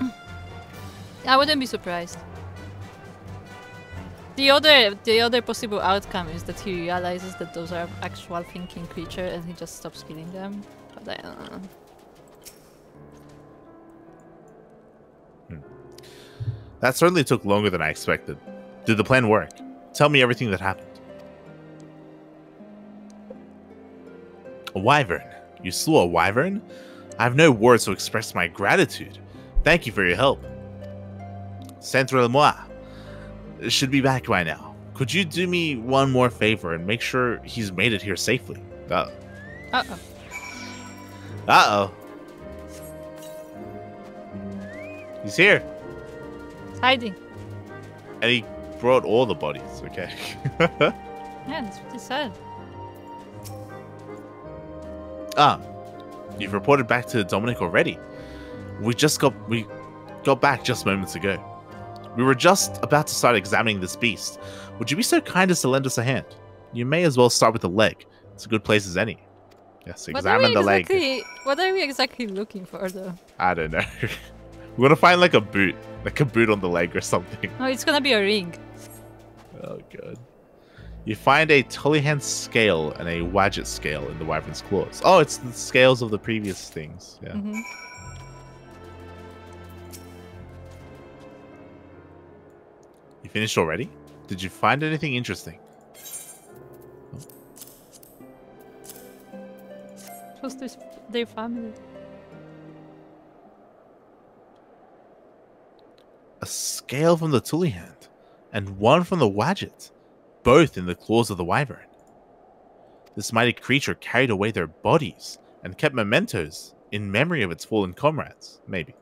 I wouldn't be surprised. The other possible outcome is that he realizes that those are actual thinking creatures and he just stops killing them. But I don't know. That certainly took longer than I expected. Did the plan work? Tell me everything that happened. A wyvern? You slew a wyvern? I have no words to express my gratitude. Thank you for your help. Centre-le-moi should be back by now. Could you do me one more favor and make sure he's made it here safely? Uh-oh. Uh-oh. Uh-oh. He's here. It's hiding. And he brought all the bodies, okay. Yeah, that's what he said. You've reported back to Dominic already. We got back just moments ago. We were just about to start examining this beast. Would you be so kind as to lend us a hand? You may as well start with the leg. It's a good place as any. Yes, examine the leg. What are we exactly looking for, though? I don't know. We're gonna find like a boot on the leg or something. Oh, it's gonna be a ring. Oh, god. You find a Tullyhan scale and a Wadget scale in the wyvern's claws. Oh, it's the scales of the previous things. Yeah. Mm-hmm. You finished already? Did you find anything interesting? Just their family. A scale from the Tullyhan and one from the Wadget, both in the claws of the wyvern. This mighty creature carried away their bodies and kept mementos in memory of its fallen comrades, maybe.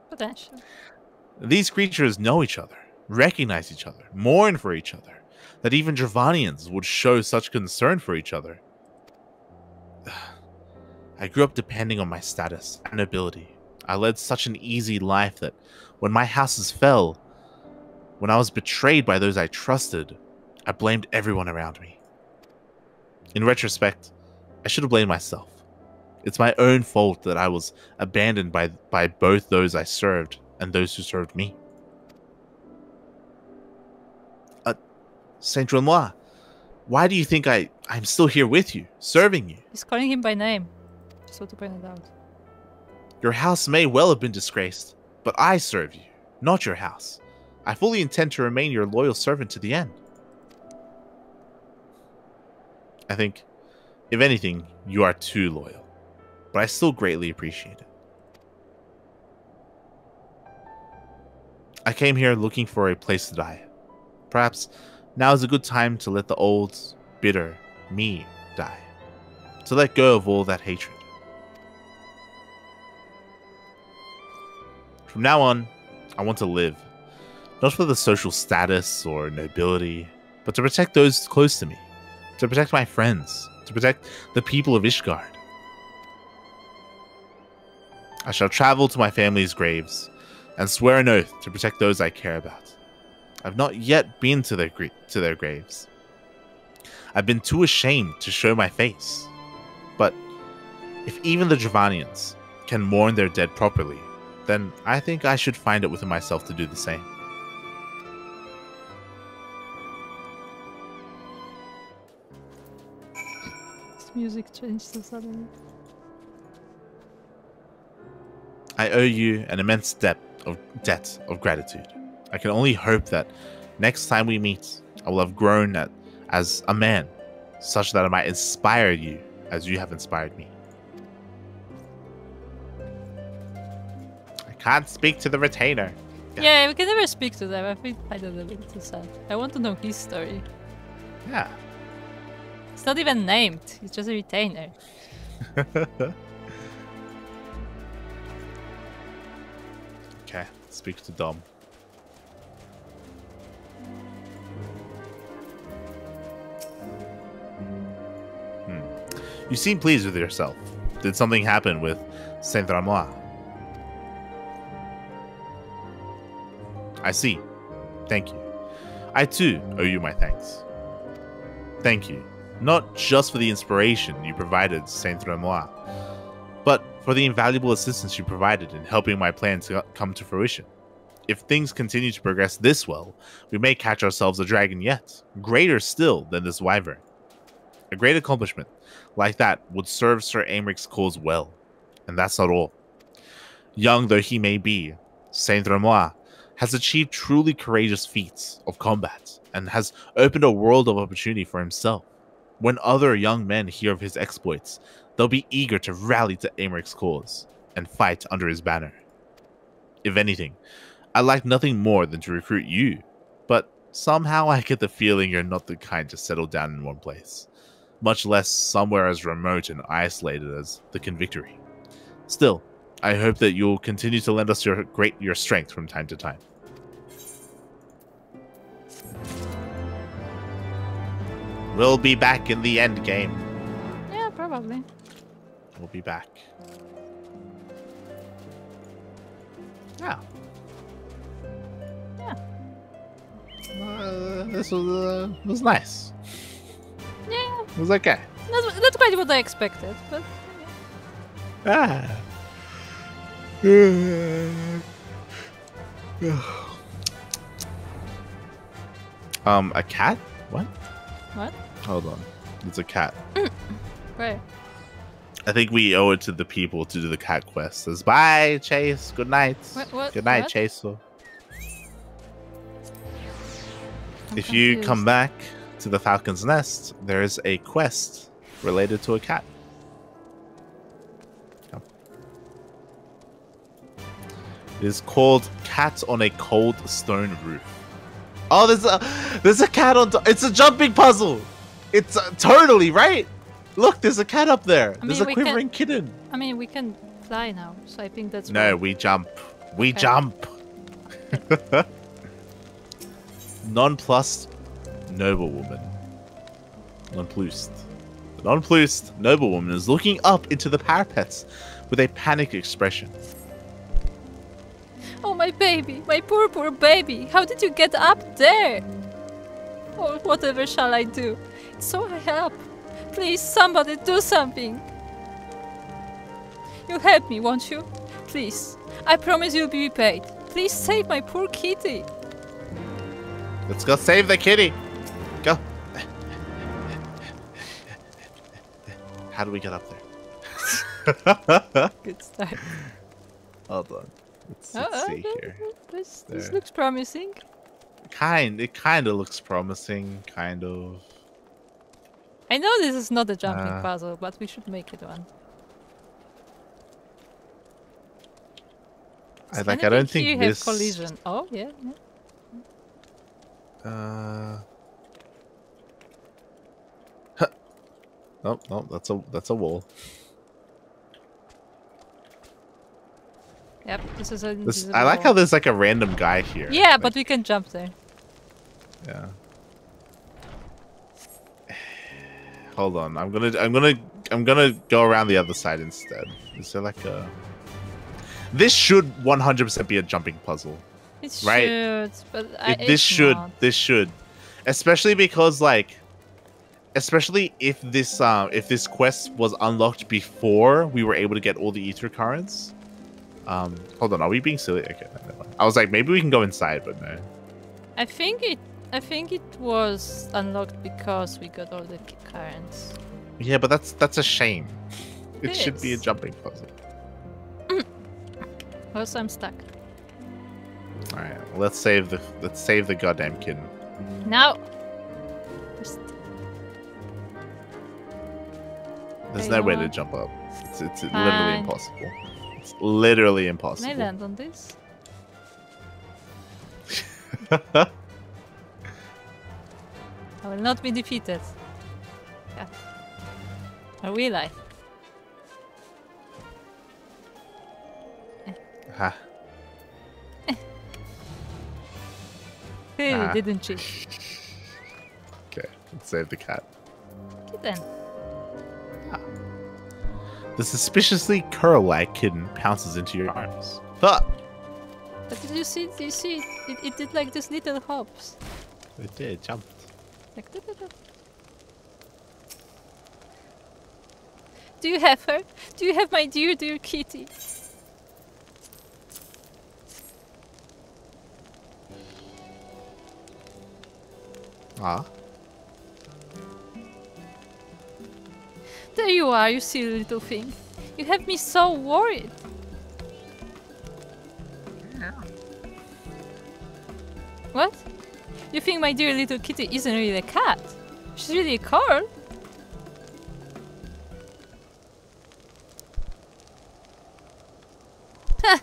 Potential. These creatures know each other, recognize each other, mourn for each other, that even Dravanians would show such concern for each other. I grew up depending on my status and ability. I led such an easy life that when my houses fell, when I was betrayed by those I trusted, I blamed everyone around me. In retrospect, I should have blamed myself. It's my own fault that I was abandoned by both those I served and those who served me. Saint-Renoir, why do you think I'm still here with you, serving you? He's calling him by name. Just want to point it out. Your house may well have been disgraced, but I serve you, not your house. I fully intend to remain your loyal servant to the end. I think, if anything, you are too loyal, but I still greatly appreciate it. I came here looking for a place to die. Perhaps now is a good time to let the old, bitter me die. To let go of all that hatred. From now on, I want to live. Not for the social status or nobility, but to protect those close to me. To protect my friends. To protect the people of Ishgard. I shall travel to my family's graves and swear an oath to protect those I care about. I've not yet been to their graves. I've been too ashamed to show my face. But if even the Dravanians can mourn their dead properly, then I think I should find it within myself to do the same. This music changed so suddenly. I owe you an immense debt of gratitude. I can only hope that next time we meet, I will have grown as a man, such that I might inspire you as you have inspired me. I can't speak to the retainer. Yeah, we can never speak to them. I find that a little too sad. I want to know his story. Yeah. It's not even named. He's just a retainer. Okay, speak to Dom. You seem pleased with yourself. Did something happen with Saint Ramois? I see. Thank you. I too owe you my thanks. Thank you, not just for the inspiration you provided Saint Ramois, but for the invaluable assistance you provided in helping my plan to come to fruition. If things continue to progress this well, we may catch ourselves a dragon yet, greater still than this wyvern. A great accomplishment like that would serve Sir Aymric's cause well. And that's not all. Young though he may be, Saint Ramois has achieved truly courageous feats of combat and has opened a world of opportunity for himself. When other young men hear of his exploits, they'll be eager to rally to Aymric's cause and fight under his banner. If anything, I'd like nothing more than to recruit you, but somehow I get the feeling you're not the kind to settle down in one place, much less somewhere as remote and isolated as the Convictors. Still, I hope that you'll continue to lend us your strength from time to time. We'll be back in the end game. Yeah, probably. We'll be back. Yeah. Yeah. This was nice. Yeah. It was okay. Not quite what I expected, but... Ah. A cat? What? What? Hold on. It's a cat. Where? I think we owe it to the people to do the cat quest. Says bye, Chase. Good night. What? Good night, What? Chase. I'm If you confused. come back to the Falcon's Nest, there is a quest related to a cat. Come. It is called Cat on a Cold Stone Roof. Oh, there's a cat on top. It's a jumping puzzle. It's totally right. Look, there's a cat up there. I There's mean, a quivering kitten. I mean, we can fly now, so I think that's No, why. we jump. We Okay. jump. Nonplussed noblewoman. Nonplussed. The nonplussed noblewoman is looking up into the parapets with a panicked expression. Oh, my baby! My poor, poor baby! How did you get up there? Oh, whatever shall I do? It's so high up. Please, somebody do something. You'll help me, won't you? Please. I promise you'll be repaid. Please save my poor kitty. Let's go save the kitty. Go. How do we get up there? Good start. Hold on. Let's see here. This There. looks promising. It kind of looks promising, kind of. I know this is not a jumping puzzle, but we should make it one. I don't think you this. have collision. Oh yeah. No, that's a wall. Yep, this is a. I like how there's like a random guy here. Yeah, Like, but we can jump there. yeah. Hold on, I'm gonna go around the other side instead. Is there like a? This should 100% be a jumping puzzle. It Right. should, but This should, especially because especially if this quest was unlocked before we were able to get all the ether currents. Hold on, are we being silly? Okay, never mind. I was like, maybe we can go inside, but no. I think it was unlocked because we got all the currents. Yeah, but that's a shame. It It should be a is. jumping puzzle. Also, I'm stuck. All right, let's save the goddamn kitten. Now. Just- There's Okay, no way you to want- jump up. It's literally Fine. impossible. It's literally Can I impossible. land on this? I will not be defeated. Yeah. Or will I? Ha. Clearly didn't cheat. Okay, let's save the cat. Kitten. The suspiciously curl-like kitten pounces into your arms. Ah! But did you see? Did you see? It did like this little hops. It did, jumped. Like da-da-da. Do you have her? Do you have my dear, dear kitty? Ah. There you are, you silly little thing. You have me so worried. What? You think my dear little kitty isn't really a cat? She's really a girl? Ha!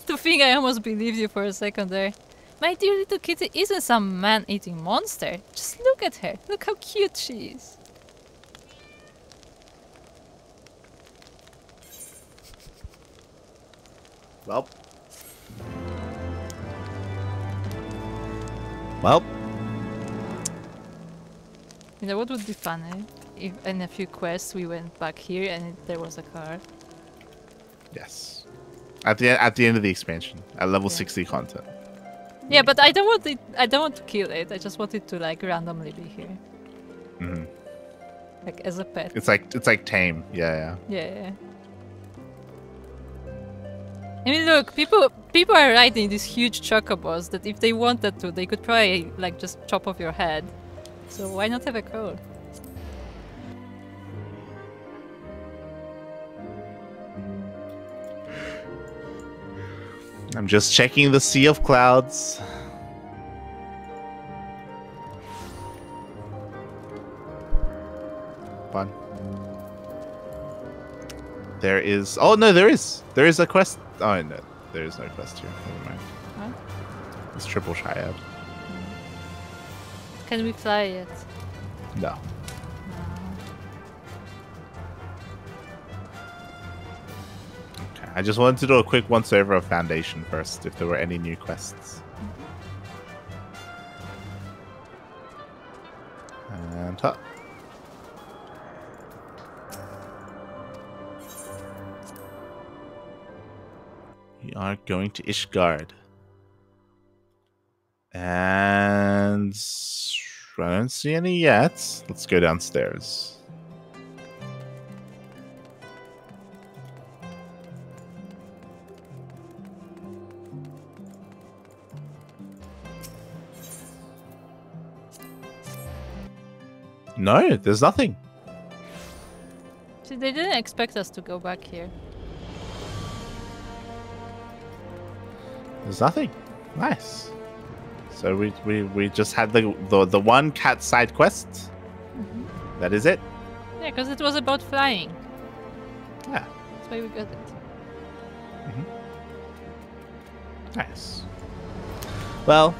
To think I almost believed you for a second there. My dear little kitty isn't some man-eating monster. Just look at her. Look how cute she is. Well. You know what would be funny? If in a few quests we went back here and there was a car. Yes. At the end of the expansion, at level Yeah. 60 content. Yeah, but I don't want it. I don't want to kill it. I just want it to like randomly be here, Hmm. like as a pet. It's like tame. Yeah. Yeah. I mean, look, people are riding these huge chocobos that if they wanted to, they could probably like just chop off your head. So why not have a crow? I'm just checking the sea of clouds. Fun. There is. Oh no, there is. There is a quest. Oh no, there is no quest here. Never mind. What? It's triple triad. Can we fly yet? No. Okay. I just wanted to do a quick once over of Foundation first, if there were any new quests. And huh. We are going to Ishgard. And I don't see any yet. Let's go downstairs. No, there's nothing. See, they didn't expect us to go back here. There's nothing. Nice. So we just had the one cat side quest. Mm-hmm. That is it. Yeah, because it was about flying. Yeah. That's why we got it. Nice. Well,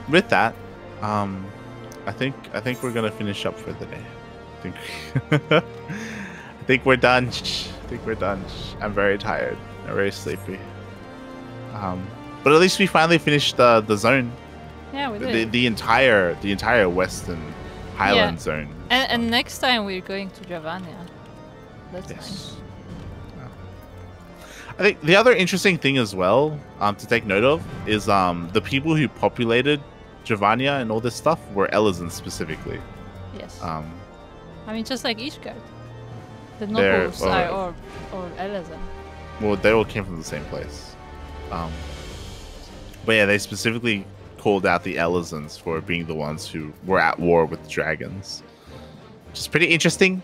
with that, I think we're gonna finish up for the day. I think we're done. I'm very tired. I'm very sleepy. But at least we finally finished the zone. Yeah, we did. The entire western highland zone. And next time we're going to Javania. That's nice. I think the other interesting thing as well to take note of is the people who populated Javania and all this stuff were Elizans specifically. Yes. I mean, just like Ishgard. The nobles are or Elizan. Well, they all came from the same place. But yeah, they specifically called out the Elizans for being the ones who were at war with the dragons. Which is pretty interesting.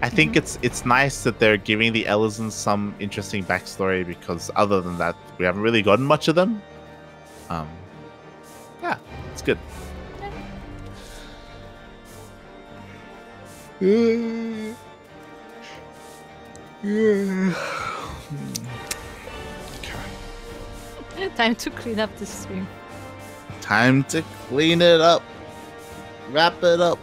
I think it's nice that they're giving the Elizans some interesting backstory, because other than that, we haven't really gotten much of them. Yeah, it's good. Time to clean up the stream. time to clean it up. Wrap it up.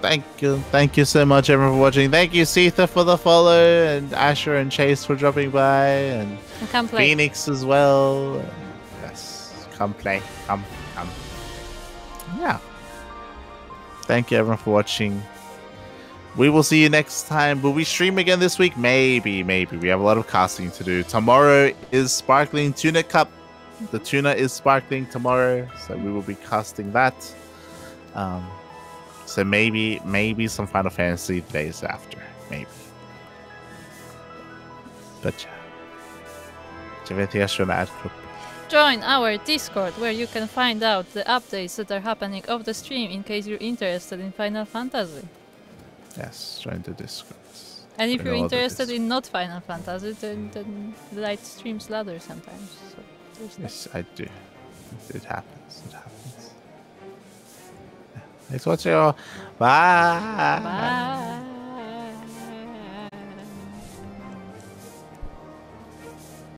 Thank you so much everyone for watching. Thank you Sitha for the follow, and Asher and Chase for dropping by, and Phoenix as well. Yes, come play, come. Yeah. Thank you everyone for watching. We will see you next time. Will we stream again this week? Maybe. We have a lot of casting to do. Tomorrow is Sparkling Tuna Cup. The tuna is sparkling tomorrow, so we will be casting that. So maybe some Final Fantasy the days after. Maybe. But yeah. Do you have anything else you want to add, Kuro? Join our Discord where you can find out the updates that are happening off the stream in case you're interested in Final Fantasy. Yes, join the Discord. And if you're interested in not Final Fantasy, then Light streams ladder sometimes. So yes, I do. It happens. Thanks for watching. Bye. Bye.